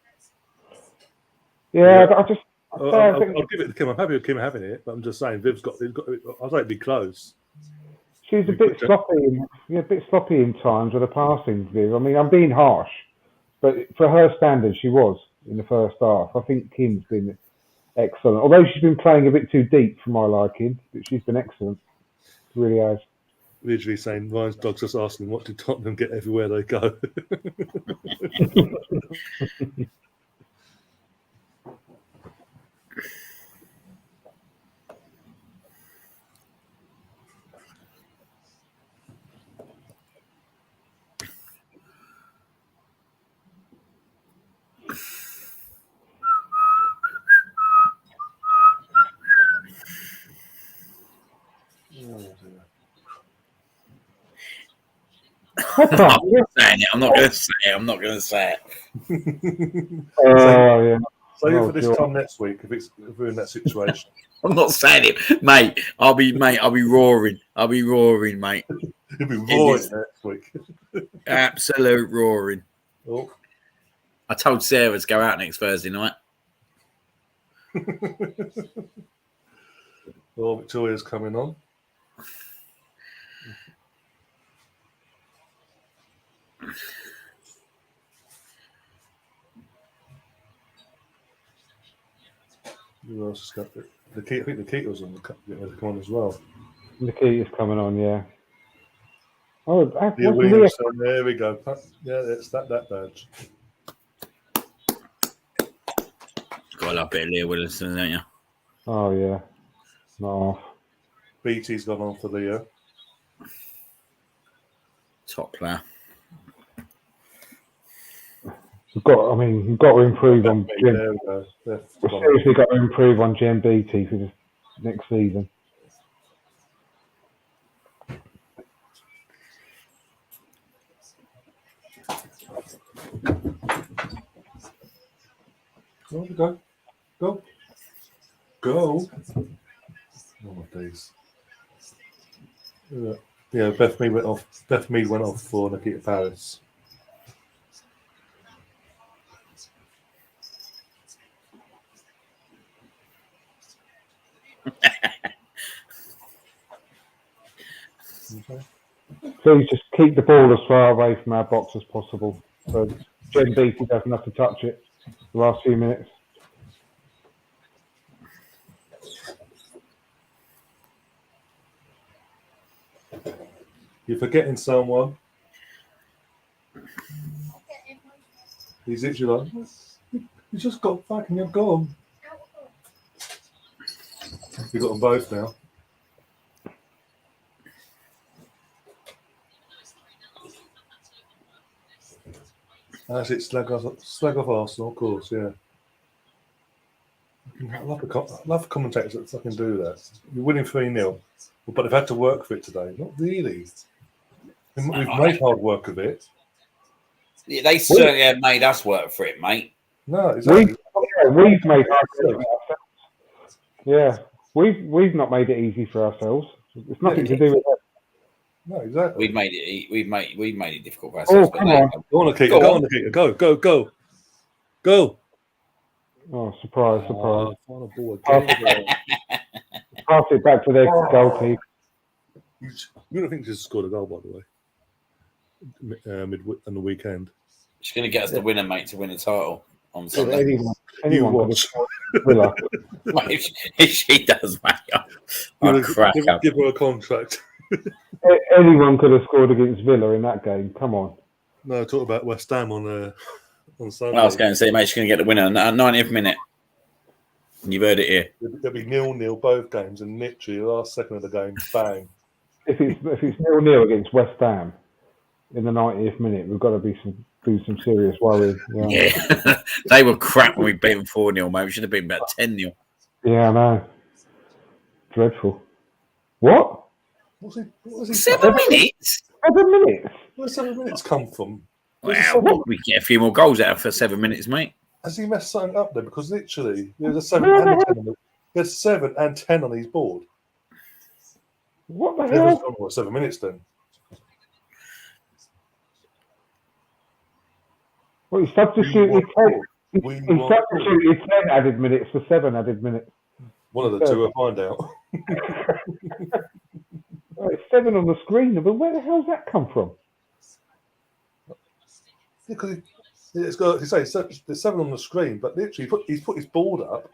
Yeah, but I'll give it to Kim. I'm happy with Kim having it, but I'm just saying Viv's got. I'd like to be close. She's a bit sloppy. A bit sloppy in times with the passing, Viv. I mean, I'm being harsh, but for her standards, she was in the first half. I think Kim's been excellent. Although she's been playing a bit too deep for my liking, but she's been excellent. She really has. Literally saying Ryan's dog's just asking, what did Tottenham get everywhere they go? I'm not going to say it. Oh, yeah. Save for this time next week if we're in that situation. I'm not saying it, mate. I'll be roaring. Mate. You'll be roaring next week. Absolute roaring. Oh. I told Sarah to go out next Thursday night. Well, Victoria's coming on. Who else has got it? I think the Keeto's on the come on as well. The Keeto's coming on, yeah. Oh, Williamson, there we go. Yeah, it's that badge. Got a lot bit of Leah Williamson, don't you? Oh, yeah. No. BT's gone on for Leah. Top player. We've got to improve on. There we go. We've seriously got to improve on GMBT for this next season. Go. Oh my days. Yeah, Beth Mead went off. Beth Mead went off for Nikita Paris. Please just keep the ball as far away from our box as possible, so GMBT doesn't have to touch it the last few minutes. You're forgetting someone. He's literally like, you just got back and you're gone. You've got them both now. That's it, slag off Arsenal, of course, yeah. I love commentators that fucking do that. You're winning 3-0, but they've had to work for it today. Not really. We've made hard work of it. Yeah, they certainly have made us work for it, mate. No, exactly. We've made hard work of it ourselves. Yeah, we've not made it easy for ourselves. It's nothing to do with that. No, exactly. We've made it difficult for ourselves. Oh, come on. Go on, Nikita. Go on, Nikita. Go. Oh, surprise. Final ball again. Pass it back to their goalkeeper. You don't think she scored a goal, by the way, on the weekend? She's going to get us the winner, mate, to win the title on Sunday. Anyone Mate, if she does, mate, I'll crack up. Give her a contract. Anyone could have scored against Villa in that game. Come on. No, talk about West Ham on Sunday. I was going to say, mate, she's going to get the winner at 90th minute. And you've heard it here. There'll be 0-0 both games, and literally the last second of the game, bang. If it's 0-0 against West Ham in the 90th minute, we've got to do some serious worrying. Yeah. They were crap when we beat them 4-0, mate. We should have been about 10-0. Yeah, I know. Dreadful. What? What was he 7 minutes? 7 minutes? Where 7 minutes come from? Well, we get a few more goals out of for 7 minutes, mate. Has he messed something up there? Because literally, there's a 7 and a 10 there's 7 and 10 on his board. What the hell? What, 7 minutes then? Well, he substituted 10 added minutes for 7 added minutes. One of the two will find out. It's 7 on the screen, but where the hell's that come from? Because it's got, there's 7 on the screen, but literally he's put his board up.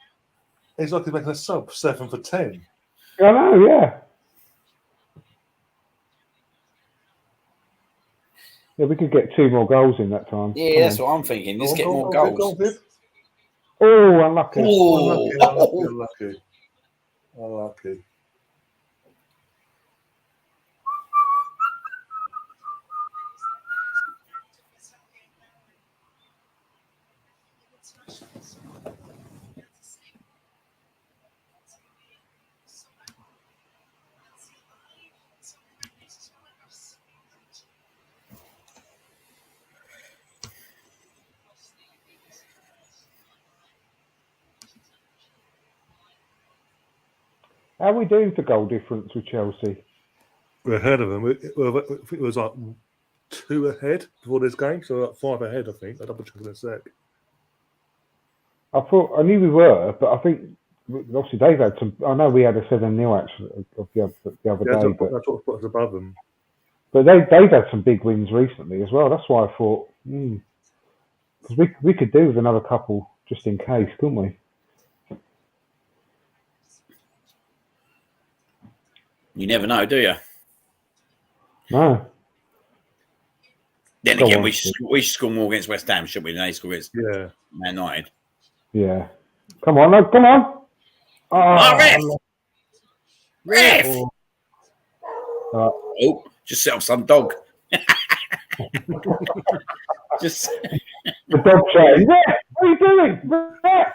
He's like he's making a sub 7 for 10. I know, yeah. Yeah, we could get 2 more goals in that time. Yeah, that's what I'm thinking. Let's get more goals. Oh, unlucky. Unlucky. How are we doing for goal difference with Chelsea? We're ahead of them. I think it was like 2 ahead before this game, so like 5 ahead, I think. I'll double check in a sec. I knew we were, but I think obviously they've had some. I know we had a 7-0 actually of the other day, but that's what put us above them. But they've had some big wins recently as well. That's why I thought, because we could do with another couple just in case, couldn't we? You never know, do you? No. Then again, we should score more against West Ham, shouldn't we? Than they score against Man United. Yeah. Come on, no, come on. Ref! Oh, just set off some dog. Just The dog chain. Yeah, what are you doing? Yeah.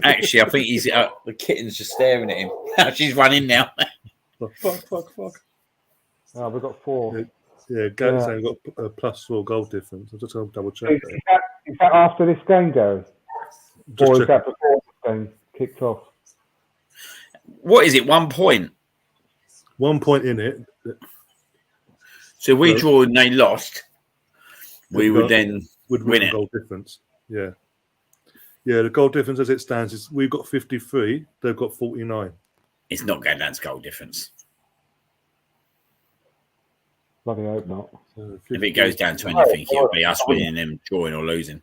Actually, I think he's the kitten's just staring at him. She's running now. Fuck. Oh, we've got 4. Yeah, Gary's saying we've got a +4 goal difference. I'm just going to double check that. Is that after this game, Gary? Or is that before this game kicked off? What is it? 1 point. 1 point in it. So we draw and they lost. We would then win it. Goal difference. Yeah. Yeah, the goal difference as it stands is we've got 53, they've got 49. It's not going down to goal difference. Bloody hope not. So if it goes down to anything, it'll be us winning, them drawing or losing.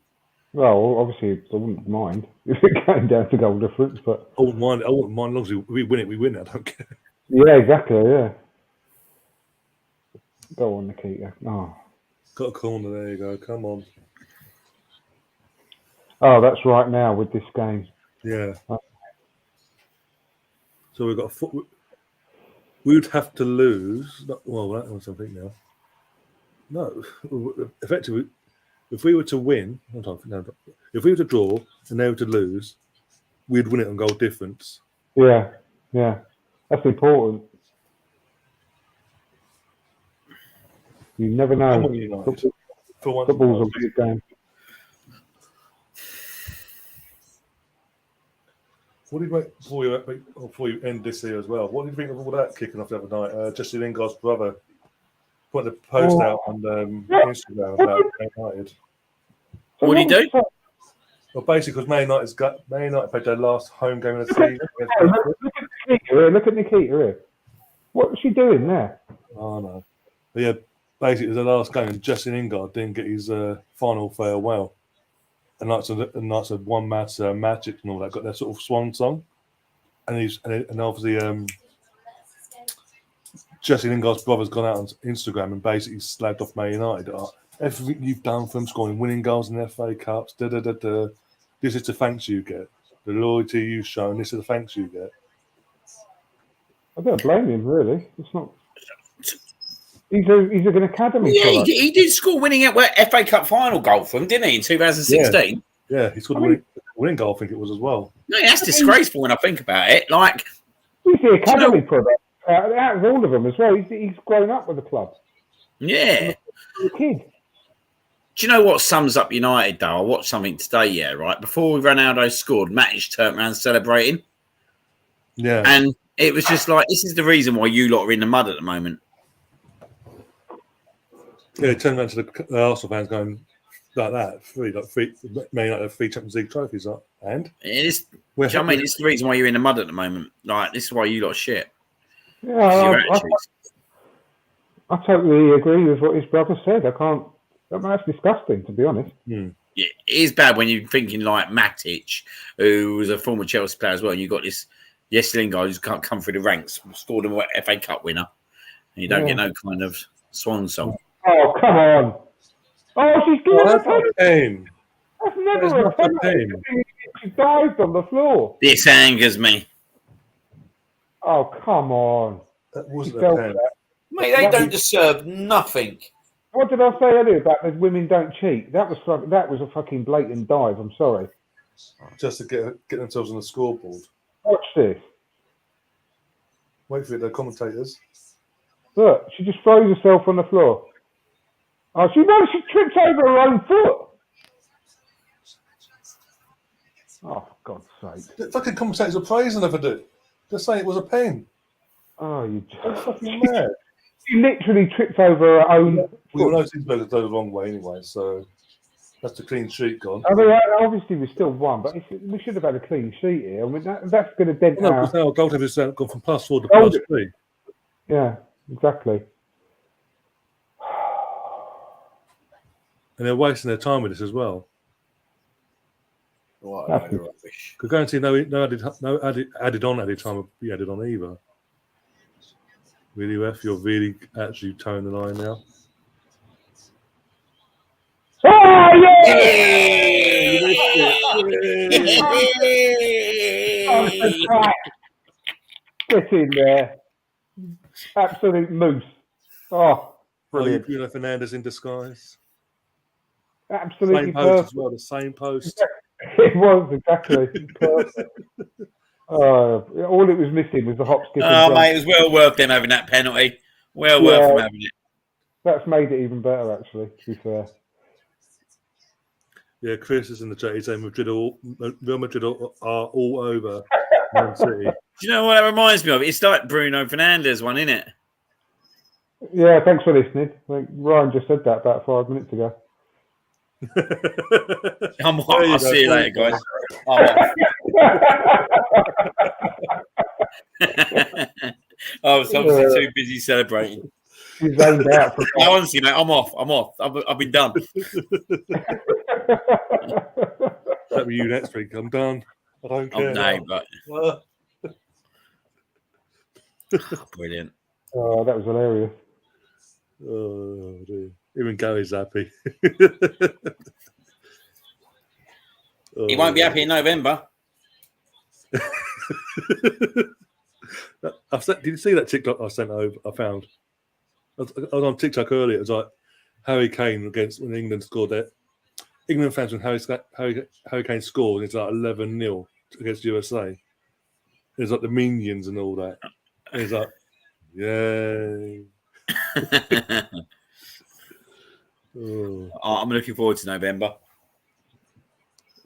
Well, obviously, I wouldn't mind if it came down to goal difference, but I wouldn't mind. As long as we win it, we win it. I don't care. Yeah, exactly. Yeah. Go on, Nikita. Oh. Got a corner. There you go. Come on. Oh, that's right now with this game. Yeah. So we've got we would have to lose. Well, that was something now. No, effectively, if we were to win, if we were to draw and they were to lose, we'd win it on goal difference. Yeah, that's important. You never know. Football's a big game. What did you make before you end this here as well? What did you think of all that kicking off the other night? Jesse Lingard's brother put a post out on Instagram about Man United. What did he do? Well, basically, because Man United played their last home game of the season. Look at Nikita here. What was she doing there? Oh no. But yeah, basically, it was the last game, and Jesse Lingard didn't get his final farewell. And Knights of one match, Magic and all that got their sort of swan song, and obviously Jesse Lingard's brother's gone out on Instagram and basically slagged off Man United. Everything you've done for them, scoring winning goals in the FA Cups, This is the thanks you get. The loyalty you've shown. This is the thanks you get. I don't blame him, really. It's not. He's an academy. Yeah, he did score winning FA Cup final goal for him, didn't he, in 2016? Yeah, he scored a winning goal, I think it was as well. No, that's disgraceful when I think about it. Like, he's the academy product out of all of them as well. He's grown up with the club. Yeah. He's a kid. Do you know what sums up United, though? I watched something today, yeah, right? Before Ronaldo scored, Matic turned around celebrating. Yeah. And it was just like, this is the reason why you lot are in the mud at the moment. Yeah, it turned around to the Arsenal fans going like that. Three Champions League trophies, and it's, do you know what I mean? It's the reason why you're in the mud at the moment. Like, this is why you lot shit. Yeah, I totally agree with what his brother said. That's disgusting, to be honest. Yeah, it is bad when you're thinking like Matic, who was a former Chelsea player as well, and you've got this Lingard who's can't come through the ranks, scored a FA Cup winner, and you don't get no kind of swan song. Oh, come on. Oh, she's giving a pain. That's never a penalty. She dived on the floor. This angers me. Oh, come on. That wasn't a pen. Mate, they don't deserve nothing. What did I say earlier about the women don't cheat? That was a fucking blatant dive. I'm sorry. Just to get themselves on the scoreboard. Watch this. Wait for it, the commentators. Look, she just throws herself on the floor. Oh, she tripped over her own foot. Oh, for God's sake. The fucking commentators are praising her for it. Just saying it was a pen. Oh, you fucking mad. She literally tripped over her own foot. We all know things better go the wrong way anyway, so that's the clean sheet gone. I mean, obviously we still won, but we should have had a clean sheet here. I mean, that's going to dent No, because now our goal difference has gone from +4 to +3. Yeah, exactly. And they're wasting their time with this as well. Could guarantee no added time would be added on either. Really, Ref, you're really actually towing the line now. Oh, yeah! Get in there. Absolute moose. Oh, brilliant. Bruno Fernandes in disguise. Absolutely Same post perfect. as well, the same post. It was, exactly. Perfect. All it was missing was the hop, skip, and jump. Mate, it was well worth them having that penalty. Well worth them having it. That's made it even better, actually, to be fair. Yeah, Chris is in the chat. He's saying Real Madrid are all over Man City. Do you know what that reminds me of? It's like Bruno Fernandes one, isn't it? Yeah, thanks for listening. I think Ryan just said that about 5 minutes ago. I'll see you later, guys. I was obviously too busy celebrating. He's zoned out. No, honestly, mate, I'm off. I've been done. That'll be you next week. I'm done. I don't care. But brilliant. Oh, that was hilarious. Oh, dear. Even Gary's happy. He won't be happy in November. Did you see that TikTok I sent over? I found. I was on TikTok earlier. It was like Harry Kane against when England scored that. England fans when Harry Kane scored, it's like 11-0 against USA. There's like the minions and all that. And it's like, yay. I'm looking forward to November.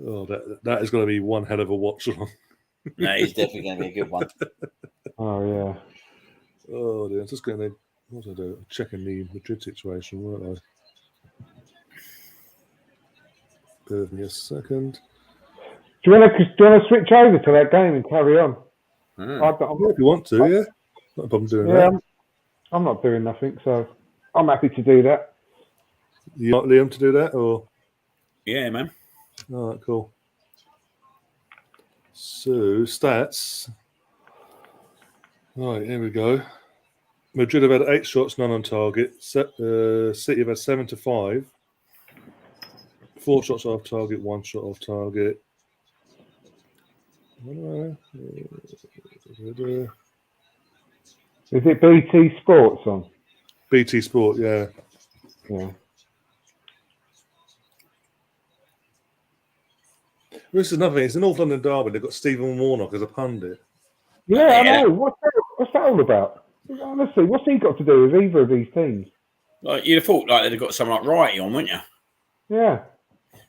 Oh, that is going to be one hell of a watch along. That is definitely going to be a good one. Oh, yeah. Oh, dear. I'm just going to, what was I doing? Checking the Madrid situation, weren't I? Bear with me a second. Do you want to switch over to that game and carry on? If you want to, yeah. Not a problem doing that. I'm not doing nothing, so I'm happy to do that. You want Liam to do that, or? Yeah, man. All right, cool. So, stats. Right, here we go. Madrid have had 8 shots, none on target. City have had 7 to 5. 4 shots off target, 1 shot off target. Is it BT Sports on? BT Sport, yeah. Yeah. This is another thing. It's an North London derby. They've got Stephen Warnock as a pundit. Yeah, I know. What's that all about? Honestly, what's he got to do with either of these teams? Like, you'd have thought like they'd have got someone like Wrighty on, wouldn't you? Yeah.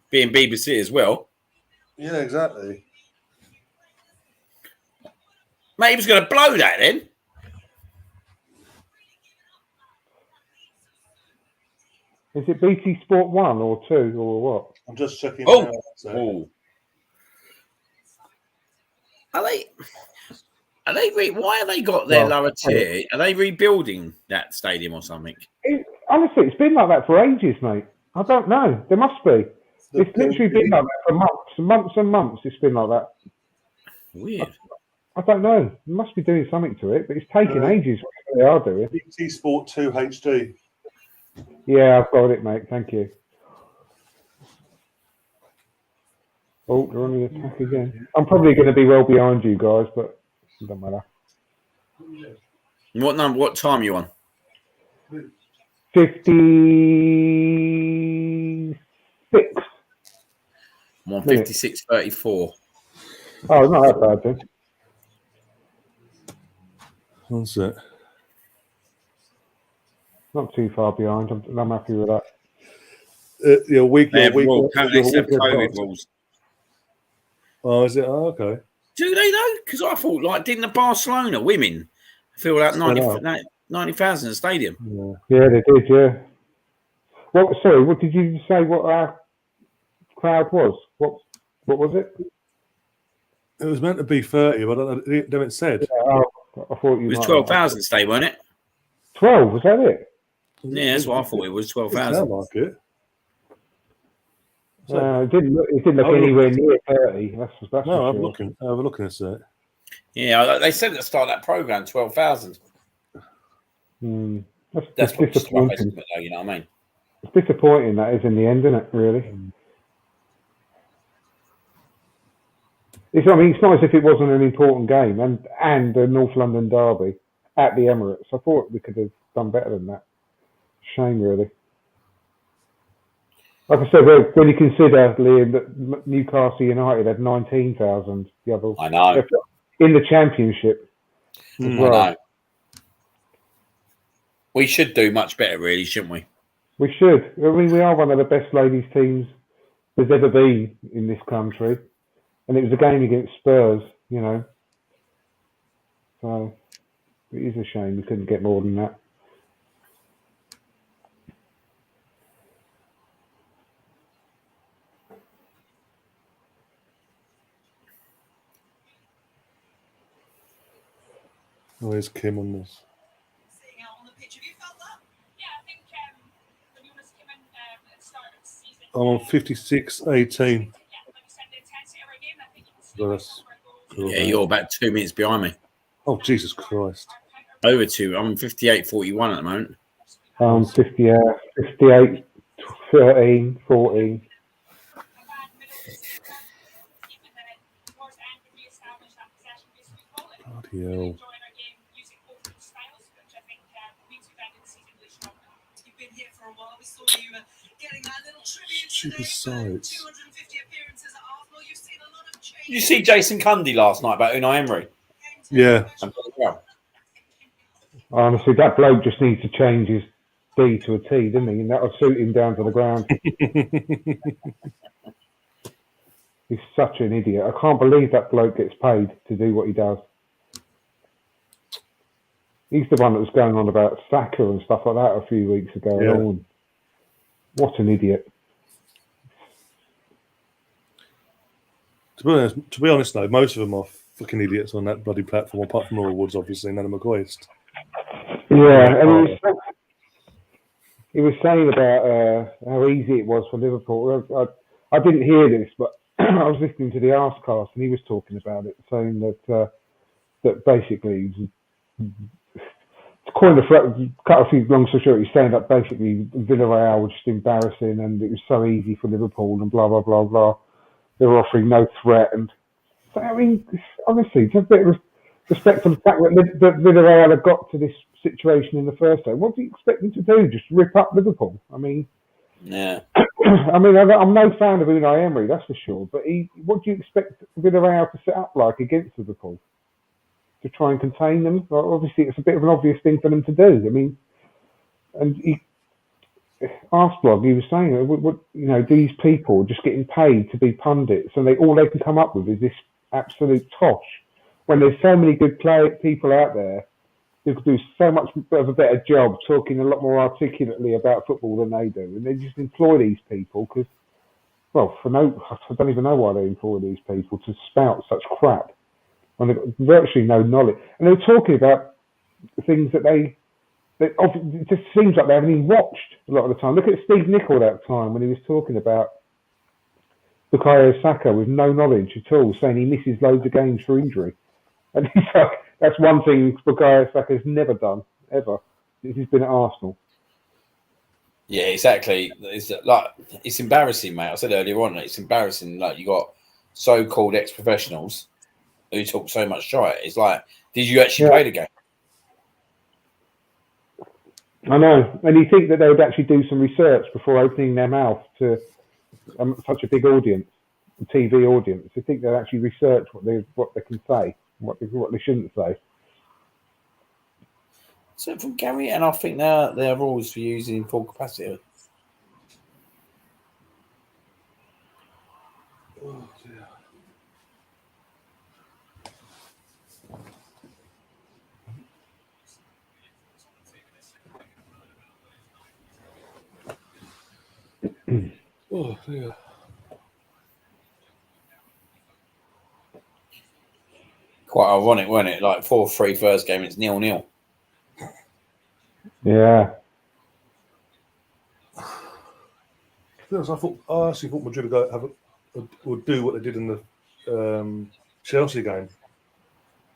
Being BBC as well. Yeah, exactly. Mate, he was going to blow that then. Is it BT Sport 1 or 2 or what? I'm just checking. Oh. Out, so. Oh. Why have they got their lower tier? Are they rebuilding that stadium or something? Honestly, it's been like that for ages, mate. I don't know. There must be. It's literally been like that for months and months. It's been like that. Weird. I don't know. They must be doing something to it, but it's taking ages. What they are doing. BT Sport 2 HD. Yeah, I've got it, mate. Thank you. Oh, they're on the attack again. I'm probably going to be well behind you guys, but it doesn't matter. What time are you on? 56. I'm on 56:34. Oh, not that bad then. One sec. Not too far behind. I'm happy with that. They have COVID rules. Oh, is it? Oh, okay. Do they though? Because I thought, like, didn't the Barcelona women fill out 90,000 in the stadium? Yeah, they did. Yeah. Sorry, what did you say? What our crowd was? What was it? It was meant to be 30, but I don't know. They haven't said. Yeah, I thought you. It was 12,000 stay, wasn't it? 12, was that it? Yeah, that's what I thought it was. 12,000. Sound like it. It didn't look anywhere near 30. That's no, for I'm sure. looking. I'm looking at it. Yeah, they said at the start of that program 12,000. That's disappointing. Though, you know what I mean? It's disappointing that is in the end, isn't it? Really. It's not as if it wasn't an important game and a North London derby at the Emirates. I thought we could have done better than that. Shame, really. Like I said, when you consider, Liam, that Newcastle United had 19,000 the other I know. in the Championship as I well. know. We should do much better, really, shouldn't we? We should. I mean, we are one of the best ladies' teams there's ever been in this country. And it was a game against Spurs, you know. So it is a shame we couldn't get more than that. Where's Kim on this? I'm on 56-18. That's cool. Yeah, you're about 2 minutes behind me. Oh, Jesus Christ. Over 2. I'm 58-41 at the moment. 58, 13, 14. Bloody hell. Stupid sides. Did you see Jason Cundy last night about Unai Emery? Yeah. Honestly, that bloke just needs to change his D to a T, didn't he? And that'll suit him down to the ground. He's such an idiot. I can't believe that bloke gets paid to do what he does. He's the one that was going on about Saka and stuff like that a few weeks ago. Yeah. What an idiot. To be honest, though, most of them are fucking idiots on that bloody platform, apart from Laura Woods, obviously, and Adam McCoist. Yeah, and he was saying about how easy it was for Liverpool. I didn't hear this, but I was listening to the Arsecast, and he was talking about it, saying that basically, to coin the cut a few long story short, he's saying that basically Villarreal was just embarrassing, and it was so easy for Liverpool, and blah blah blah blah. They were offering no threat, and so, I mean, honestly, just a bit of respect for the fact that Villarreal had got to this situation in the first place. What do you expect them to do? Just rip up Liverpool? I mean, yeah. I mean, I'm no fan of Unai Emery, that's for sure. But what do you expect Villarreal to set up like against Liverpool? To try and contain them? Well, obviously, it's a bit of an obvious thing for them to do. I mean, and Arsblog, he was saying, these people are just getting paid to be pundits, and all they can come up with is this absolute tosh. When there's so many good people out there who could do so much of a better job talking a lot more articulately about football than they do, and they just employ these people because, well, I don't even know why they employ these people to spout such crap, and they've got virtually no knowledge. And they're talking about things that it just seems like they haven't even watched a lot of the time. Look at Steve Nicol that time when he was talking about Bukayo Saka with no knowledge at all, saying he misses loads of games for injury. And he's like, that's one thing Bukayo Saka's never done, ever, since he's been at Arsenal. Yeah, exactly. It's embarrassing, mate. I said earlier on, it's embarrassing. Like, you got so-called ex-professionals who talk so much shit. It's like, did you actually play the game? I know, and you think that they would actually do some research before opening their mouth to such a big audience, a TV audience. You think they'd actually research what they can say, what they shouldn't say. So from Gary, and I think their rules for using full capacity. Oh dear. Oh dear. Quite ironic, wasn't it? Like 4-3 first game, it's 0-0. Yeah. I actually thought Madrid would do what they did in the Chelsea game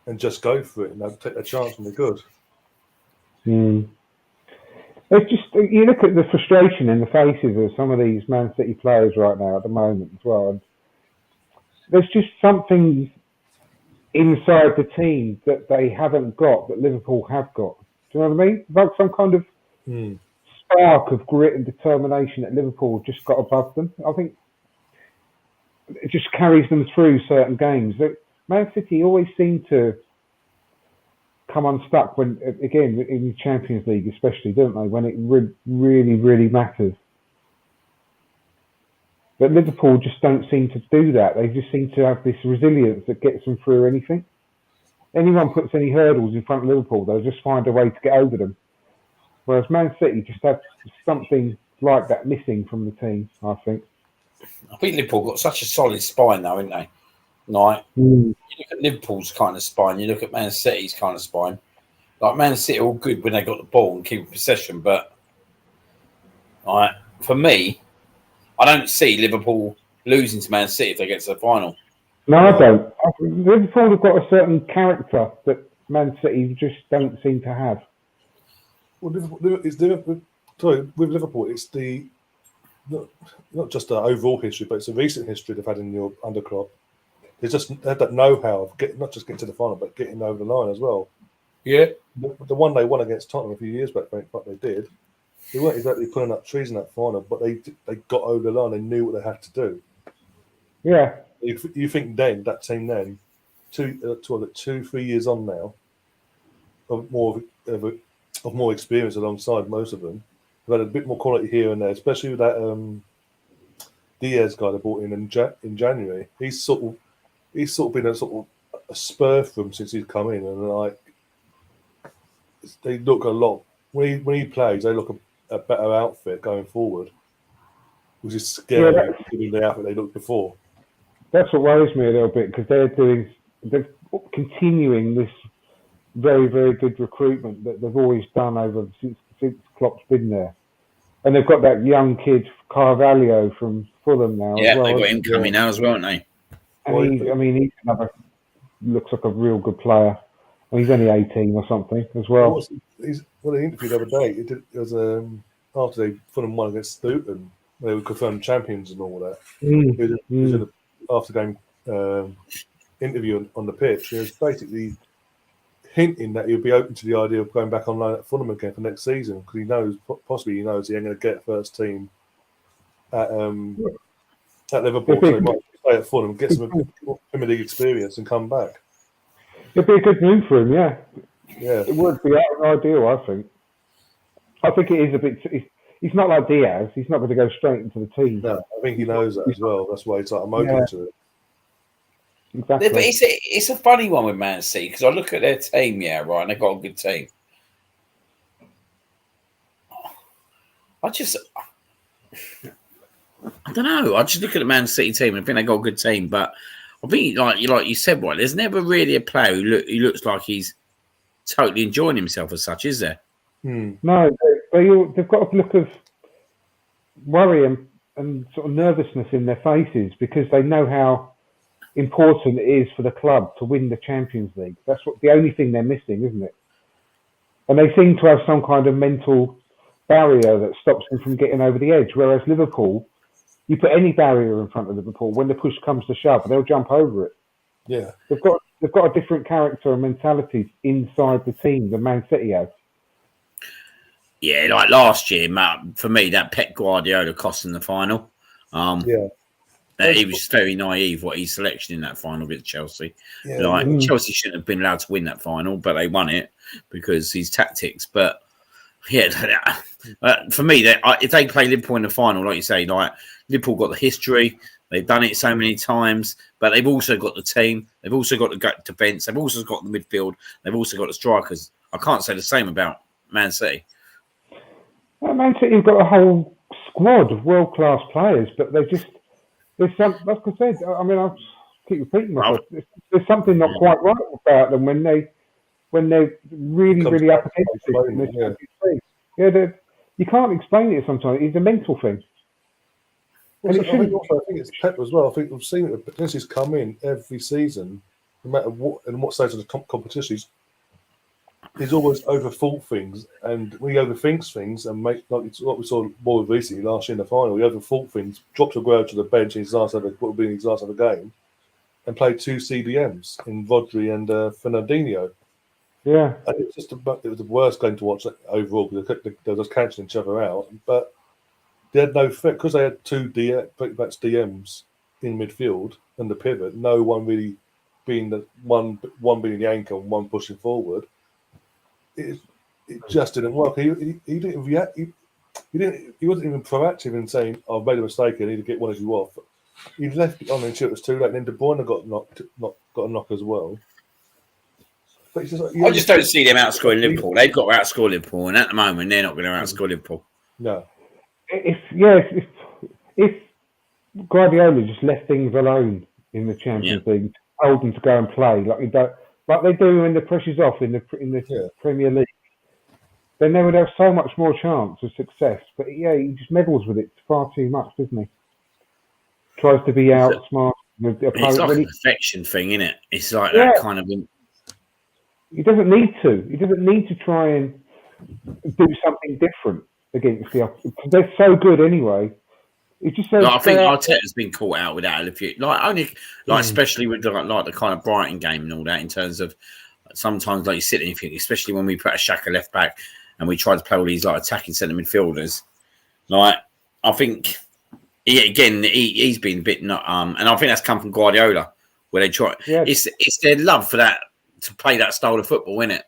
and just go for it and take a chance when they could. It's just, you look at the frustration in the faces of some of these Man City players right now at the moment as well. And there's just something inside the team that they haven't got that Liverpool have got. Do you know what I mean? Like some kind of spark of grit and determination that Liverpool just got above them. I think it just carries them through certain games. Man City always seem to come unstuck when, again, in the Champions League especially, don't they? When it really, really matters. But Liverpool just don't seem to do that. They just seem to have this resilience that gets them through anything. Anyone puts any hurdles in front of Liverpool, they'll just find a way to get over them. Whereas Man City just have something like that missing from the team, I think. I think Liverpool got such a solid spine, though, haven't they? Like, you look at Liverpool's kind of spine, you look at Man City's kind of spine. Like, Man City are all good when they got the ball and keep possession, but like, for me, I don't see Liverpool losing to Man City if they get to the final. No, I don't. Liverpool have got a certain character that Man City just don't seem to have. Well, with Liverpool, it's the not just the overall history, but it's the recent history they've had in your underclub. They had that know-how of not just getting to the final, but getting over the line as well. Yeah. The one they won against Tottenham a few years back, but they did. They weren't exactly pulling up trees in that final, but they got over the line. They knew what they had to do. Yeah. You think then that team then, 2-3 years on now, of more experience alongside most of them, have had a bit more quality here and there, especially with that Diaz guy they brought in January. He's sort of been a spur for him since he's come in, and like they look a lot when he plays. They look a better outfit going forward, which is scary given the outfit they looked before. That's what worries me a little bit because they're continuing this very, very good recruitment that they've always done since Klopp's been there. And they've got that young kid, Carvalho, from Fulham now. Yeah, as well, they've got him coming now as well, haven't they? And he looks like a real good player. And he's only 18 or something as well. He interviewed the other day. It was after Fulham won against Luton. They were confirmed champions and all that. He was in the after-game interview on the pitch. He was basically hinting that he'll be open to the idea of going back on loan at Fulham again for next season because he knows he ain't going to get first team at Liverpool, so he might stay at Fulham, get some Premier League experience, and come back. It'd be a good move for him, yeah. Yeah, it would be ideal. I think it is a bit. He's not like Diaz. He's not going to go straight into the team. No, I think he knows that as well. That's why he's like, I'm open to it. Exactly. But it's a funny one with Man City because I look at their team, right, and they've got a good team. I don't know. I just look at the Man City team and I think they got a good team, but I think like you said, right, there's never really a player who looks like he's totally enjoying himself as such, is there? No, they've got a look of worry and sort of nervousness in their faces because they know how important it is for the club to win the Champions League. That's the only thing they're missing, isn't it? And they seem to have some kind of mental barrier that stops them from getting over the edge. Whereas Liverpool, you put any barrier in front of Liverpool, when the push comes to shove, they'll jump over it. Yeah, they've got a different character and mentality inside the team than Man City has. Yeah, like last year, Matt, for me, that Pep Guardiola cost in the final. He was very naive what his selection in that final with Chelsea. Yeah, Chelsea shouldn't have been allowed to win that final, but they won it because his tactics. But yeah, for me, if they play Liverpool in the final, like you say, like Liverpool got the history, they've done it so many times, but they've also got the team, they've also got the defence, they've also got the midfield, they've also got the strikers. I can't say the same about Man City. Man City have got a whole squad of world-class players, but they just. There's some, like I said, I mean, I'll keep repeating myself. There's something not quite right about them when they're really, really up against it. You can't explain it sometimes. It's a mental thing. I think it's Pep as well. I think we've seen it because he's come in every season, no matter what stage of the competition. He's always overthought things, and when he overthinks things and make like we saw more recently last year in the final, he overthought things, dropped Aguero to the bench in his last ever game, and played two CDMs in Rodri and Fernandinho. Yeah. And it was the worst game to watch overall because they were just cancelling each other out. But they had no fit because they had two DMs in midfield and the pivot. No one really being the one being the anchor and one pushing forward. It just didn't work. He didn't react. He wasn't even proactive in saying, "I've made a mistake. I need to get one of you off." He left it on until it was too late. And then De Bruyne got a knock as well. But it's just like, I just don't see them outscoring Liverpool. They've got to outscore Liverpool, and at the moment, they're not going to outscore Liverpool. No. If Guardiola just left things alone in the Champions League, told them to go and play like they do when the pressure's off in the Premier League, then they would have so much more chance of success. But he just meddles with it far too much, doesn't he? Tries to be outsmart. It's like a perfection thing, isn't it? It's like that kind of. He doesn't need to. He doesn't need to try and do something different against the opposition because they're so good anyway. It just says, I think Arteta's been caught out with that a few, especially with the kind of Brighton game and all that. In terms of sometimes, like you sit and you think, especially when we put a Xhaka left back and we try to play all these attacking centre midfielders. I think he's been a bit and I think that's come from Guardiola where they try. Yeah. It's their love for that to play that style of football, isn't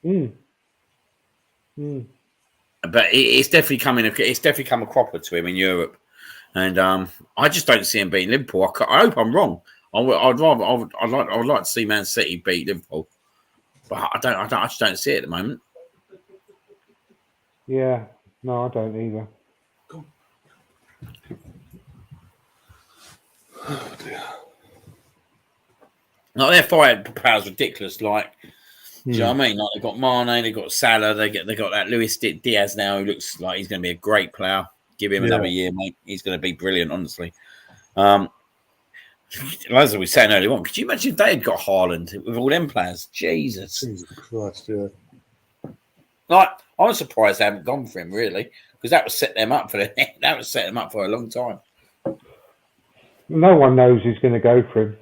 it? But it's definitely coming. It's definitely come a cropper to him in Europe, and I just don't see him beating Liverpool. I hope I'm wrong. I'd like to see Man City beat Liverpool, but I just don't see it at the moment. Yeah, no, I don't either. Oh dear. Their firepower's ridiculous. Do you know what I mean? They've got Mane, they've got Salah, they got that Luis Diaz now, who looks like he's going to be a great player. Give him another year, mate. He's going to be brilliant, honestly. As we were saying earlier on, could you imagine if they had got Haaland with all them players? Jesus Christ, yeah. I'm surprised they haven't gone for him, really, because that would set them up for a long time. No one knows who's going to go for him.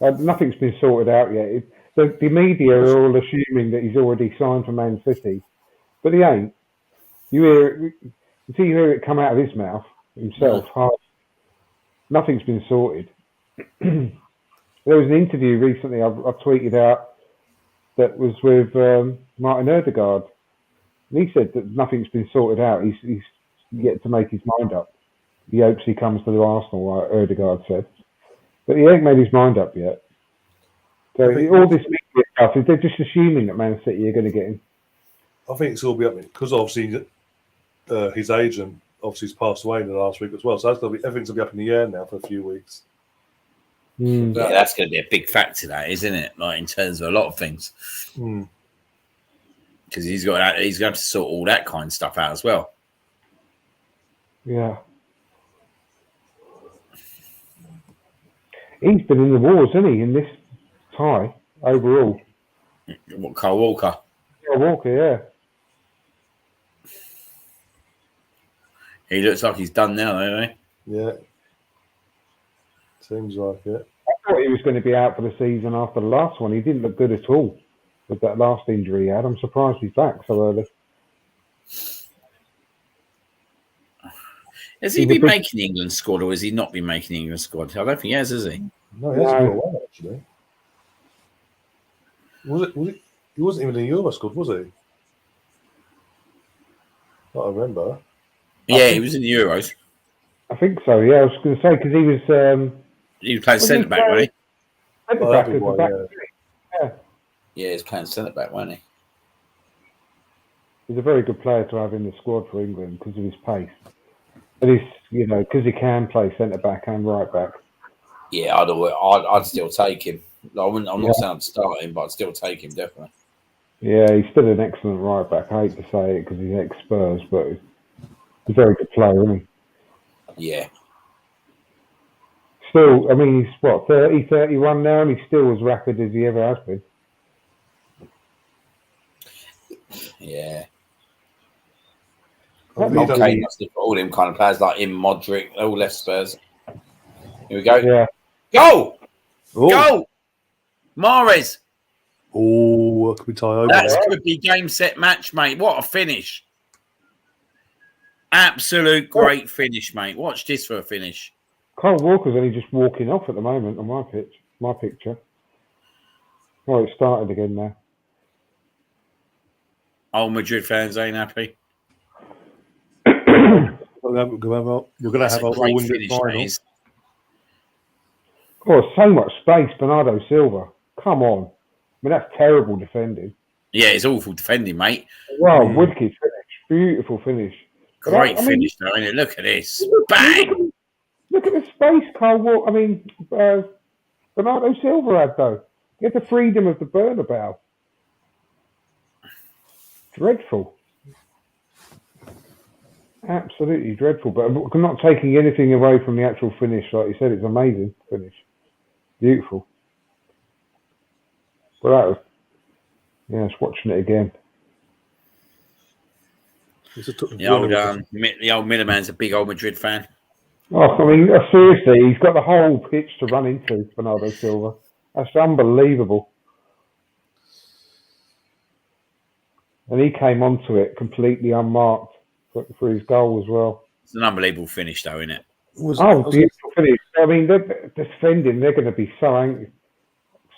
Nothing's been sorted out yet. The media are all assuming that he's already signed for Man City, but he ain't. You hear it come out of his mouth himself. Yeah. Nothing's been sorted. There was an interview recently I tweeted out that was with Martin Ødegaard, and he said that nothing's been sorted out. He's yet to make his mind up. He hopes he comes to the Arsenal, Ødegaard said, but he ain't made his mind up yet. So all this media stuff, they're just assuming that Man City are going to get him. I think it's all be up because obviously his agent has passed away in the last week as well. So everything's going to be up in the air now for a few weeks. Yeah, that's going to be a big factor, that isn't it? In terms of a lot of things, because he's going to sort all that kind of stuff out as well. Yeah. He's been in the wars, hasn't he, in this tie overall? What, Kyle Walker? Kyle Walker, yeah. He looks like he's done now, doesn't he? Yeah. Seems like it. I thought he was going to be out for the season after the last one. He didn't look good at all with that last injury he had. I'm surprised he's back so early. Has he been making the England squad, or has he not been making the England squad? I don't think he has he? No, he hasn't for a while, actually. He wasn't even in the Euro squad, was he? I remember. Yeah, he was in the Euros. I think so, yeah. I was going to say, because he was... he was playing centre-back, wasn't he? Centre-back. Yeah, he's playing centre-back, wasn't he? He's a very good player to have in the squad for England because of his pace. But he's, because he can play centre-back and right-back. Yeah, I'd still take him. I'm not saying I'd start him, but I'd still take him, definitely. Yeah, he's still an excellent right-back. I hate to say it because he's ex-Spurs, but he's a very good player, isn't he? Yeah. Still, I mean, he's 30, 31 now, and he's still as rapid as he ever has been. Yeah. Okay, must have all them kind of players like him, Modric, all left Spurs. Here we go. Yeah. Go! Ooh. Go! Mahrez! Oh, or it could be tie over. That could be game, set, match, mate. What a finish. Absolute great finish, mate. Watch this for a finish. Kyle Walker's only just walking off at the moment on my picture. Oh, it started again now. Old Madrid fans ain't happy. We're going to have a great all-England finish, final. Oh, so much space, Bernardo Silva. Come on. I mean, that's terrible defending. Yeah, it's awful defending, mate. Wow, wicked finish. Beautiful finish. Great finish, though, isn't it? Look at this. Bang! Look at the space Kyle Walker. Bernardo Silva had, though. He had the freedom of the Bernabeu. Dreadful. Absolutely dreadful. But I'm not taking anything away from the actual finish. Like you said, it's an amazing finish. Beautiful. But that was, it's watching it again. The old Millerman's a big old Madrid fan. Oh, I mean, seriously, he's got the whole pitch to run into, Bernardo Silva. That's unbelievable. And he came onto it completely unmarked for his goal as well. It's an unbelievable finish, though, isn't it? Beautiful finish. I mean, they're defending. They're going to be so angry.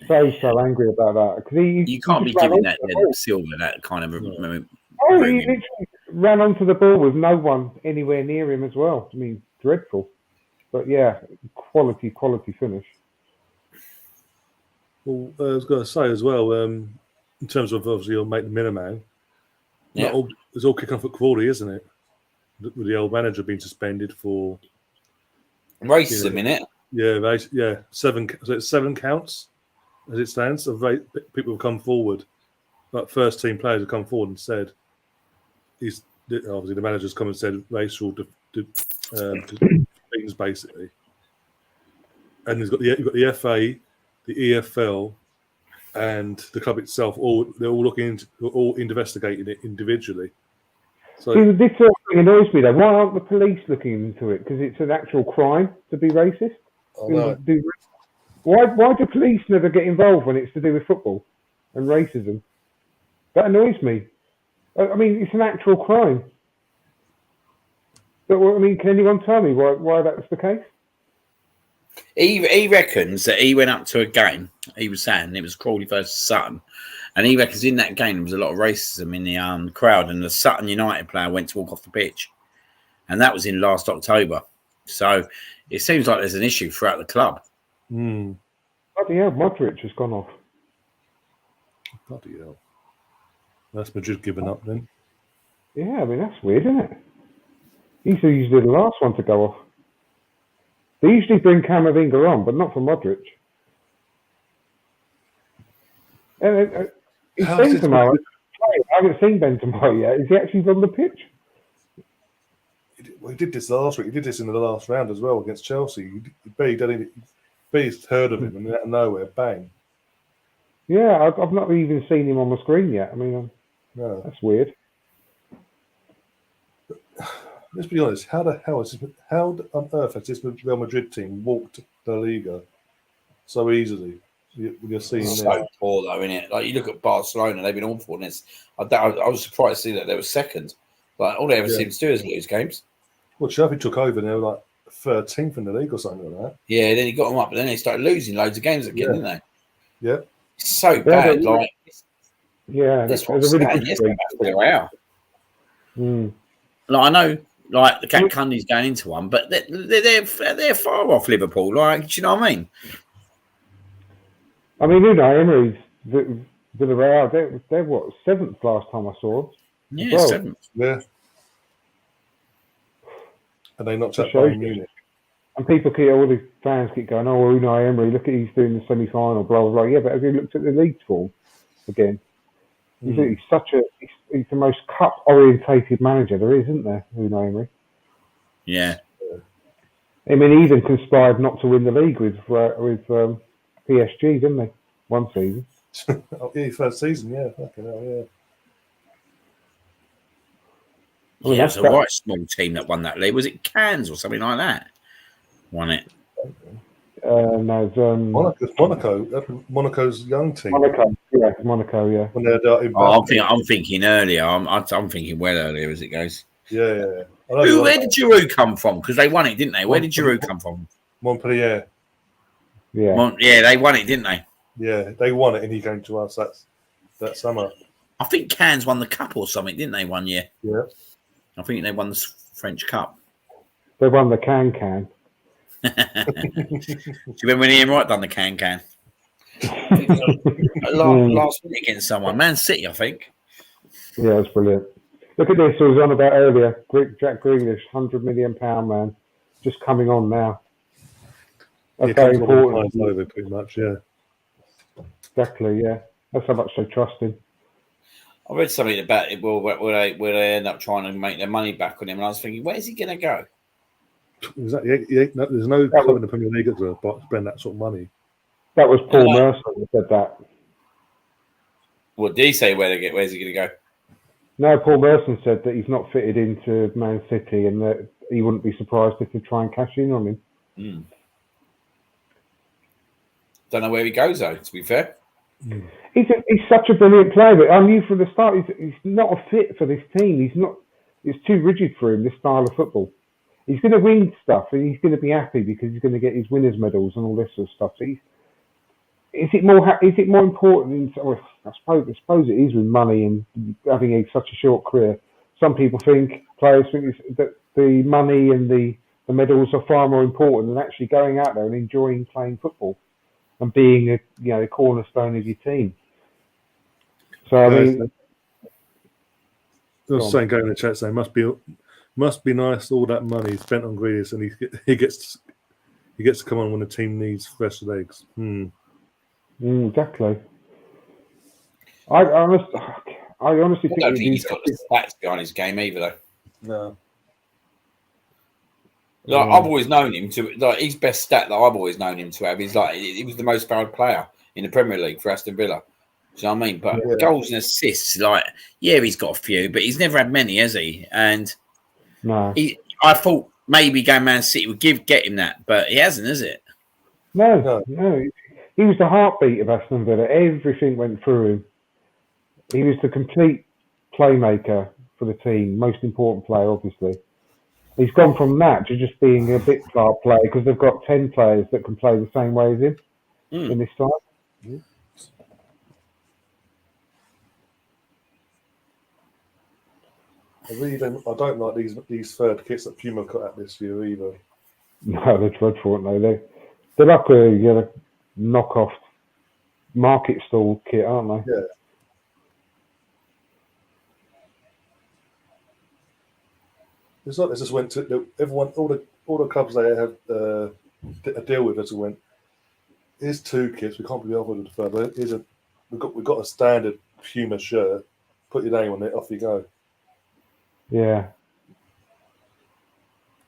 So angry about that. Because you can't be giving that Silva that kind of... he literally ran onto the ball with no one anywhere near him as well. I mean, dreadful. But yeah, quality finish. Well, I was going to say as well, in terms of obviously you'll make the Miniman, it's all kicking off at Crawley, isn't it? With the old manager being suspended for racism, innit? Yeah, 7 counts as it stands of people have come forward. Like first team players have come forward and said obviously the manager's come and said racial things basically, and you've got the FA, the EFL, and the club itself. They're all investigating it individually. So this sort of thing annoys me though. Why aren't the police looking into it? Because it's an actual crime to be racist. Why do police never get involved when it's to do with football and racism? That annoys me. I mean, it's an actual crime. But I mean, can anyone tell me why that's the case? He reckons that he went up to a game. He was saying it was Crawley versus Sutton, and he reckons in that game there was a lot of racism in the crowd, and the Sutton United player went to walk off the pitch, and that was in last October. So it seems like there's an issue throughout the club. Bloody hell, Modric has gone off. Bloody hell. That's Madrid giving up then. Yeah, I mean, that's weird, isn't it? He's usually the last one to go off. They usually bring Camavinga on, but not for Modric. Benzema, I haven't seen Benzema yet. Is he actually on the pitch? He did this last week. He did this in the last round as well against Chelsea. He's heard of him, and out of nowhere, bang. Yeah, I've not even seen him on the screen yet. I mean, that's weird. Let's be honest. How on earth has this Real Madrid team walked the Liga so easily? You're seeing so poor though, isn't it? Like you look at Barcelona, they've been awful in this. I was surprised to see that they were second. Like all they ever seem to do is lose games. Well, Xavi took over and they were like 13th in the league or something like that. Yeah, then he got them up, but then they started losing loads of games again, didn't they? Yeah. It's so bad. Like, that's what I'm saying. Yes, they're out. Like I know, like the Cat Cundy's going into one, but they're far off Liverpool. Like, do you know what I mean? I mean, Emery's Villarreal. They're what 7th last time I saw. Yeah, 7th. Yeah. And they knocked out Bayern Munich. And all the fans keep going, oh, Unai Emery, look at he's doing the semi-final, blah, blah, blah. Yeah, but have you looked at the league form again? He's he's the most cup-orientated manager there is, isn't there, Unai Emery? Yeah. I mean, he even conspired not to win the league with PSG, didn't they? One season. First season, yeah. Fucking hell, yeah. Well, yeah, it was a right small team that won that league. Was it Cannes or something like that? Won it. No, it's, Monaco's young team. Monaco, yeah. When they're in I'm thinking earlier. I'm thinking well earlier as it goes. Yeah. Where did Giroud come from? Because they won it, didn't they? Where did Giroud come from? Montpellier. Yeah. They won it, didn't they? Yeah, they won it, and he came to us that summer. I think Cannes won the cup or something, didn't they? 1 year. Yeah. I think they won the French Cup. They won the can. Do you remember when Ian Wright done the can? Last week against someone, Man City, I think. Yeah, it's brilliant. Look at this. I was on about earlier. Jack Grealish, £100 million man, just coming on now. That's very important. Over, pretty much, yeah. Exactly, yeah. That's how much they trust him. I read something about it. Will they end up trying to make their money back on him? And I was thinking, where's he going to go? Exactly. There's no club in the Premier League that's going to spend that sort of money. That was Paul Merson who said that. What did he say? Where's he going to go? No, Paul Merson said that he's not fitted into Man City and that he wouldn't be surprised if they try and cash in on him. Don't know where he goes though. To be fair, he's such a brilliant player. But I knew from the start he's not a fit for this team. It's too rigid for him. This style of football. He's going to win stuff and he's going to be happy because he's going to get his winners' medals and all this sort of stuff. So is it more important? I suppose it is with money and having such a short career. Some players think that the money and the medals are far more important than actually going out there and enjoying playing football and being a cornerstone of your team. So I mean, I was saying, going in the chat saying must be nice all that money spent on Grealish and he gets to come on when the team needs fresh legs. Exactly. I honestly think I don't think he's got the stats behind his game either, though. No. I've always known him to his best stat that I've always known him to have is he was the most valued player in the Premier League for Aston Villa. Do you know what I mean? But goals and assists, he's got a few, but he's never had many, has he? And no, I thought maybe going Man City would get him that, but he hasn't, is it? No. He was the heartbeat of Aston Villa. Everything went through him. He was the complete playmaker for the team, most important player, obviously. He's gone from that to just being a bit part player because they've got 10 players that can play the same way as him in this side. I don't like these third kits that Puma cut out this year either. No, they're dreadful, aren't they? They're like a knockoff market stall kit, aren't they? Yeah. It's like they just went to everyone. All the clubs they have a deal with just went. Here's 2 kits. We can't be bothered with the third. But we've got a standard Puma shirt. Put your name on it. Off you go. Yeah.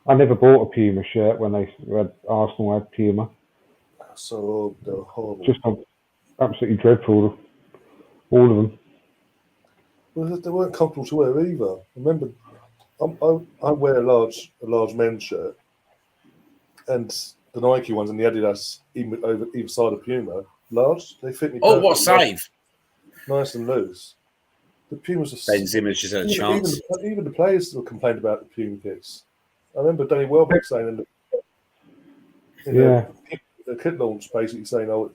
I never bought a Puma shirt when Arsenal had Puma. So they're horrible. Just absolutely dreadful. All of them. Well, they weren't comfortable to wear either. I remember, I wear a large men's shirt, and the Nike ones and the Adidas over either side of Puma, large. They fit me. Oh, what a save! Nice and loose. The Pumas are. Ben Zimmer's just had a chance. Even the players complained about the Puma kits. I remember Danny Welbeck saying the kit launch, basically saying, "Oh,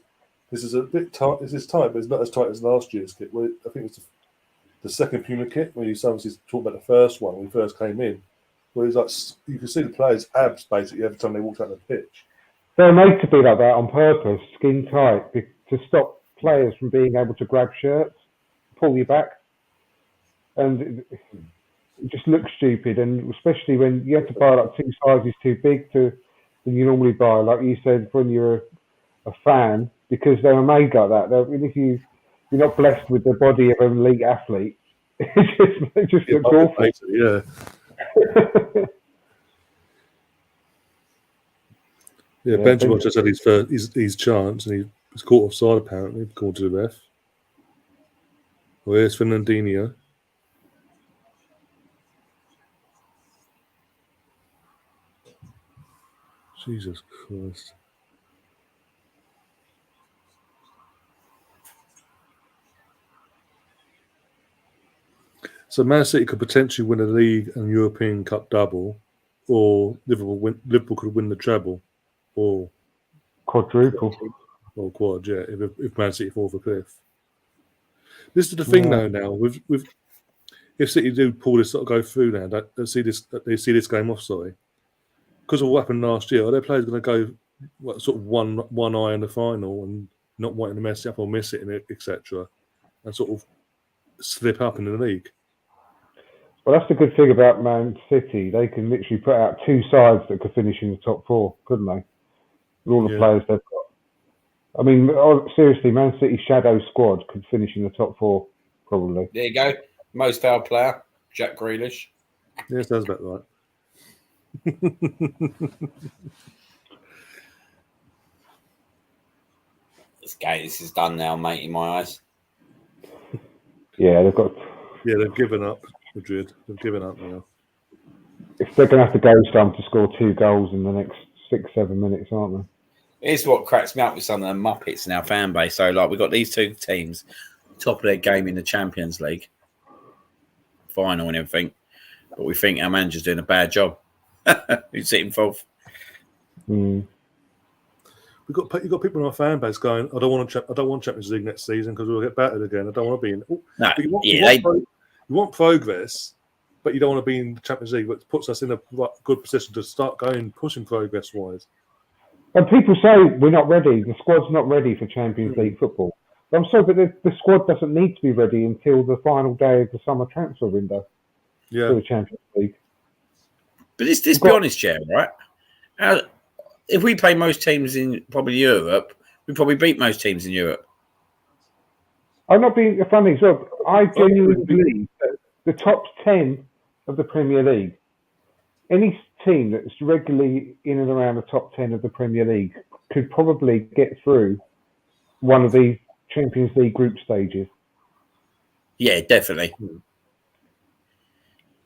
this is a bit tight. This is tight, but it's not as tight as last year's kit." Well, I think it's the second Puma kit where you sometimes talk about the first one when we first came in, where it's like you could see the players' abs basically every time they walked out on the pitch. They're made to be like that on purpose, skin tight, to stop players from being able to grab shirts, pull you back, and it just looks stupid. And especially when you have to buy like 2 sizes too big than you normally buy, like you said, when you're a fan, because they were made like that. If you're not blessed with the body of an elite athlete, it just looks awful. Yeah. Yeah, Benjamin just had his chance and he was caught offside apparently, according to the ref. Where's Fernandinho? Jesus Christ. So Man City could potentially win a league and European Cup double, or Liverpool could win the treble, or Quadruple. or quad. Yeah, if Man City fall off a cliff. This is the thing, though. Now with if City do pull this sort of go through now, they see this game off. Sorry, because of what happened last year, are their players going to go sort of one eye in the final and not wanting to mess it up or miss it, etc., and sort of slip up in the league? Well, that's the good thing about Man City. They can literally put out two sides that could finish in the top four, couldn't they? With all the players they've got. I mean, seriously, Man City's shadow squad could finish in the top four, probably. There you go. Most valuable player, Jack Grealish. Yes, that's about right. This is done now, mate, in my eyes. Yeah, they've given up, Madrid. They've given up now. If they're going to have to go some to score 2 goals in the next 6-7 minutes, aren't they? Here's what cracks me up with some of the Muppets in our fan base. So, like, we've got these two teams, top of their game in the Champions League, final and everything, but we think our manager's doing a bad job. Who's sitting fourth? Mm. You've got people in our fan base going, I don't want Champions League next season because we'll get battered again. I don't want to be in. No, you want progress, but you don't want to be in the Champions League, which puts us in a good position to start pushing progress wise. And people say we're not ready. The squad's not ready for Champions League football. But I'm sorry, but the squad doesn't need to be ready until the final day of the summer transfer window for the Champions League. But let's be honest, Jerry, right? If we play most teams in probably Europe, we probably beat most teams in Europe. I'm not being funny. So I genuinely believe that the top 10 of the Premier League, any team that's regularly in and around the top 10 of the Premier League could probably get through one of the Champions League group stages. Yeah, definitely.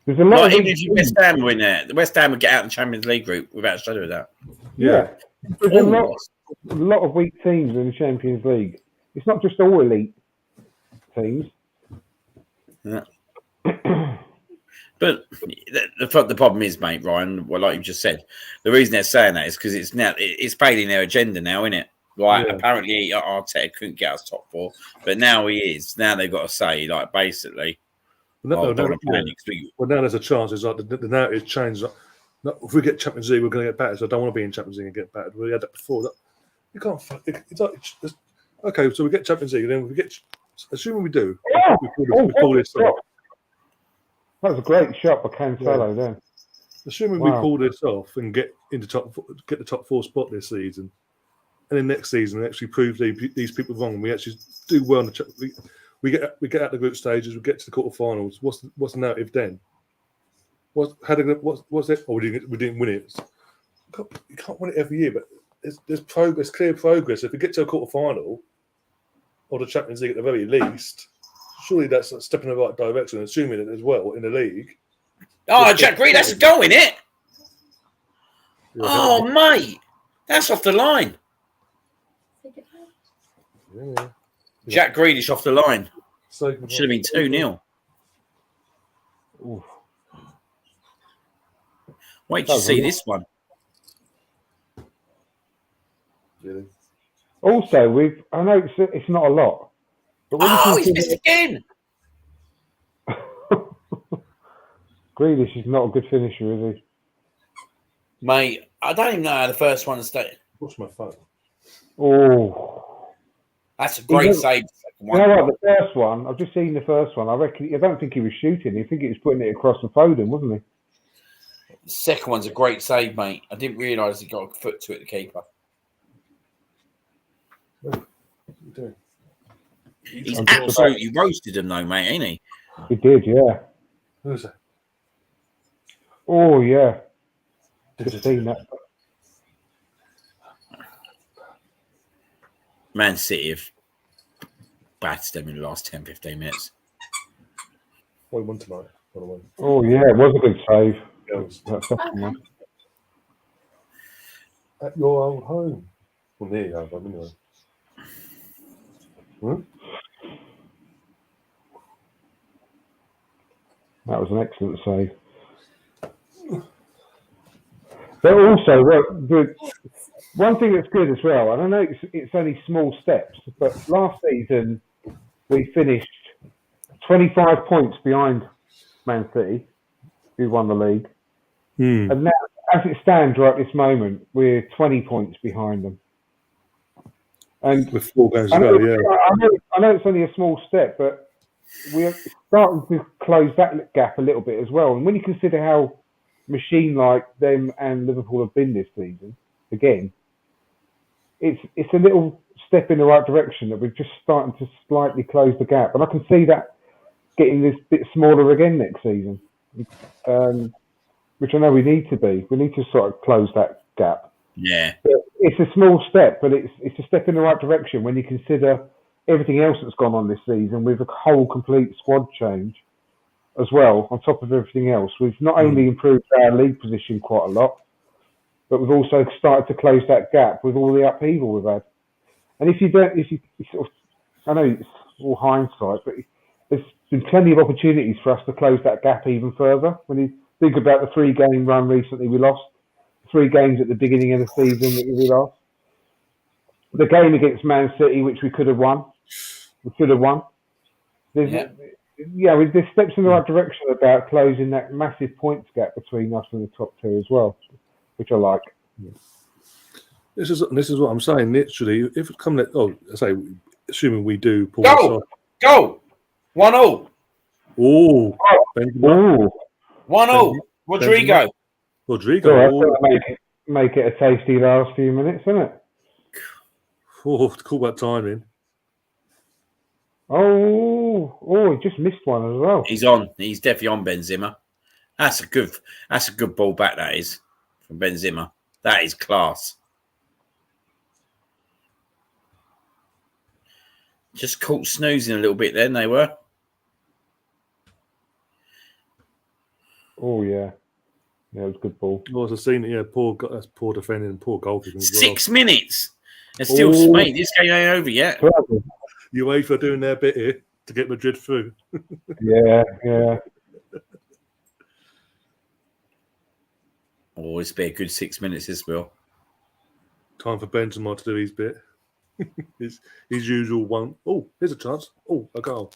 There's a lot even if West Ham were in there, the West Ham would get out in the Champions League group without a shadow of doubt. Yeah. There's a lot of weak teams in the Champions League. It's not just all elite teams. Yeah. But the problem is, mate, Ryan, well, like you just said, the reason they're saying that is because it's failing their agenda now, isn't it? Like, apparently Arteta couldn't get us top four, but now he is. Now they've got to say, like, basically, well, now there's a chance. It's like the narrative changed. Like, if we get Champions League, we're going to get battered. So I don't want to be in Champions League and get battered. We had that before. You can't. It's like, okay, so we get Champions League, and then we get. Assuming we do, we pull this off. That was a great shot by Cancelo then. Assuming we pull this off and get the top four spot this season, and then next season we actually prove these people wrong, and we actually do well. We get out the group stages, we get to the quarterfinals. What's the narrative then? What's it? Oh, we didn't win it. You can't win it every year, but there's progress, clear progress. If we get to a quarterfinal or the Champions League at the very least, surely that's a step in the right direction. Assuming it as well in the league. Oh, Jack Grealish, that's a goal, isn't it? Oh, mate, that's off the line. Yeah. Jack Grealish off the line. Should have been 2-0. Wait to see this one. Really? Also, I know it's not a lot. But he's missed again. Grealish is not a good finisher, is he? Mate, I don't even know how the first one started. What's my phone? Oh. That's a great save. You know what? The first one, I've just seen the first one. I don't think he was shooting. I think he was putting it across the Foden, wasn't he? The second one's a great save, mate. I didn't realise he got a foot to it, the keeper. What are you doing? He's absolutely roasted him, though, mate, ain't he? He did, yeah. Who's that? Oh, yeah. Just seen that. Man City have battered them in the last 10-15 minutes. What we won tonight, by the way. Oh, yeah, it was a good save. That second one. At your old home. Well, near your home, anyway. That was an excellent save. But also, the one thing that's good as well, and I know it's only small steps, but last season we finished 25 points behind Man City, who won the league. And now, as it stands right this moment, we're 20 points behind them. And with 4 games to go, yeah. I know it's only a small step, but we're starting to close that gap a little bit as well. And when you consider how machine-like them and Liverpool have been this season, again, it's a little step in the right direction that we're just starting to slightly close the gap. And I can see that getting this bit smaller again next season, which I know we need to be. We need to sort of close that gap. Yeah. But it's a small step, but it's a step in the right direction when you consider everything else that's gone on this season with a whole complete squad change as well, on top of everything else. We've not only improved our league position quite a lot, but we've also started to close that gap with all the upheaval we've had. And if you sort of, I know it's all hindsight, but there's been plenty of opportunities for us to close that gap even further. When you think about the 3-game run recently we lost, 3 games at the beginning of the season that we lost, the game against Man City, which we could have won. There's steps in the right direction about closing that massive points gap between us and the top 2 as well, which I like. This is what I'm saying. Literally, if it comes, assuming we do pull this off. Go! 1-0. Oh, 1-0. Rodrigo. Make it a tasty last few minutes, isn't it? Oh, cool that timing. Oh, he just missed one as well. He's on. He's definitely on Benzema. That's a good ball back, that is, from Benzema. That is class. Just caught snoozing a little bit then, they were. Oh, yeah. Yeah, it was a good ball. Oh, I've seen it, yeah. That's poor defending and poor goalkeeping as well. 6 minutes. And still, mate, this game ain't over yet. UEFA doing their bit here to get Madrid through. Yeah. Oh, it's been a good 6 minutes, this will. Time for Benzema to do his bit. his usual one. Oh, here's a chance. Oh, a goal.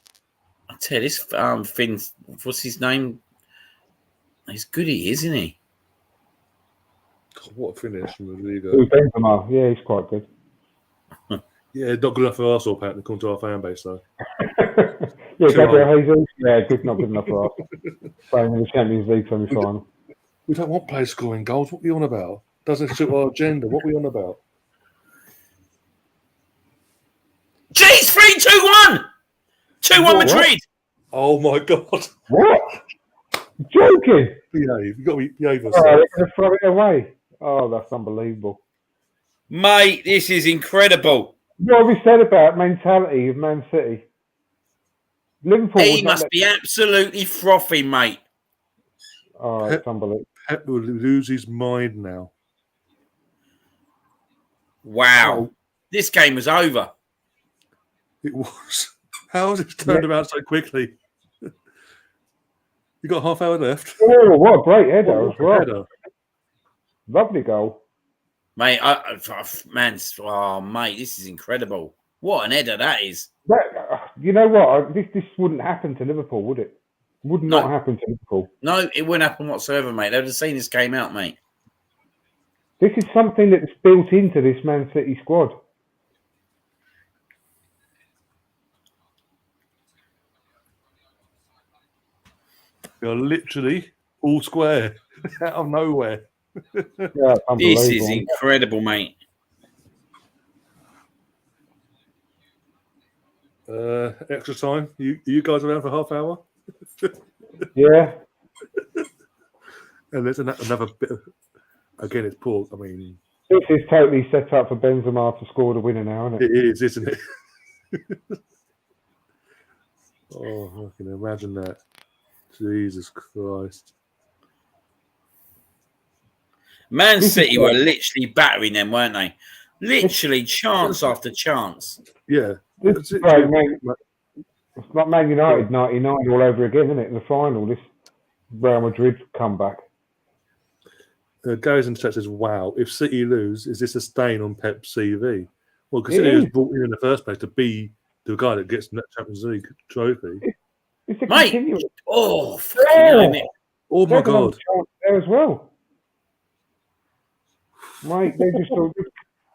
I tell you, this Finn, what's his name? He's good, isn't he? God, what a finish from Rodrigo. Benzema, yeah, he's quite good. Yeah, not good enough for Arsenal, apparently, according to our fan base, though. Yeah, Gabriel Jesus, yeah, not good enough for us. Playing in the Champions League semi-final. We don't want players scoring goals. What are we on about? Doesn't suit our agenda. What are we on about? Jeez, 3-2-1! 2-1 Madrid! Oh, my God. What? Joking? Behave. You've got to behave yourself. Oh, they're going to throw it away. Oh, that's unbelievable. Mate, this is incredible. What have we said about mentality of Man City? Liverpool. He must be absolutely frothy, mate. Oh, it's unbelievable. Pep will lose his mind now. Wow. This game was over. It was. How has it turned about so quickly? You got half hour left. Oh, what a great header as well. Lovely goal. Mate, mate, this is incredible. What an header that is. You know what? This wouldn't happen to Liverpool, would it? Would not happen to Liverpool. No, it wouldn't happen whatsoever, mate. They would have seen this game out, mate. This is something that's built into this Man City squad. You're literally all square out of nowhere. Yeah, this is incredible, mate. Extra time. You guys around for half hour? Yeah. And there's another bit of, again, it's poor. I mean, this is totally set up for Benzema to score the winner now, isn't it? It is, isn't it? Oh, I can imagine that. Jesus Christ. Man City were literally battering them, weren't they? Literally chance after chance. Yeah. It's like Man United 99 all over again, isn't it? In the final. Real Madrid comeback. Gary's in the chat says, "Wow, if City lose, is this a stain on Pep's CV?" Well, considering he was brought in the first place to be the guy that gets the Champions League trophy. It's a Mate, continuous. oh, fucking hell, mate. Oh my They're gonna have God! a chance there as well. Mate, they just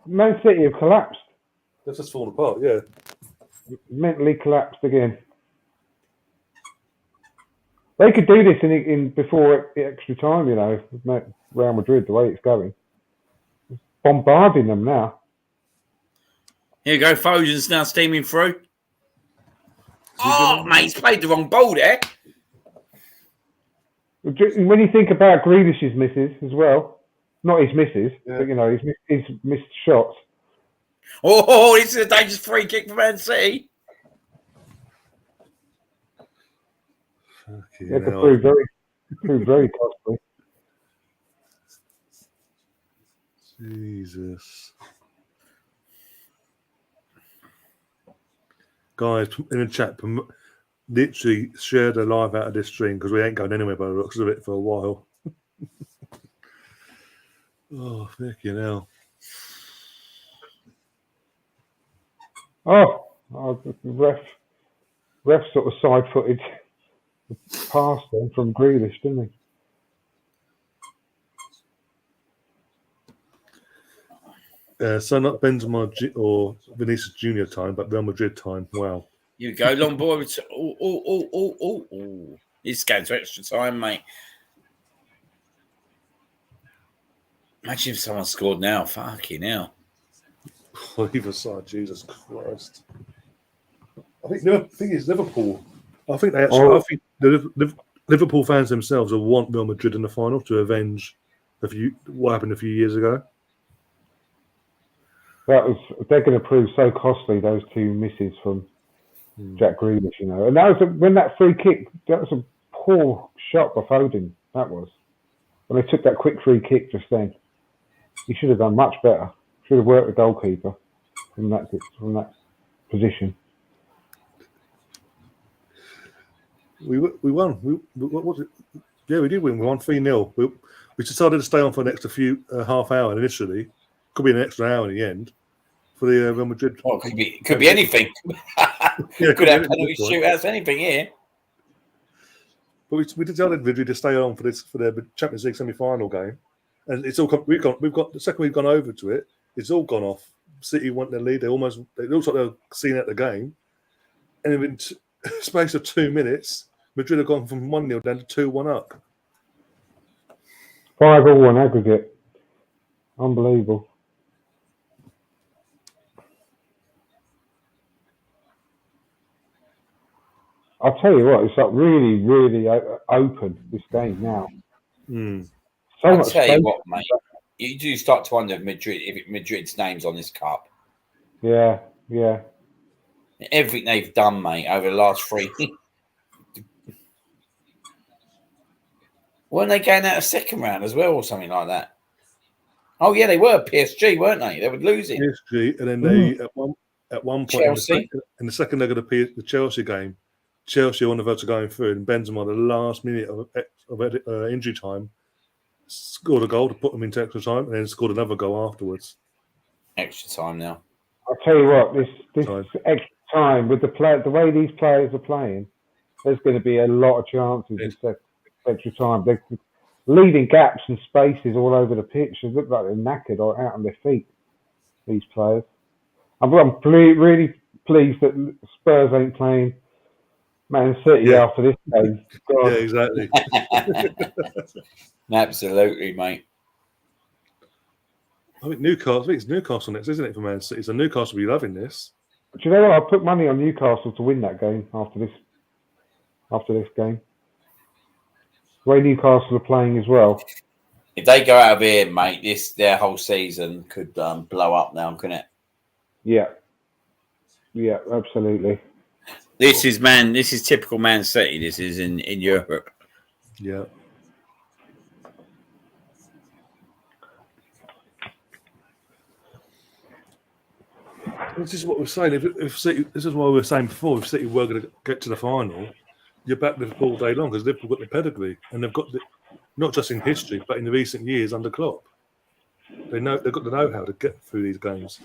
Man City have collapsed. They've just fallen apart. Yeah. Mentally collapsed again. They could do this in before extra time, you know. Real Madrid, the way it's going, bombarding them now. Here you go, Foden's now steaming through. Oh, mate, he's played the wrong ball there. When you think about Grealish's misses as well, not his misses, but you know his missed shots. Oh, this is a dangerous free kick for Man City. It could prove very costly. Jesus. Guys in the chat, literally share the live out of this stream because we ain't going anywhere by the looks of it for a while. Oh, fucking hell. Oh, the ref sort of side-footed pass then from Grealish, didn't he? So not Benzema or Vinicius Junior time, but Real Madrid time. Wow. You go, long boy. Oh. It's going to extra time, mate. Imagine if someone scored now. Fucking hell. Either side, Jesus Christ. I think the thing is Liverpool. I think they actually. I think the Liverpool fans themselves will want Real Madrid in the final to avenge what happened a few years ago. They're going to prove so costly, those two misses from Jack Grealish, you know. And that was when that free kick. That was a poor shot by Foden. That was when they took that quick free kick just then. He should have done much better. Should have worked the goalkeeper from that position. We won. What was it? Yeah, we did win. We won 3-0. We decided to stay on for an extra half hour initially. Could be an extra hour in the end for the Real Madrid. Oh, it could be anything. Could have penalty shootouts, anything here. But we decided Madrid to stay on for their Champions League semi-final game, and it's all we've got the second we've gone over to it. It's all gone off. City want their lead. It looks like they're seeing out the game, and in space of 2 minutes, Madrid have gone from 1-0 down to 2-1 up. 5-5 on aggregate. Unbelievable. I'll tell you what, it's like really, really open, this game now. I'll tell you what, mate. You do start to wonder if Madrid's name's on this cup. Yeah. Everything they've done, mate, over the last 3. Weren't they going out a second round as well or something like that? Oh, yeah, they were PSG, weren't they? They were losing. PSG, and then they, at one point, Chelsea. in the second leg of the Chelsea game, Chelsea on the verge of going through, and Benzema, the last minute of injury time, scored a goal to put them into extra time, and then scored another goal afterwards. Extra time now. I'll tell you what, this extra time with the way these players are playing, there's going to be a lot of chances this extra time. They're leaving gaps and spaces all over the pitch. They look like they're knackered or out on their feet, these players. I'm really pleased that Spurs ain't playing Man City after this game. God. Yeah, exactly. Absolutely, mate. I think it's Newcastle next, isn't it, for Man City? So Newcastle will be loving this. Do you know what? I put money on Newcastle to win that game after this game. The way Newcastle are playing as well. If they go out of here, mate, their whole season could blow up now, couldn't it? Yeah, absolutely. This is typical Man City. This is in Europe. Yeah. This is what we're saying. If City, this is what we were saying before. If City were going to get to the final, you back Liverpool all day long because Liverpool got the pedigree and they've got not just in history but in the recent years under Klopp. They've got the know-how to get through these games.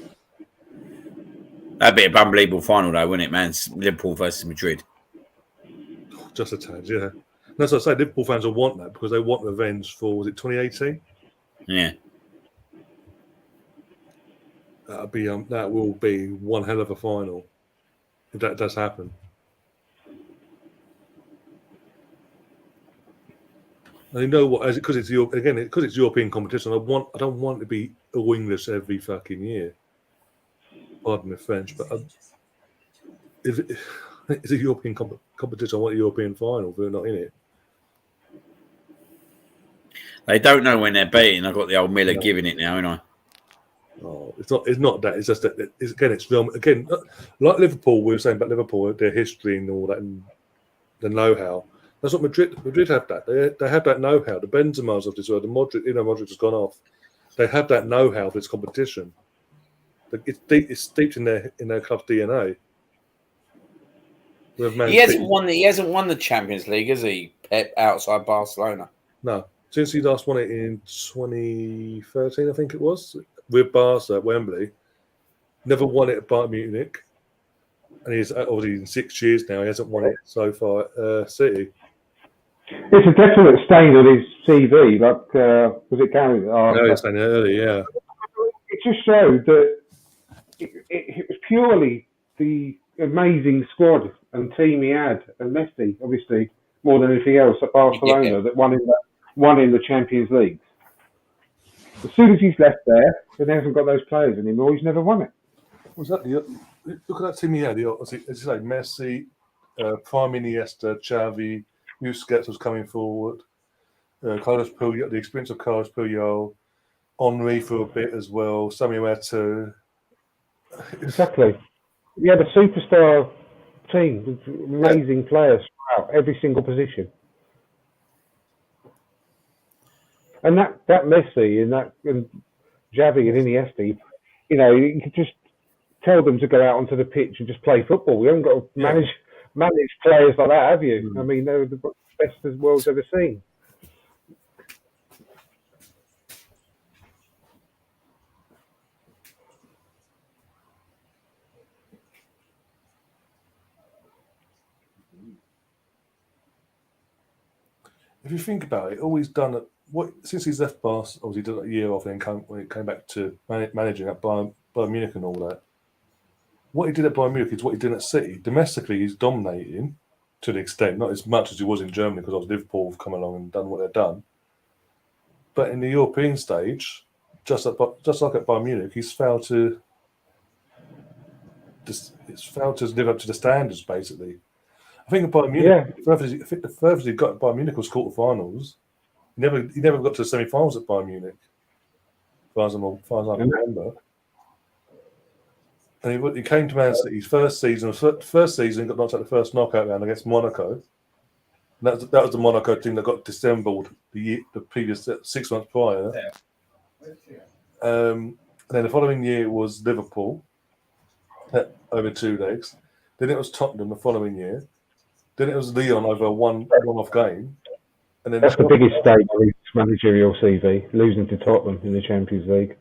That'd be an unbelievable final, though, wouldn't it, man? Liverpool versus Madrid. Just a tad, yeah. And as I say, Liverpool fans will want that because they want revenge for, was it 2018? Yeah. That will be one hell of a final if that does happen. And you know what? Because it's European competition. I don't want it to be all English every fucking year. Pardon the French, but if it's a European competition, I want a European final. They're not in it. They don't know when they're beating. I've got the old Miller giving it now, haven't I? Oh, it's not that. It's just that it's like Liverpool. We were saying about Liverpool, their history and all that, and the know-how. That's what Madrid have that. They have that know-how. The Benzema's of this world, the Modric, Modric has gone off. They have that know-how for this competition. It's steeped in their club's DNA. He hasn't won the Champions League, has he? Pep, outside Barcelona. No, since he last won it in 2013, I think it was, with Barca at Wembley. Never won it at Bayern Munich, and he's obviously in 6 years now. He hasn't won it so far at City. It's a definite stain on his CV. Like, was it Gary? No, he was saying earlier, yeah. It just showed that it was purely the amazing squad and team he had, and Messi, obviously, more than anything else at Barcelona, that won in the Champions League. As soon as he's left there, then he hasn't got those players anymore. He's never won it. Was that look at that team he had? As you say, Messi, Prime Iniesta, Xavi, Busquets was coming forward. Carlos Puyol, the experience of Carlos Puyol, Henry for a bit as well. Samuel Eto'o. Exactly. He had a superstar team with amazing players throughout every single position. And that Messi and Xavi and Iniesta, you could just tell them to go out onto the pitch and just play football. You haven't got to manage players like that, have you? I mean, they're the best the world's ever seen. If you think about it, all he's done since he's left Barca, obviously he did a year off, and then when he came back to managing at Bayern Munich and all that. What he did at Bayern Munich is what he did at City. Domestically, he's dominating to the extent, not as much as he was in Germany, because obviously Liverpool have come along and done what they've done. But in the European stage, just like at Bayern Munich, he's failed to live up to the standards, basically. I think at Bayern Munich, the furthest he got at Bayern Munich was quarterfinals. He never got to the semi-finals at Bayern Munich, as far as I remember. And he came to Man City's first season. He got knocked out the first knockout round against Monaco. And that was the Monaco team that got dissembled the previous 6 months prior. And then the following year was Liverpool over 2 legs. Then it was Tottenham the following year. Then it was Lyon over a one-off game. And then that's the biggest stake of his managerial CV, losing to Tottenham in the Champions League.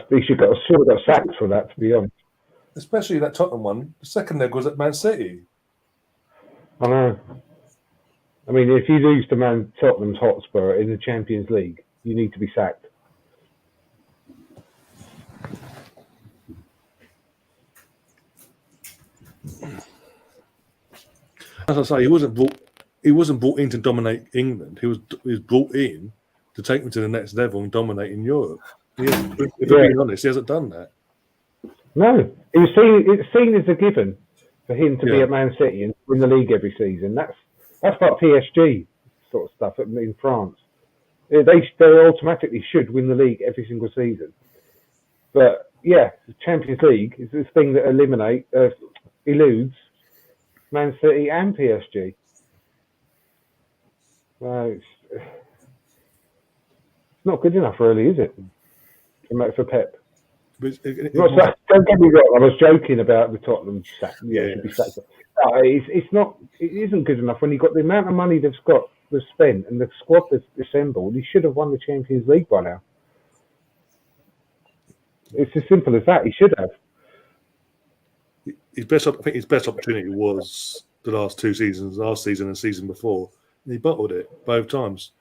He should have got sacked for that, to be honest. Especially that Tottenham one. The second leg was at Man City. I know. I mean, if you lose to Tottenham Hotspur in the Champions League, you need to be sacked. As I say, he wasn't brought in to dominate England. He was brought in to take them to the next level and dominate in Europe. If we're being honest, he hasn't done that. No, it's seen as a given for him to be at Man City and win the league every season. That's like PSG sort of stuff in France. They automatically should win the league every single season. But the Champions League is this thing that eludes Man City and PSG. It's not good enough, really, is it? For Pep. Don't get me wrong. I was joking about the Tottenham sack. Should be sacked. It's not. It isn't good enough when you've got the amount of money they've spent and the squad they've assembled. He should have won the Champions League by now. It's as simple as that. He should have. I think his best opportunity was the last two seasons, last season and season before. And he bottled it both times.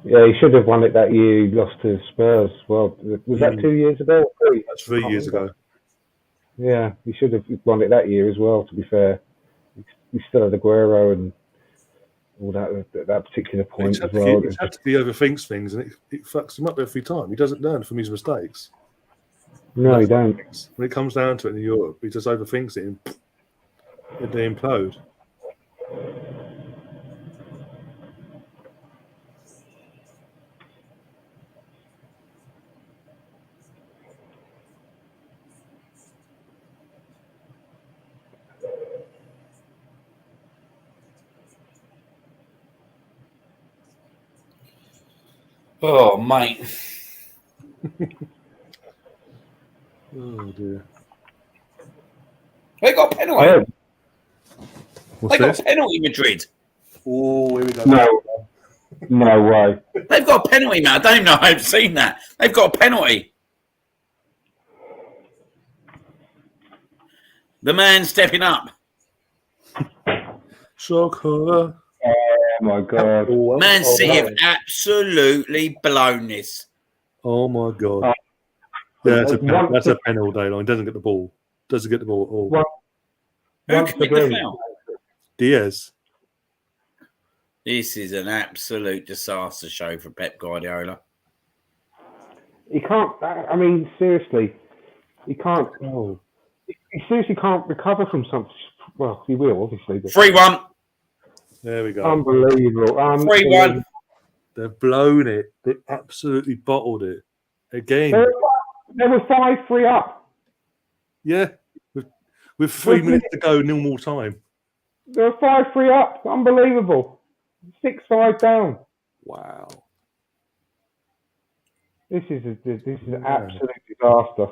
Yeah, he should have won it that year. He lost to Spurs. Well, was that 2 years ago? Or 3? That's 3 years ago. Yeah, he should have won it that year as well. To be fair, he still had Aguero and all that at that particular point as well. He overthinks things, and it fucks him up every time. He doesn't learn from his mistakes. No, he don't. When it comes down to it in Europe, he just overthinks it and they implode. Oh, mate. Oh, dear. They got a penalty. What's They got this? a penalty, Madrid. Oh, here we go. No way. They've got a penalty, man. I don't even know I've seen that. They've got a penalty. The man stepping up. Shocker. Oh my God. Man City have absolutely blown this. Oh my God. Yeah, that's a penalty, Daylon. He doesn't get the ball. Doesn't get the ball at all. Who committed the foul? Diaz. This is an absolute disaster show for Pep Guardiola. He can't. I mean, seriously, he can't. Oh. He seriously can't recover from something. Well, he will obviously. 3-1. There we go. Unbelievable. 3-1. They've blown it. They absolutely bottled it. Again. They were 5-3 up. Yeah. With 3 minutes to go, nil more time. They were 5-3 up. Unbelievable. 6-5 down. Wow. This is an absolute disaster.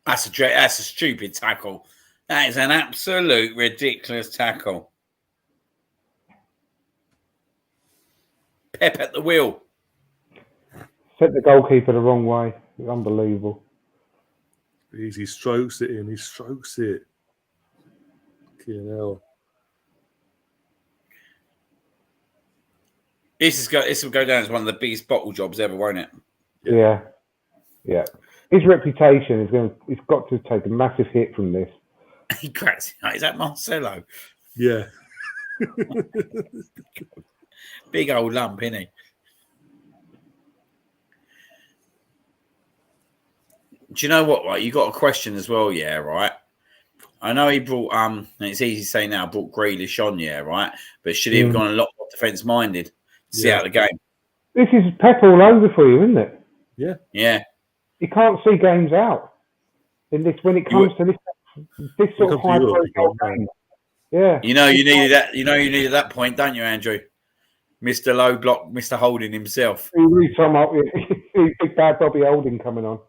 That's a stupid tackle. That is an absolute ridiculous tackle. Pep at the wheel. Set the goalkeeper the wrong way. It's unbelievable. He strokes it in. He strokes it. Fucking hell. This will go down as one of the biggest bottle jobs ever, won't it? Yeah. His reputation he's got to take a massive hit from this. He cracks it out. Is that Marcelo? Yeah. Big old lump, isn't he? Do you know what, right? You got a question as well, yeah, right? I know he brought and it's easy to say now, brought Grealish on, yeah, right? But should he have gone a lot more defence minded to see out the game? This is Pep all over for you, isn't it? Yeah. Yeah. You can't see games out in this when it comes to this sort of high profile game. Yeah. You needed that. You needed that point, don't you, Andrew? Mr. Low Block, Mr. Holding himself. Big bad Bobby Holding coming on.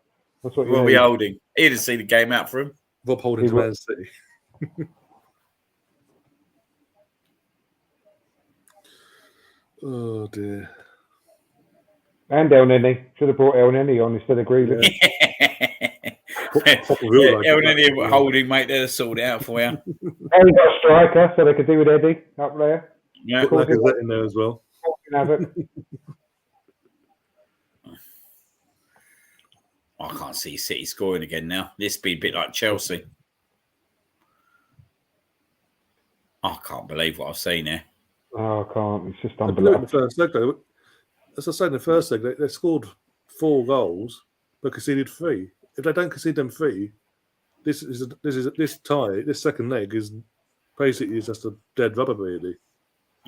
That's what Bobby Holding. He'd have seen the game out for him. Rob Holding to Man City. Oh dear. And El Neni. Should have brought El Neni on instead of Grealish. El Neni Holding, mate, they'll sort it out for you. And he got a striker, so they could do with Eddie up there. Yeah. Put that in there as well. I can't see City scoring again now. This be a bit like Chelsea. I can't believe what I've seen here. Oh, I can't. It's just Unbelievable. unbelievable. The first leg, though, as I said in the first leg, they scored 4 goals but conceded 3. If they don't concede them 3, this second leg is basically just a dead rubber, really.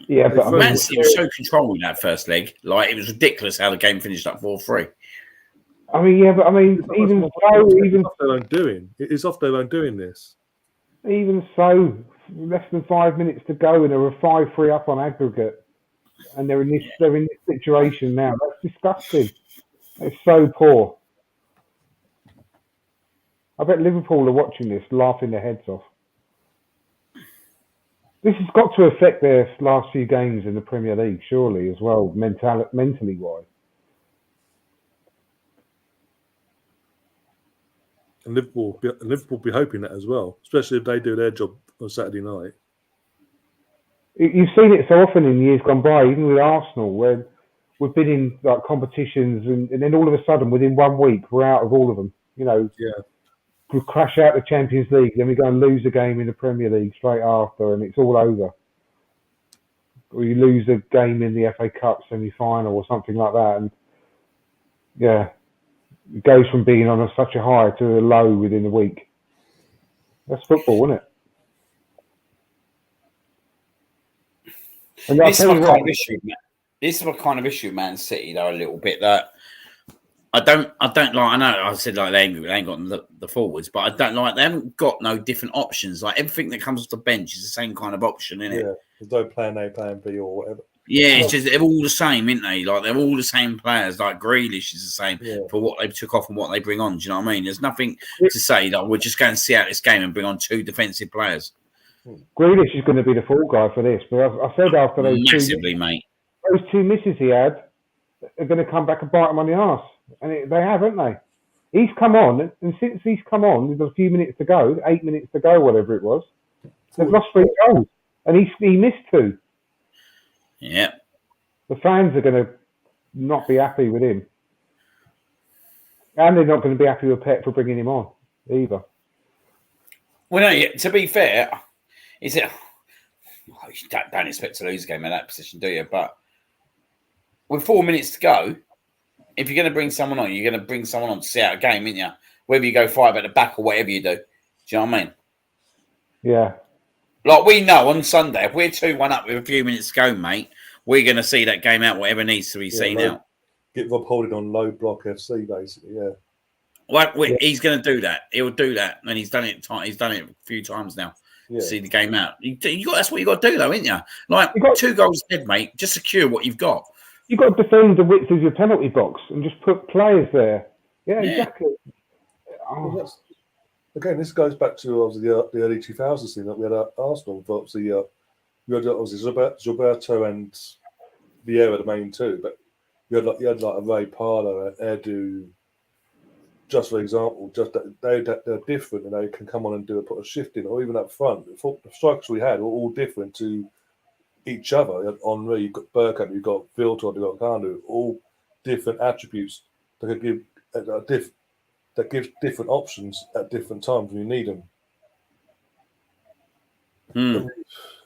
Yeah, but Man City was so controlling that first leg. Like, it was ridiculous how the game finished up 4-3. I mean, yeah, but I mean, it's off their own doing. It's off their own doing this. Even so, less than 5 minutes to go, and they were 5-3 up on aggregate, and they're in this situation now. That's disgusting. It's so poor. I bet Liverpool are watching this, laughing their heads off. This has got to affect their last few games in the Premier League, surely, as well, mentally wise. And Liverpool be hoping that as well, especially if they do their job on Saturday night. You've seen it so often in years gone by, even with Arsenal, where we've been in like competitions and then all of a sudden, within 1 week, we're out of all of them. You know, we crash out the Champions League, then we go and lose a game in the Premier League straight after, and it's all over. Or you lose a game in the FA Cup semi-final or something like that, and it goes from being on such a high to a low within a week. That's football, isn't it? And this is my kind of issue, man. This is my kind of issue, Man City, though, a little bit, that I don't like. I know I said like they ain't got the forwards, but I don't like. They haven't got no different options. Like everything that comes off the bench is the same kind of option, isn't it? Yeah, there's no plan A, plan B, or whatever. Yeah, it's just they're all the same, aren't they? Like they're all the same players. Like Grealish is the same for what they took off and what they bring on. Do you know what I mean? There's nothing to say that we're just going to see out this game and bring on 2 defensive players. Grealish is going to be the fall guy for this, but I said after those those 2 misses he had are going to come back and bite him on the arse. And they have, haven't they? He's come on, and since he's come on, there's a few minutes to go, 8 minutes to go, whatever it was. They've lost 3 goals, and he missed 2. Yeah. The fans are going to not be happy with him. And they're not going to be happy with Pep for bringing him on, either. Well, no, to be fair, you don't expect to lose a game in that position, do you? But with 4 minutes to go, if you're going to bring someone on, you're going to bring someone on to see out a game, aren't you? Whether you go 5 at the back or whatever you do. Do you know what I mean? Yeah. Like we know on Sunday, if we're 2-1 up with a few minutes to go, mate, we're going to see that game out, whatever needs to be seen out. Get Rob Holding on low block FC, basically, yeah. Well, he's going to do that. He'll do that, and he's done it. He's done it a few times now. To see the game out. That's what you got to do, though, ain't you? Like 2 goals ahead, mate. Just secure what you've got. You've got to defend the width of your penalty box and just put players there. Yeah. Exactly. Well, again, this goes back to obviously the early 2000s thing that we had at Arsenal. But obviously, you had obviously Gilberto and Vieira, the main 2, but you had like a Ray Parlour and Edu. Just for example, just that they're different and they can come on and put a shift in, or even up front. The strikers we had were all different to each other. You had Henry, you've got Bergkamp, you've got Viltor, you've got Kanu, all different attributes that could give that gives different options at different times when you need them.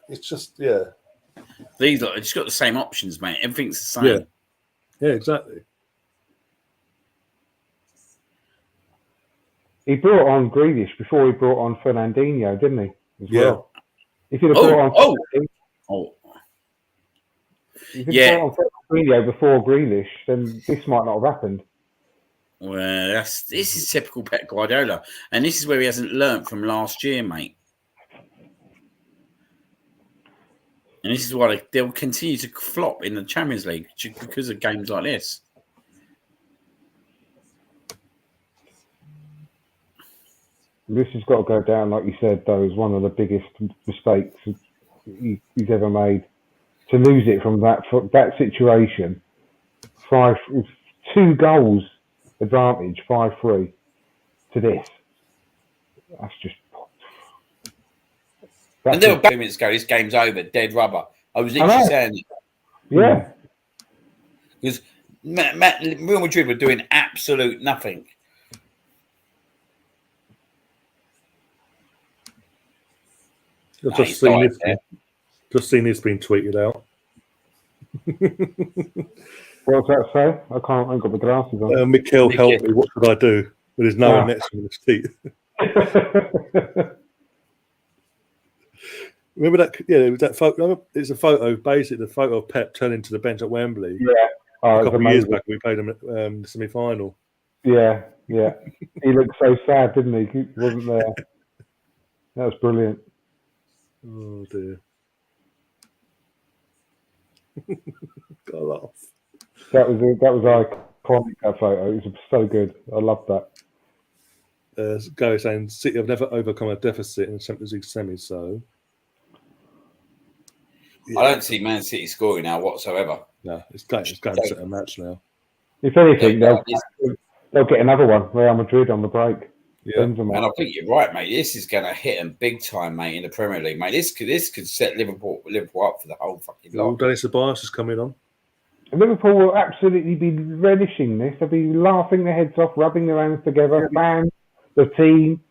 It's just These lot, it's got the same options, mate. Everything's the same. Yeah, exactly. He brought on Grealish before he brought on Fernandinho, didn't he? As well. If he'd have brought on Fernandinho before Grealish, then this might not have happened. Well, this is typical Pep Guardiola, and this is where he hasn't learnt from last year, mate. And this is why they'll continue to flop in the Champions League because of games like this. This has got to go down, like you said, though, as one of the biggest mistakes he's ever made. To lose it from that situation, 2 goals advantage, 5-3 to this. That's just. And there were 2 minutes ago, this game's over, dead rubber. I was literally saying it. Yeah. Because Real Madrid were doing absolute nothing. I've just seen this being tweeted out. What's that say? I ain't got the glasses on. Mikel, help me. What should I do? But there's no one next to me in the seat. Remember that? Yeah, it was that photo. It's a photo, basically the photo of Pep turning to the bench at Wembley. Yeah, a couple of years back we played him at the semi-final. Yeah. He looked so sad, didn't he? He wasn't there. That was brilliant. Oh dear. Got a laugh. That was iconic, that photo. It was so good. I loved that. Gary saying City have never overcome a deficit in the Champions League semi, so I don't see Man City scoring now whatsoever. No, it's going to set a match now. If anything, they'll get another one. Real Madrid on the break. Yeah, and I think you're right, mate. This is going to hit them big time, mate, in the Premier League, mate. This could set Liverpool up for the whole fucking lot. Dennis Ceballos is coming on. Liverpool will absolutely be relishing this. They'll be laughing their heads off, rubbing their hands together. Fans, the team,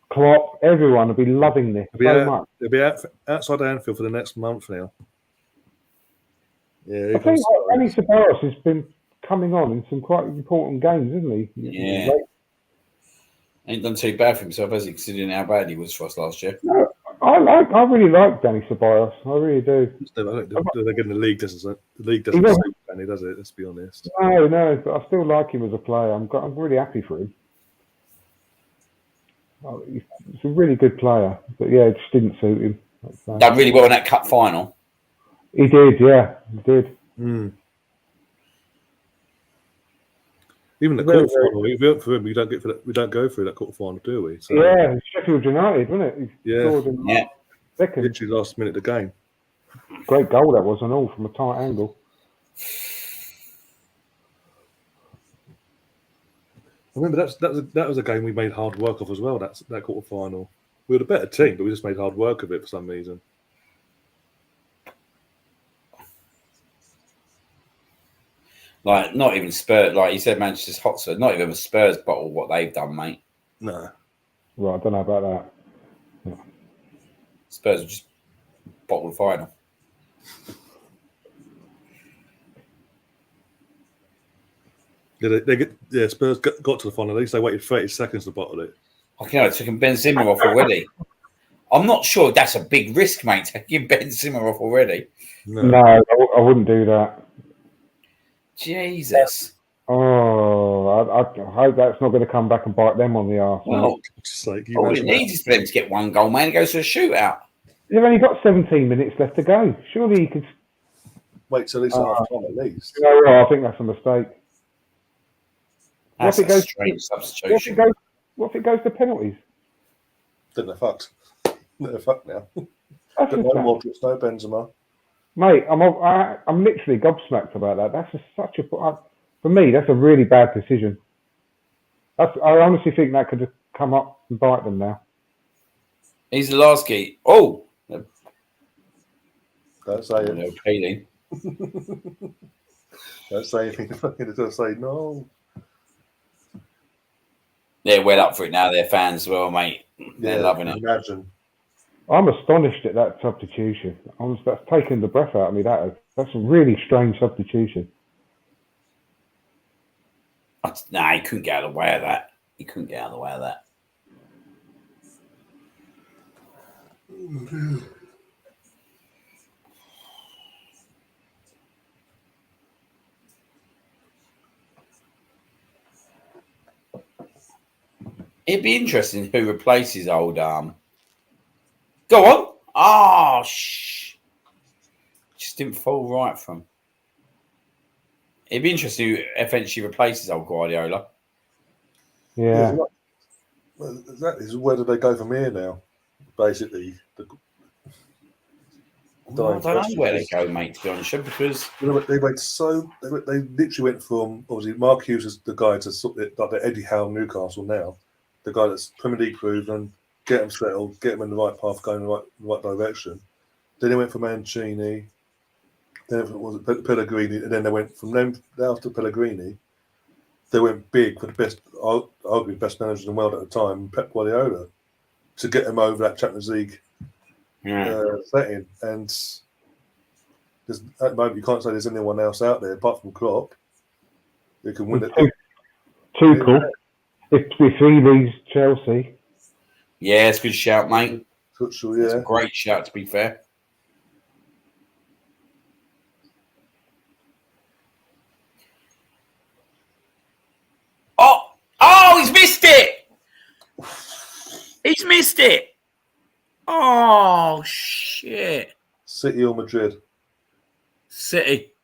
Klopp, everyone will be loving this so much. They'll be outside Anfield for the next month now. Yeah, I think Danny Ceballos has been coming on in some quite important games, hasn't he? Yeah. Ain't done too bad for himself, has he, considering how bad he was for us last year? No, I really like Danny Ceballos. I really do. They're getting the league doesn't it? The league doesn't suit Danny, does it? Let's be honest. No, but I still like him as a player. I'm really happy for him. He's a really good player, but yeah, it just didn't suit him. Done really well in that cup final. He did, yeah, he did. Mm. Even the quarter final, if you for him, we don't go through that quarter final, do we? So, yeah, Sheffield United, wasn't it? Yeah. Second. Literally last minute of the game. Great goal that was, and all from a tight angle. I remember that was a game we made hard work of as well. That quarter final. We were the better team, but we just made hard work of it for some reason. Like, not even Spurs, like you said, Manchester Hotspur, not even the Spurs bottle what they've done, mate. No. Right, I don't know about that. Yeah. Spurs are just bottle the final. Spurs got to the final. At least they waited 30 seconds to bottle it. It took him Ben Zimmer off already. I'm not sure that's a big risk, mate, taking Ben Zimmer off already. No, I wouldn't do that. Jesus. Oh, I hope that's not going to come back and bite them on the arse. Well, all it needs is for them to get one goal, man. It goes to a shootout. They've only got 17 minutes left to go. Surely you could wait till at least half time at least. No, I think that's a mistake. That's a strange substitution. What if it goes to penalties? Then they're fucked. They're fucked now. No Modric, no Benzema. Mate, I'm literally gobsmacked about that. That's such a for me. That's a really bad decision. I honestly think that could have come up and bite them now. He's the last key. Oh, don't say it. No peeling. Don't say anything. Fucking just say no. They're well up for it now. They're fans as well, mate. They're loving it. Imagine. I'm astonished at that substitution. That's taken the breath out of me. That's a really strange substitution. Nah, he couldn't get out of the way of that. He couldn't get out of the way of that. It'd be interesting who replaces old Go on. Oh, just didn't fall right from. It'd be interesting who eventually replaces old Guardiola. Yeah. Well, that is where do they go from here now? Basically, I don't know where they go, mate. To be honest, because they literally went from obviously Mark Hughes is the guy to sort of like the Eddie Howe Newcastle now, the guy that's Premier League proven, get them settled, get them in the right path, going in the right direction. Then they went for Mancini. Then it was Pellegrini, and then they went from them after Pellegrini. They went big for the best, arguably best manager in the world at the time, Pep Guardiola, to get them over that Champions League setting. And at the moment, you can't say there's anyone else out there apart from Klopp who can win it. Tuchel, if he leaves Chelsea. Yeah, it's a good shout, mate. Tuchel, yeah. It's a great shout, to be fair. Oh, he's missed it! He's missed it! Oh, shit. City or Madrid? City.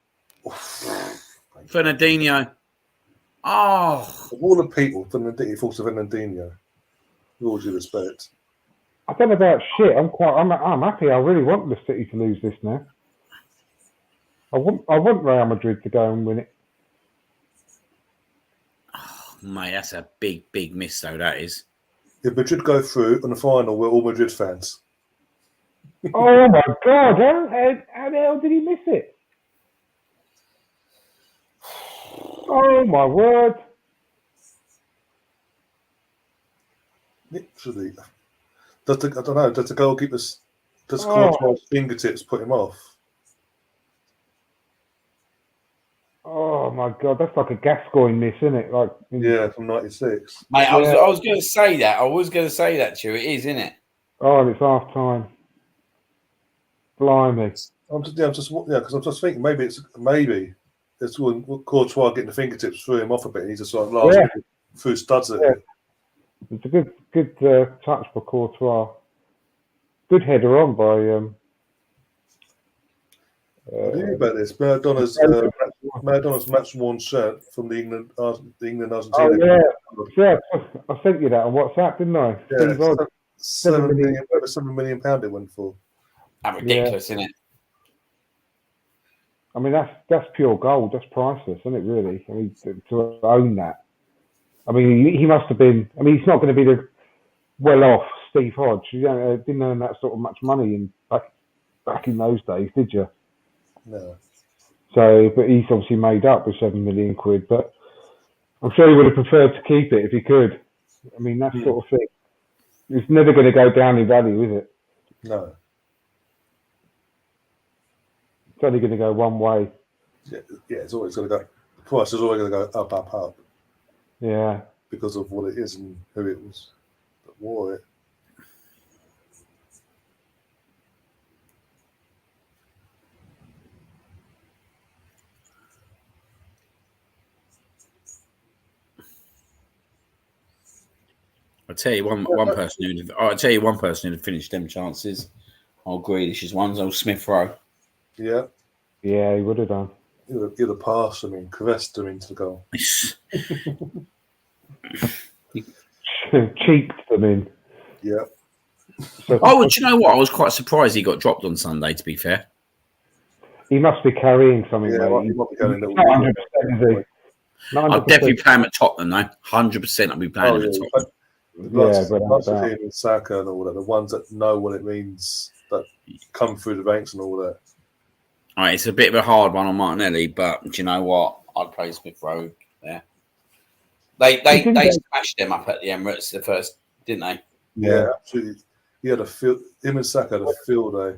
Fernandinho. Oh. Of all the people, Fernandinho falls to Fernandinho. With all due respect. I don't know about shit. I'm happy. I really want the City to lose this now. I want Real Madrid to go and win it. Oh, mate, that's a big miss, though. That is. If Madrid go through on the final, we're all Madrid fans. Oh my God! How the hell did he miss it? Oh my word! Literally. I don't know. Does the goalkeeper's Courtois' fingertips put him off? Oh my God! That's like a Gascoigne miss, isn't it? Like From '96. Mate, I was going to say that. I was going to say that to you. It is, isn't it? Oh, and it's half time. Blimey! Because I'm just thinking maybe it's when Courtois getting the fingertips threw him off a bit. And he's just like last minute threw studs at him. It's a good touch by Courtois. Good header on by. What do you think about this? Maradona's match-worn shirt from the England Argentina. Oh yeah, I sent you that on WhatsApp, didn't I? Yeah, £7 million it went for. That's ridiculous, isn't it? I mean, that's pure gold. That's priceless, isn't it? Really. I mean, to own that. I mean, he must have been. I mean, he's not going to be the well-off Steve Hodge. You didn't earn that sort of much money back in those days, did you? No. So, but he's obviously made up with £7 million. But I'm sure he would have preferred to keep it if he could. I mean, that sort of thing. It's never going to go down in value, is it? No. It's only going to go one way. Yeah, it's always going to go. The price is always going to go up, up, up. Yeah. Because of what it is and who it was that wore it. I'll tell you one person who'd finished them chances. Old Grealish's ones, old Smith Rowe. Yeah. Yeah, he would have done. He'd have passed him and caressed him into the goal. Cheeked them in. Yeah. Do you know what? I was quite surprised he got dropped on Sunday, to be fair. He must be carrying something, mate. He might be going Not 100%, is he? I'll definitely play him at Tottenham, though. 100% I'll be playing him at Tottenham. Lots of him and Saka and all that. The ones that know what it means, that come through the ranks and all that. All right, it's a bit of a hard one on Martinelli, but do you know what? I'd play Smith Rowe there. They smashed them up at the Emirates the first, didn't they? Yeah, absolutely. He had a field. Him and Saka had a field day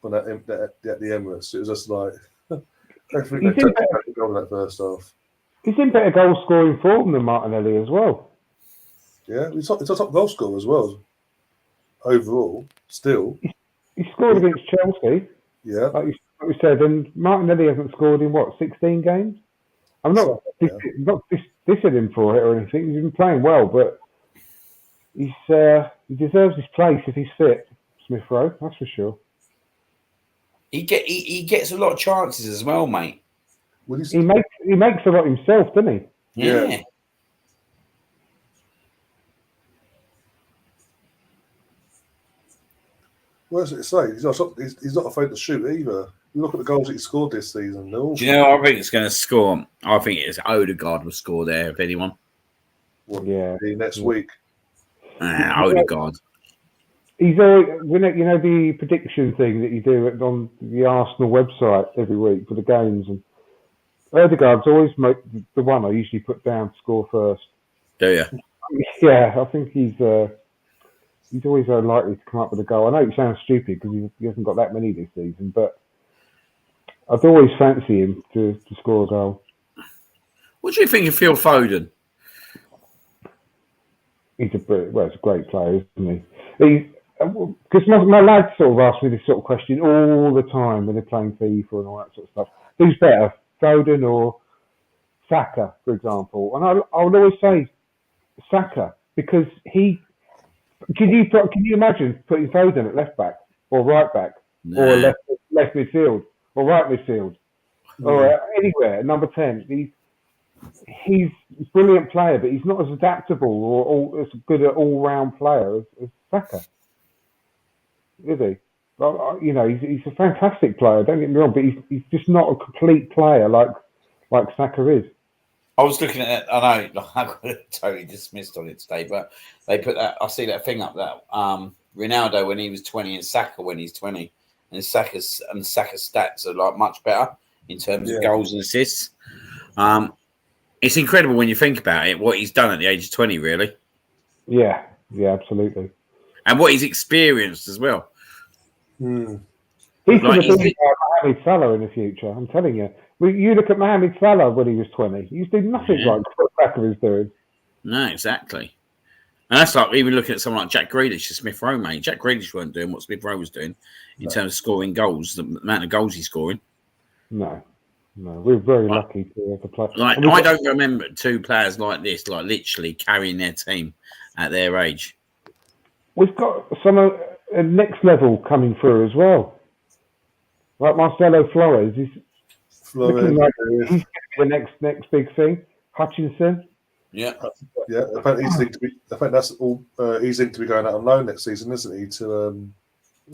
on at the Emirates. It was just like everything they took on that first half. He's in better goal scoring form than Martinelli as well. Yeah, he's a top goal scorer as well. Overall, still. He scored against Chelsea. Yeah. Like we said, and Martinelli hasn't scored in 16 games? I'm not dissing him for it or anything. He's been playing well, but he deserves his place if he's fit, Smith Rowe, that's for sure. He gets a lot of chances as well, mate. Well, he makes a lot himself, doesn't he? Yeah. What does it say? He's not afraid to shoot either. You look at the goals that he scored this season. Do you know? I think it's going to score. I think it's Odegaard will score there if anyone. Next week. Odegaard. He's always, the prediction thing that you do on the Arsenal website every week for the games, and Odegaard's always the one I usually put down to score first. Do you? Yeah, I think he's always likely to come up with a goal. I know it sounds stupid because he hasn't got that many this season, but I'd always fancy him to score a goal. What do you think of Phil Foden? He's a great player, isn't he? Because my lads sort of ask me this sort of question all the time when they're playing FIFA and all that sort of stuff. Who's better, Foden or Saka, for example? And I would always say Saka, because he... Can you imagine putting Foden at left back or right back or left midfield or right midfield or anywhere, number 10? He's a brilliant player, but he's not as adaptable or as good an all-round player as Saka, is he? He's a fantastic player. Don't get me wrong, but he's just not a complete player like Saka is. I was looking at it. I know I got totally dismissed on it today, but they put that. I see that thing up that Ronaldo when he was 20 and Saka when he's 20, and Saka's stats are like much better in terms of goals and assists. It's incredible when you think about it, what he's done at the age of 20, really. Yeah, absolutely. And what he's experienced as well. He's going to be Mohamed Salah in the future, I'm telling you. You look at Mohamed Salah when he was 20. He's doing nothing like what Saka is doing. No, exactly. And that's like even looking at someone like Jack Grealish and Smith Rowe, mate. Jack Grealish weren't doing what Smith Rowe was doing in terms of scoring goals, the amount of goals he's scoring. No. We're very lucky to have a player. Like, I don't remember two players like this, like literally carrying their team at their age. We've got some next level coming through as well. Like Marcelo Flores is looking like he's the next big thing. Hutchinson. Yeah. Apparently he's linked to be. I think that's all. He's linked to be going out on loan next season, isn't he? To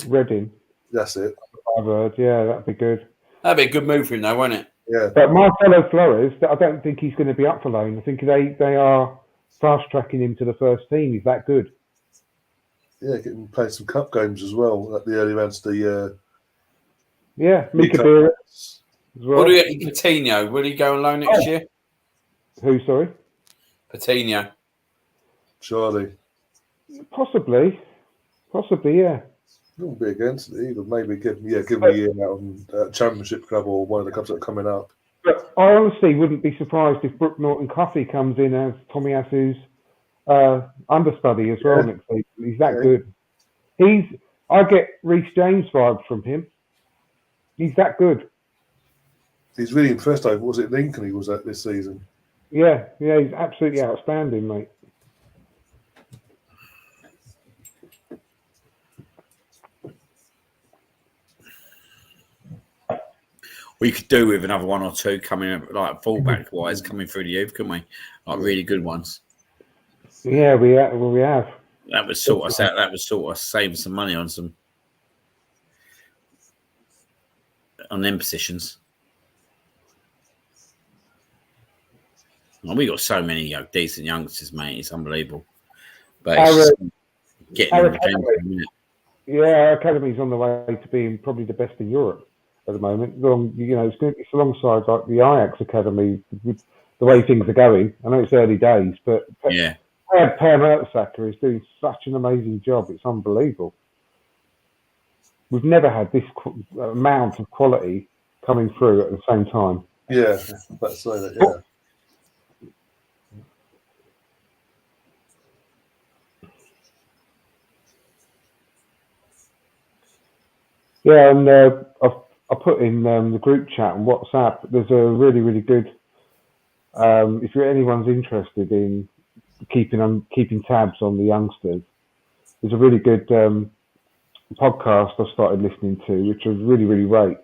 Reading. That's it. I've heard. Yeah, that'd be good. That'd be a good move for him, though, wouldn't it? Yeah. But Marcelo Flores, I don't think he's going to be up for loan. I think they are fast tracking him to the first team. He's that good. Yeah, getting playing some cup games as well at the early rounds. Mika Beer as well. What do you get Coutinho? Will he go on loan next year? Who? Sorry, Coutinho. Surely. Possibly, yeah. Wouldn't be against it either. Maybe give him a year out on Championship Club or one of the clubs that are coming up. But I honestly wouldn't be surprised if Brooke Norton-Cuffy comes in as Tomiyasu's understudy as well next season. He's that good. I get Reece James vibes from him. He's that good. He's really impressed over, was it Lincoln he was at this season? Yeah, he's absolutely outstanding, mate. We could do with another one or two coming up, like fullback wise, coming through the youth, couldn't we? Like really good ones. Yeah, we have. That would sort us out. That would sort us save some money on them positions. We got so many decent youngsters, mate. It's unbelievable. But it's getting in the game. Our academy's on the way to being probably the best in Europe at the moment. It's alongside like the Ajax academy with the way things are going. I know it's early days, but Per Mertesacker is doing such an amazing job. It's unbelievable. We've never had this amount of quality coming through at the same time. Yeah, let's say that. Yeah. Yeah, and I put in the group chat on WhatsApp. There's a really, really good. If anyone's interested in keeping tabs on the youngsters, there's a really good podcast I started listening to, which I really, really rate,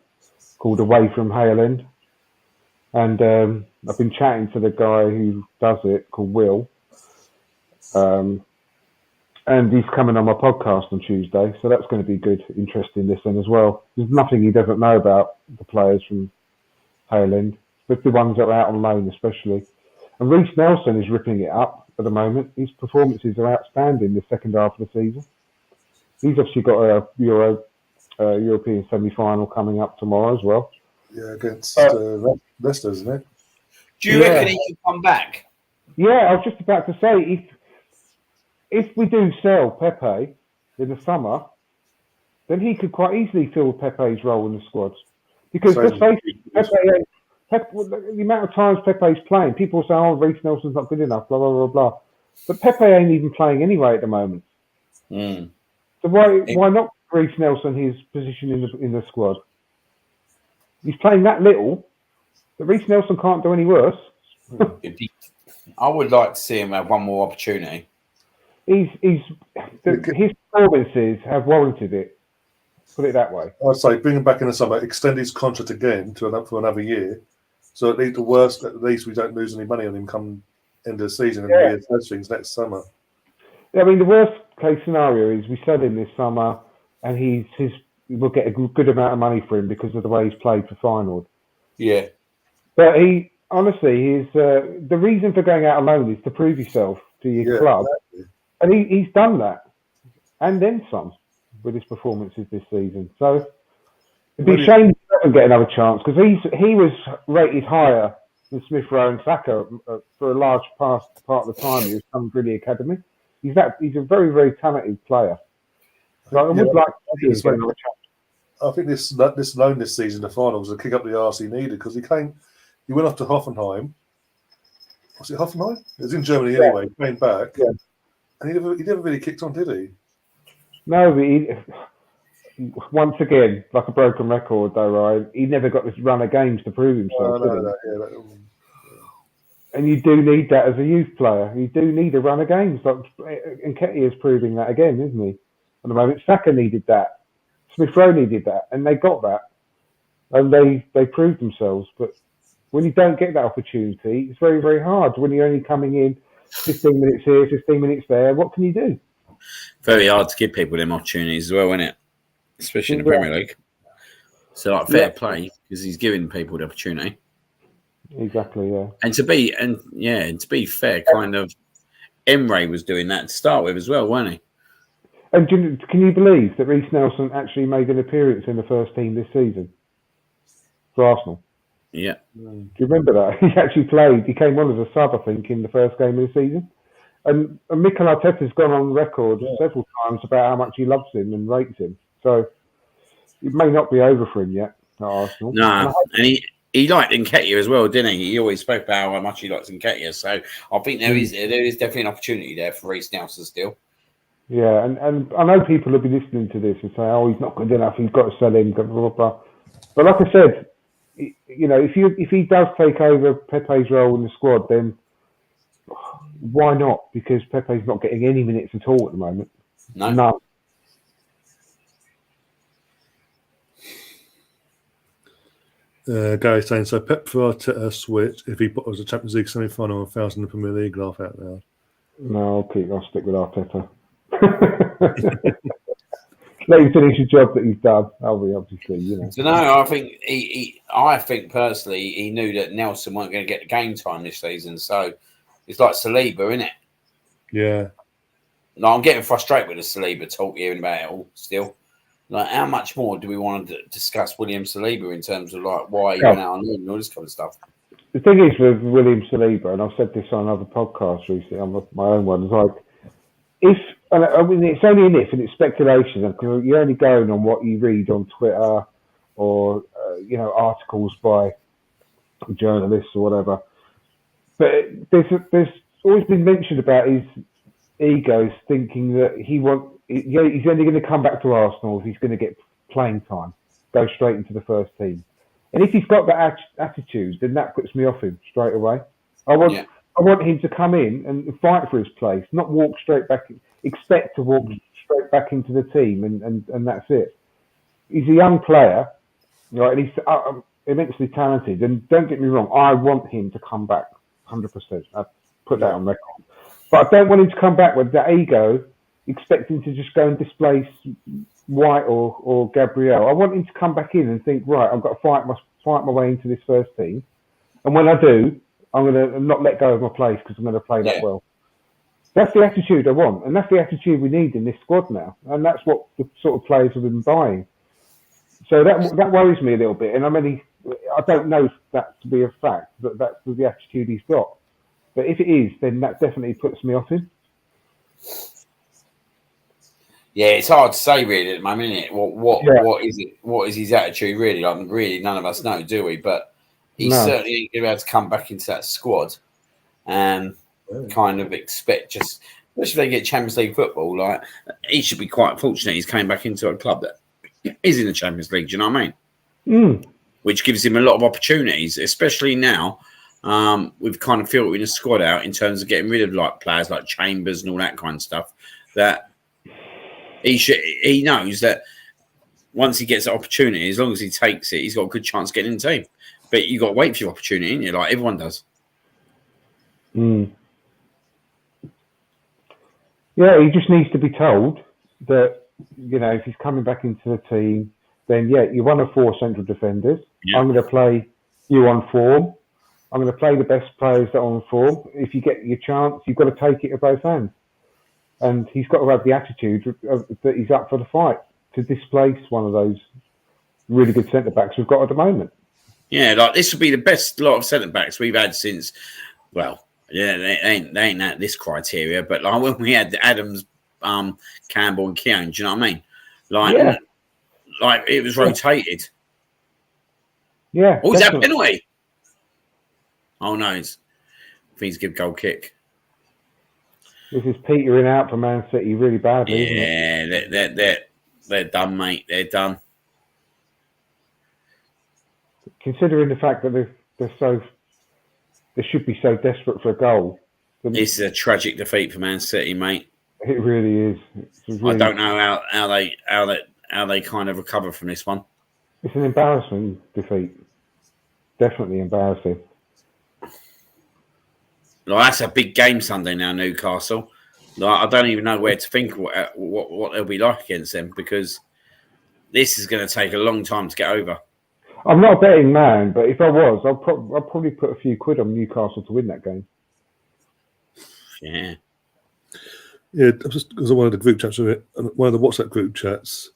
called Away from Hale End. And I've been chatting to the guy who does it, called Will. And he's coming on my podcast on Tuesday, so that's going to be good, interesting listen as well. There's nothing he doesn't know about the players from Hale End, but the ones that are out on loan especially. And Reece Nelson is ripping it up at the moment. His performances are outstanding the second half of the season. He's obviously got a European semi-final coming up tomorrow as well. Yeah, against Leicester, isn't it? Do you reckon he can come back? Yeah, I was just about to say, if we do sell Pepe in the summer, then he could quite easily fill Pepe's role in the squad. Because let's face it, the amount of times Pepe's playing, people say, Reece Nelson's not good enough, blah, blah, blah, blah. But Pepe ain't even playing anyway at the moment. Mm. So why not Reece Nelson his position in the squad? He's playing that little that Reece Nelson can't do any worse. I would like to see him have one more opportunity. His performances have warranted it. Put it that way. I'd say bring him back in the summer, extend his contract again for another year. So at least we don't lose any money on him come end of the season and reassess things next summer. Yeah, I mean, the worst case scenario is we sell him this summer and his we'll get a good amount of money for him because of the way he's played for Feyenoord. Yeah. But he, honestly, the reason for going out alone is to prove yourself to your club. Exactly. And he's done that. And then some with his performances this season. So it'd be a shame he doesn't get another chance because he was rated higher than Smith Rowe and Saka for a large part of the time he was coming through the academy. He's a very, very talented player. So I would like to see him get another chance. I think this loan this season, the final, was a kick up the arse he needed because he went off to Hoffenheim. Was it Hoffenheim? It was in Germany anyway. He came back, and he never really kicked on, did he? No, but once again, like a broken record, though, Ryan, he never got this run of games to prove himself. And you do need that as a youth player. You do need a run of games. Like, and Nketiah is proving that again, isn't he? At the moment, Saka needed that. Smith Rowe needed that, and they got that, and they proved themselves. But when you don't get that opportunity, it's very, very hard. When you're only coming in 15 minutes here, 15 minutes there, what can you do? Very hard to give people them opportunities as well, isn't it? Especially in the Premier League. So, like, fair play because he's giving people the opportunity. Exactly, yeah. And to be fair, kind of, Emre was doing that to start with as well, wasn't he? And can you believe that Reece Nelson actually made an appearance in the first team this season for Arsenal? Yeah. Do you remember that? He actually played. He came on as a sub, I think, in the first game of the season. And Mikel Arteta's gone on record several times about how much he loves him and rates him. So it may not be over for him yet at Arsenal. No, and he liked Nketiah as well, didn't he? He always spoke about how much he likes Nketiah. So I think there is definitely an opportunity there for Reece Nelson still. Yeah, and I know people will be listening to this and say, "Oh, he's not good enough. He's got to sell him." Blah, blah, blah. But like I said, you know, if he does take over Pepe's role in the squad, then why not? Because Pepe's not getting any minutes at all at the moment. No. None. Gary saying, so Pep for Arteta switch if he was a Champions League semi-final and 1,000 in the Premier League, laugh out loud. No, I'll stick with Arteta. Let him finish the job that he's done. Obviously, you know. So no, I think personally he knew that Nelson weren't going to get the game time this season, so it's like Saliba, isn't it? Yeah. No, I'm getting frustrated with the Saliba talk here about it all still. Like, how much more do we want to discuss William Saliba in terms of like why he went out on loan and all this kind of stuff? The thing is with William Saliba, and I've said this on another podcast recently, on my own one, is like, I mean, it's only an if, and it's speculation, because you're only going on what you read on Twitter or, you know, articles by journalists or whatever. But there's always been mentioned about his egos, thinking that he's only going to come back to Arsenal if he's going to get playing time, go straight into the first team. And if he's got that attitude, then that puts me off him straight away. I want him to come in and fight for his place, not walk straight back, expect to walk straight back into the team and that's it. He's a young player, right? And he's immensely talented. And don't get me wrong, I want him to come back 100%. I put that on record. But I don't want him to come back with that ego, expecting to just go and displace White or Gabriel. I want him to come back in and think, right, I've got to fight my way into this first team. And when I do, I'm going to not let go of my place because I'm going to play that well. That's the attitude I want. And that's the attitude we need in this squad now. And that's what the sort of players have been buying. So that worries me a little bit. And I don't know if that to be a fact, but that's the attitude he's got. But if it is, then that definitely puts me off him. Yeah, it's hard to say really at the moment, isn't it? What is it? What is his attitude really? Like, really, none of us know, do we? But he certainly ain't going to be able to come back into that squad and kind of expect just, especially if they get Champions League football, like, he should be quite fortunate he's coming back into a club that is in the Champions League, do you know what I mean? Which gives him a lot of opportunities, especially now. We've kind of filtered a squad out in terms of getting rid of like players like Chambers and all that kind of stuff. That he knows that once he gets the opportunity, as long as he takes it, he's got a good chance of getting in the team. But you got to wait for your opportunity, ain't you? Like everyone does. Yeah, he just needs to be told that, you know, if he's coming back into the team, then yeah, you're one of 4 central defenders. Yeah. I'm going to play you on form. I'm going to play the best players that are on form. If you get your chance, you've got to take it with both hands. And he's got to have the attitude that he's up for the fight to displace one of those really good centre backs we've got at the moment. Yeah, like this would be the best lot of centre backs we've had since. Well, yeah, they ain't at this criteria, but like when we had Adams, Campbell, and Keown, do you know what I mean? Like it was rotated. Yeah. Oh, is that penalty? Oh no, I think he's a good goal kick. This is petering out for Man City really badly, isn't it? Yeah, they're done, mate. They're done. Considering the fact that they should be so desperate for a goal. This is a tragic defeat for Man City, mate. It really is. Really, I don't know how they kind of recover from this one. It's an embarrassing defeat. Definitely embarrassing. Like, that's a big game Sunday now, Newcastle. Like, I don't even know where to think what they'll be like against them, because this is going to take a long time to get over. I'm not a betting man, but if I was, I'll probably put a few quid on Newcastle to win that game. Yeah. Yeah, just because of one of the group chats, one of the WhatsApp group chats,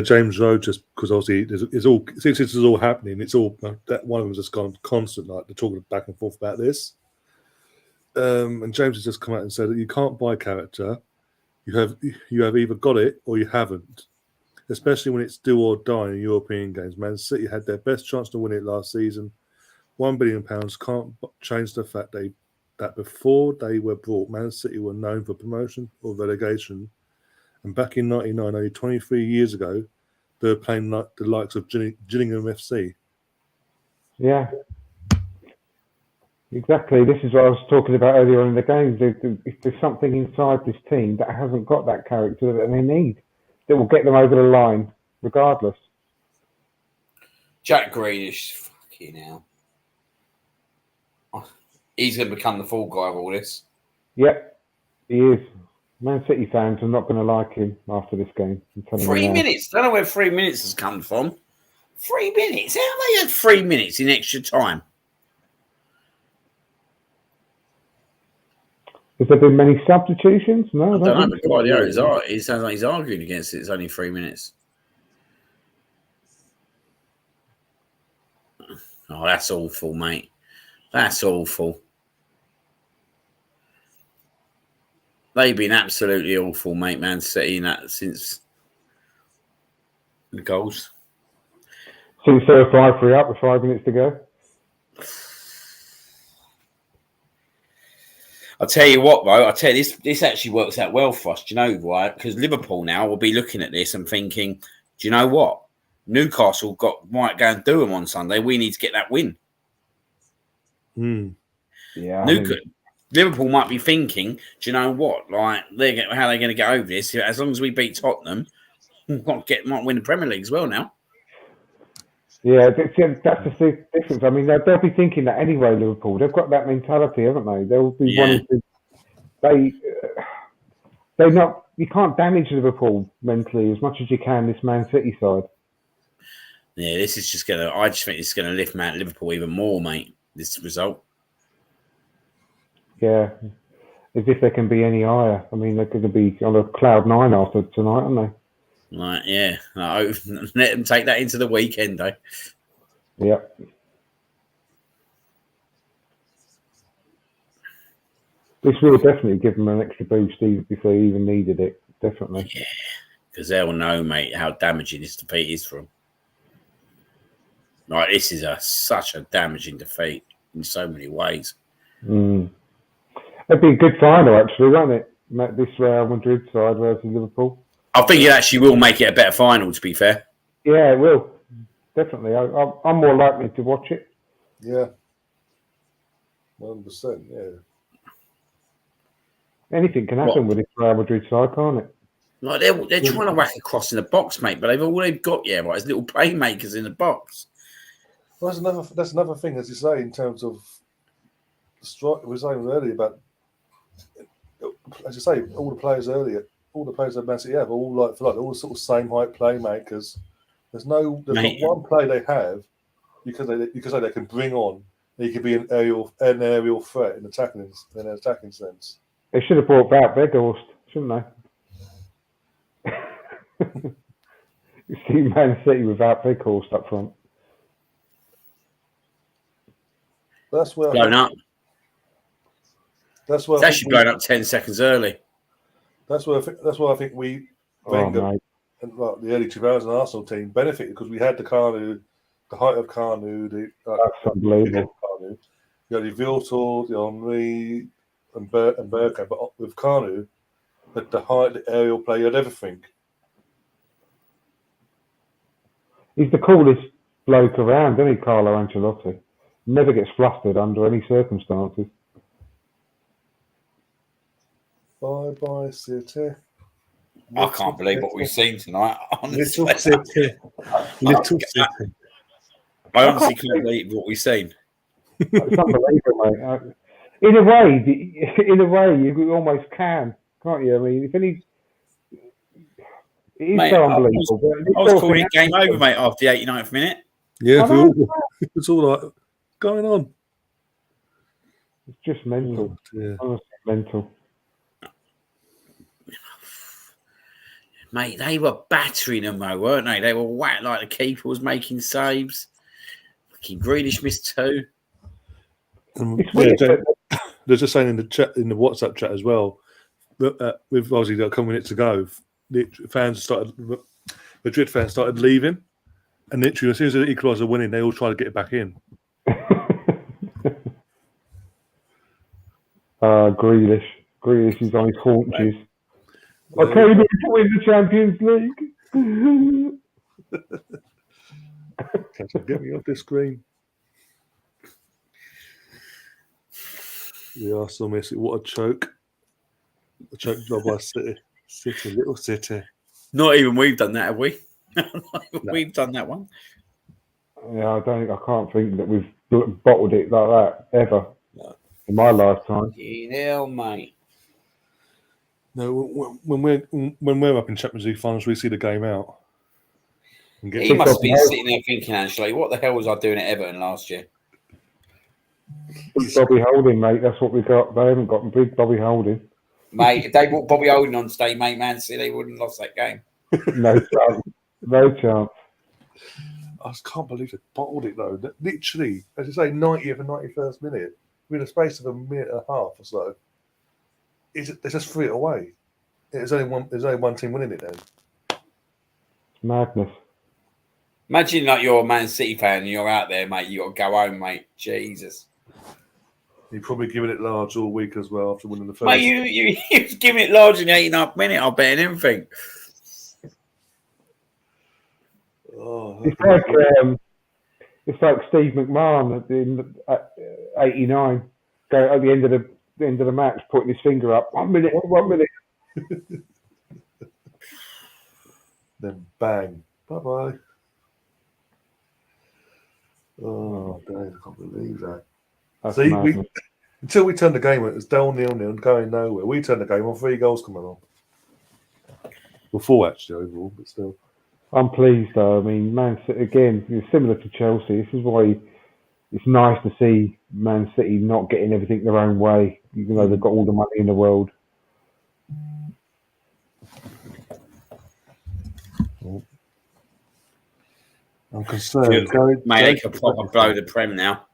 James Rowe, just because obviously since this is all happening, it's all that one of them has just gone constant, like they're talking back and forth about this. And James has just come out and said that you can't buy character. You have either got it or you haven't. Especially when it's do or die in European games. Man City had their best chance to win it last season. £1 billion can't change the fact that before they were brought, Man City were known for promotion or relegation. And back in 1999, only 23 years ago, they were playing like the likes of Gillingham FC. Yeah. Exactly. This is what I was talking about earlier on in the game. There's something inside this team that hasn't got that character that they need, that will get them over the line, regardless. Jack Grealish, fucking hell. He's going to become the fall guy of all this. Yep, he is. Man City fans are not going to like him after this game. 3 minutes. I don't know where 3 minutes has come from. 3 minutes? How have they had 3 minutes in extra time? Has there been many substitutions? No, I don't know, but Guardiola, he sounds like he's arguing against it. It's only 3 minutes. Oh, that's awful, mate. That's awful. They've been absolutely awful, mate, Man City, since the goals. Since they were 5-3 up with 5 minutes to go. I'll tell you what, though. This actually works out well for us. Do you know why? Because Liverpool now will be looking at this and thinking, do you know what? Newcastle might go and do them on Sunday. We need to get that win. Yeah. Liverpool might be thinking, do you know what? Like, how are they going to get over this? As long as we beat Tottenham, we might win the Premier League as well now. Yeah, that's the difference. I mean, they'll be thinking that anyway, Liverpool. They've got that mentality, haven't they? They'll be wanting to... They're not... You can't damage Liverpool mentally as much as you can this Man City side. Yeah, this is just going to... I just think it's going to lift Liverpool even more, mate, this result. Yeah, as if they can be any higher. I mean, they're going to be on a cloud 9 after tonight, aren't they? Right, yeah. Let them take that into the weekend, though. Yeah. This will definitely give them an extra boost if they even needed it. Definitely. Yeah, because they'll know, mate, how damaging this defeat is for them. Like, this is such a damaging defeat in so many ways. It'd be a good final, actually, won't it? This Real Madrid side versus Liverpool. I think it actually will make it a better final, to be fair. Yeah, it will. Definitely. I'm more likely to watch it. Yeah. 100%, yeah. Anything can happen with this Real Madrid side, can't it? Like they're trying to whack a cross in the box, mate, but all they've got, right, is little playmakers in the box. Well, that's another thing, as you say, in terms of the strike. We were saying earlier about, as you say, all the players that Man City have, all all the sort of same height playmakers, There's not one play they have you can say they can bring on. He could be an aerial threat in attacking sense. They should have brought back Weghorst, shouldn't they? You see Man City without Weghorst up front. That's where blown up. That's where it's actually blown up 10 seconds early. That's why I think we Wenger and the early 2000 Arsenal team benefited because we had the height of Carnu, that's unbelievable. Carnu. You had the Viltor, the Henry, and Bergkamp, but with Carnu, the height, the aerial play, you had everything. He's the coolest bloke around, isn't he, Carlo Ancelotti? Never gets flustered under any circumstances. Bye, City. I can't believe what we've seen tonight. Honestly. Little City. I honestly can't believe what we've seen. It's unbelievable, mate. In a way, you almost can't you? I mean, if any, it is so unbelievable. I was calling it game over, mate, after the 89th minute. Yeah, it's all like going on. It's just mental. Honestly, mental. Mate, they were battering them, though, weren't they? They were whacked like the keeper was making saves. Fucking Grealish missed 2. They're just saying in the chat, in the WhatsApp chat as well, that with obviously a couple minutes to go, Madrid fans started leaving, and literally as soon as the equaliser were winning, they all tried to get it back in. Grealish is on his haunches. I came here to win the Champions League. Get me off this screen. The Arsenal miss it. What a choke. A choke job by City. Little City. Not even we've done that, have we? We've done that one. Yeah, I can't think that we've bottled it like that ever in my lifetime. Hell, mate. No, when we're up in Champions League finals, we see the game out. He must be sitting there thinking, actually, what the hell was I doing at Everton last year? Bobby Holding, mate. That's what we got. They haven't got big Bobby Holding. Mate, if they brought Bobby Holding on stage, mate, Man City, they wouldn't have lost that game. No chance. No chance. I just can't believe they bottled it, though. Literally, as you say, 90th and 91st minute, within a space of a minute and a half or so, they just threw it away. There's only one team winning it then. Madness. Imagine like you're a Man City fan and you're out there, mate. You got to go home, mate. Jesus. You're probably giving it large all week as well after winning the first. Mate, you giving it large in the 89th minute. I'll bet on anything. Oh, it's like Steve McMahon at 89, go at the end of the match, putting his finger up. 1 minute. Then bang. Bye. Oh, Dave, I can't believe that. See, until we turned the game, it was down 0-0 going nowhere. We turned the game on 3 goals coming on. Well, 4 actually overall, but still. I'm pleased though. I mean, Man City again, it's similar to Chelsea. This is why it's nice to see Man City not getting everything their own way, even though they've got all the money in the world. I'm concerned. Mate, they could proper blow the Prem now.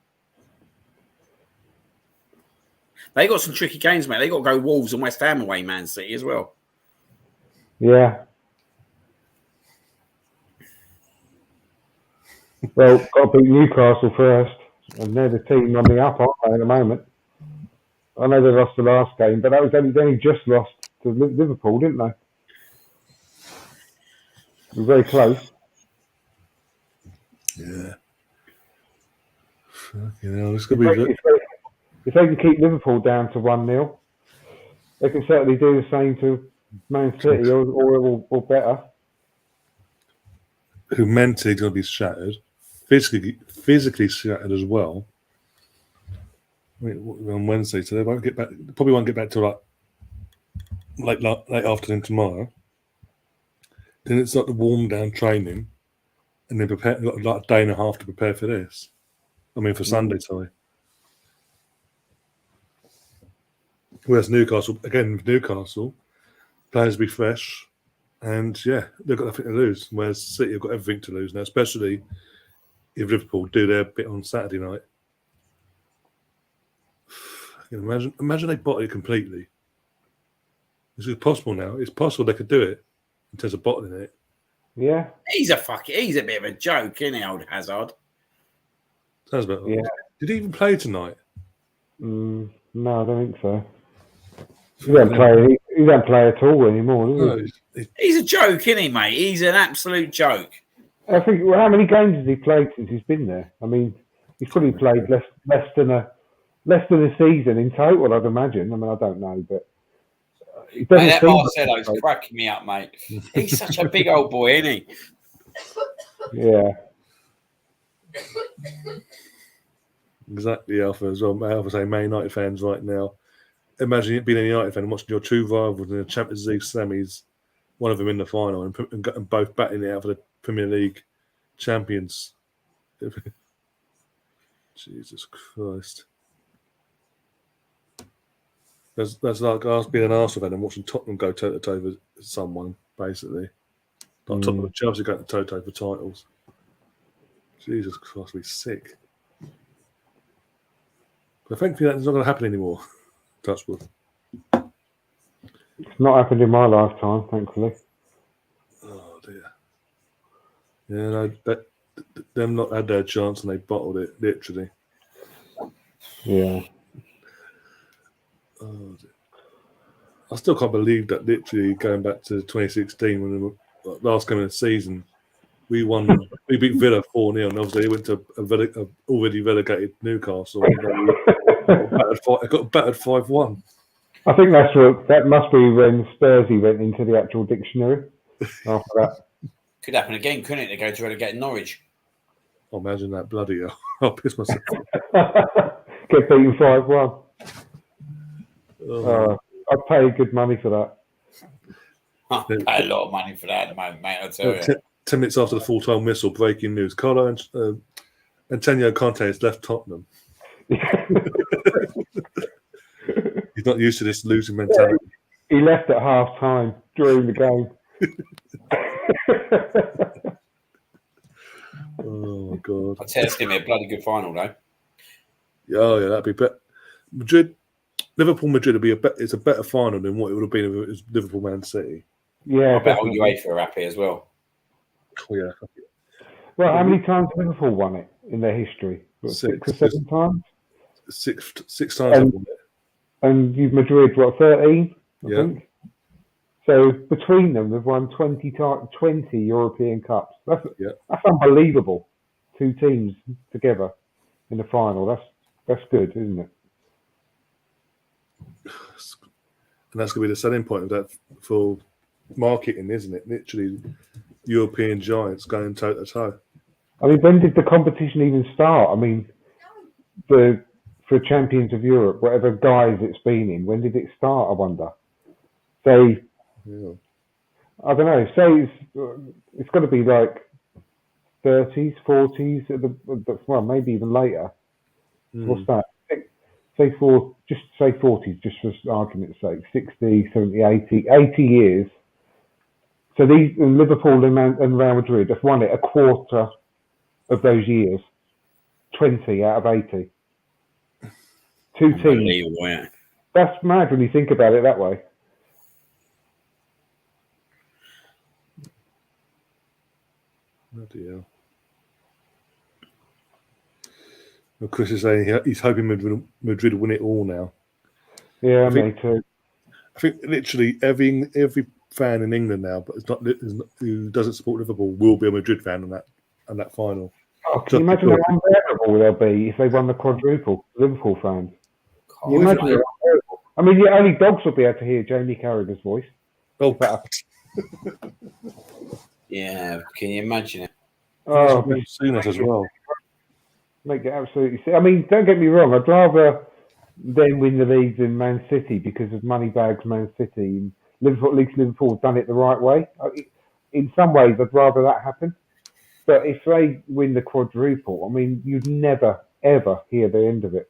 They got some tricky games, mate. They got to go Wolves and West Ham away, Man City as well. Yeah. Well, got to beat Newcastle first, and they're the team on the up, aren't they, at the moment? I know they lost the last game, but that was only just lost to Liverpool, didn't they? It was very close. Yeah. It's going to be. If they can keep Liverpool down to 1-0, they can certainly do the same to Man City or better. Who mentally going to be shattered, physically shattered as well. On Wednesday, so they won't get back. Probably won't get back till late afternoon tomorrow. Then it's like the warm down training, and then prepare like a day and a half to prepare for this. I mean, for Sunday, sorry. Whereas Newcastle, players be fresh, and yeah, they've got nothing to lose. Whereas City have got everything to lose now, especially if Liverpool do their bit on Saturday night. Imagine they bottle it completely. This is possible now. It's possible they could do it in terms of bottling it. Yeah. He's a bit of a joke, isn't he, old Hazard? Sounds about right. Yeah. Did he even play tonight? No, I don't think so. He don't play at all anymore, does he? He's a joke, isn't he, mate? He's an absolute joke. I think. Well, how many games has he played since he's been there? I mean, he's probably played less than a season in total, I'd imagine. I mean, I don't know, but that Marcelo's cracking me up, mate. He's such a big old boy, isn't he? Yeah. Exactly, Alpha as well. Alpha saying Man United fans right now. Imagine being a United fan and watching your two rivals in the Champions League semis, one of them in the final, and both batting it out for the Premier League champions. Jesus Christ. That's like us being an Arsenal fan and watching Tottenham go toe-to-toe with someone, basically. Like Tottenham and Chelsea going toe-to-toe for titles. Jesus Christ, we're sick. But thankfully that's not going to happen anymore. Touchwood. It's not happened in my lifetime, thankfully. Oh dear. Yeah, no, them not had their chance and they bottled it, literally. Yeah. Oh dear. I still can't believe that literally going back to 2016 when the last game of the season, we beat Villa 4-0, and obviously it went to a already relegated Newcastle. Got battered 5-1. I think that must be when Spursy went into the actual dictionary after that. Could happen again, couldn't it? They go to relegate Norwich. Oh, imagine that, bloody hell. I'll piss myself. Get beaten 5-1. I'd pay good money for that. I pay a lot of money for that at the moment, mate, I'll tell you. 10 minutes after the full-time whistle, breaking news. Carlo and Antonio Conte has left Tottenham. He's not used to this losing mentality. Yeah, he left at half-time during the game. Oh, my God. I'd say it's going to be a bloody good final, though. Oh, yeah, that'd be better. Liverpool-Madrid would be it's a better final than what it would have been if it was Liverpool-Man City. Yeah. I bet all UEFA are happy as well. Oh, yeah. Well, how many times have Liverpool won it in their history? 6 or 7 times? Six times I've won it. And you've Madrid, 13? I Yeah. think. So between them, they've won 20 European Cups. That's unbelievable. 2 teams together in the final. That's good, isn't it? And that's going to be the selling point of that for marketing, isn't it? Literally, European giants going toe-to-toe. I mean, when did the competition even start? I mean, for Champions of Europe, whatever guise it's been in, when did it start, I wonder? Say, I don't know, say it's got to be like 30s, 40s, well, maybe even later. What's that? Say 40s, just for argument's sake, 60, 70, 80 years. So these Liverpool and Real Madrid have won it a quarter of those years, 20 out of 80. 2 teams. Yeah. That's mad when you think about it that way. Bloody hell. Well, Chris is saying he's hoping Madrid win it all now. Yeah, me too. I think literally every fan in England now, but who doesn't support Liverpool, will be a Madrid fan on that final. Oh, can you imagine how unbearable they'll be if they won the quadruple, Liverpool fans? Can you imagine how unbearable? I mean, only dogs will be able to hear Jamie Carragher's voice. Oh, yeah, can you imagine it? Oh, seen us as well. Make it absolutely sick. I mean, don't get me wrong. I'd rather them win the league than Man City because of Moneybags Man City. Liverpool, at least Liverpool have done it the right way. In some ways, I'd rather that happen. But if they win the quadruple, I mean, you'd never, ever hear the end of it.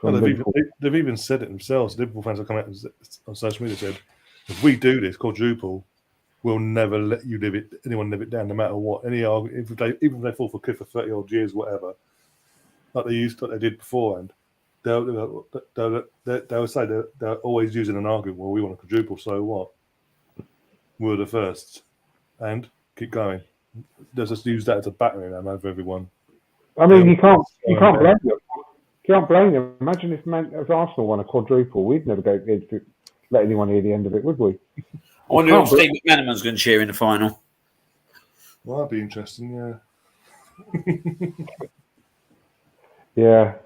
Well, they've even said it themselves. Liverpool fans have come out on social media and said, if we do this quadruple, we'll never let you anyone live it down, no matter what. Even if they fall for cliff for 30 odd years, whatever, like they did beforehand, they'll say they're always using an argument. Well, we want a quadruple, so what? We're the first, and keep going. They'll just use that as a battering ram over everyone. I mean, you can't blame them. You can't blame them. Imagine if Arsenal won a quadruple, we'd never let anyone hear the end of it, would we? I wonder if Steve McManaman's going to cheer in the final. Well, that'd be interesting, yeah. Yeah.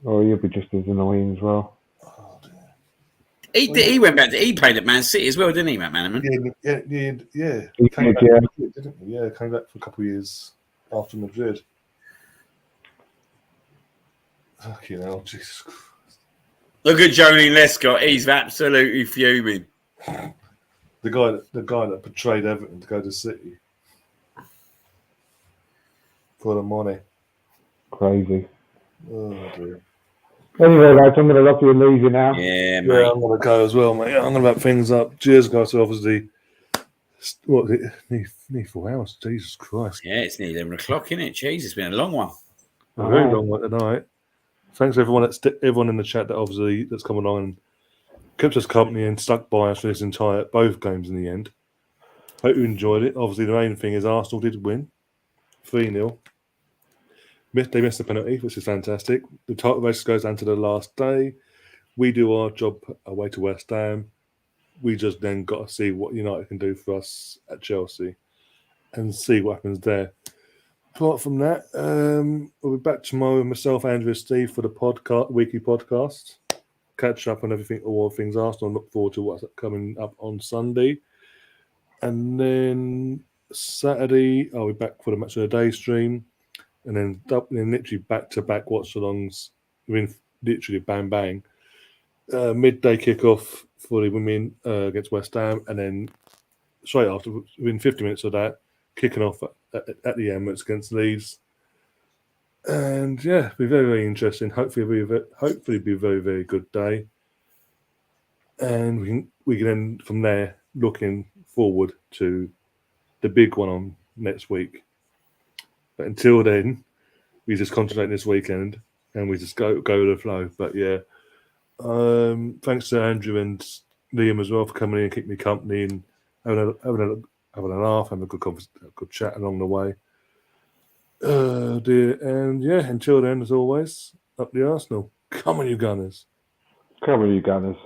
Or you'll be just as annoying as well. Oh, dear. He went back he played at Man City as well, didn't he, McManaman? Yeah. He Came did, back, didn't he? Yeah, came back for a couple of years after Madrid. Fucking hell, Jesus Christ. Look at Johnny Lescott. He's absolutely fuming. The guy that betrayed Everton to go to City for the money. Crazy. Oh dear. Anyway, lads, I'm going to love you and leave you now. Yeah, mate. Yeah, I'm going to go as well, mate. I'm going to wrap things up. Cheers, guys. So obviously, what is it? Nearly 4 hours. Jesus Christ. Yeah, it's nearly 11 o'clock, isn't it? Jeez, it's been a long one. A very long one tonight. Thanks everyone everyone in the chat that's come along and kept us company and stuck by us for both games in the end. Hope you enjoyed it. Obviously, the main thing is Arsenal did win 3-0. They missed the penalty, which is fantastic. The title race goes down to the last day. We do our job away to West Ham. We just then got to see what United can do for us at Chelsea and see what happens there. Apart from that, we'll be back tomorrow with myself, Andrew, and Steve for the weekly podcast. Catch up on everything, all things Arsenal. Look forward to what's coming up on Sunday. And then Saturday, I'll be back for the Match of the Day stream. And then literally back-to-back watch-alongs. Literally bang, bang. Midday kickoff for the women against West Ham. And then straight after, within 50 minutes of that, kicking off at the Emirates against Leeds. And yeah, it'll be very, very interesting. Hopefully be a very, very good day. And we can then from there looking forward to the big one on next week. But until then, we just concentrate this weekend and we just go with the flow. But yeah, thanks to Andrew and Liam as well for coming in and keeping me company and having a laugh, having a good chat along the way. Dear, and yeah, until then, as always, up the Arsenal. Come on, you Gunners. Come on, you Gunners.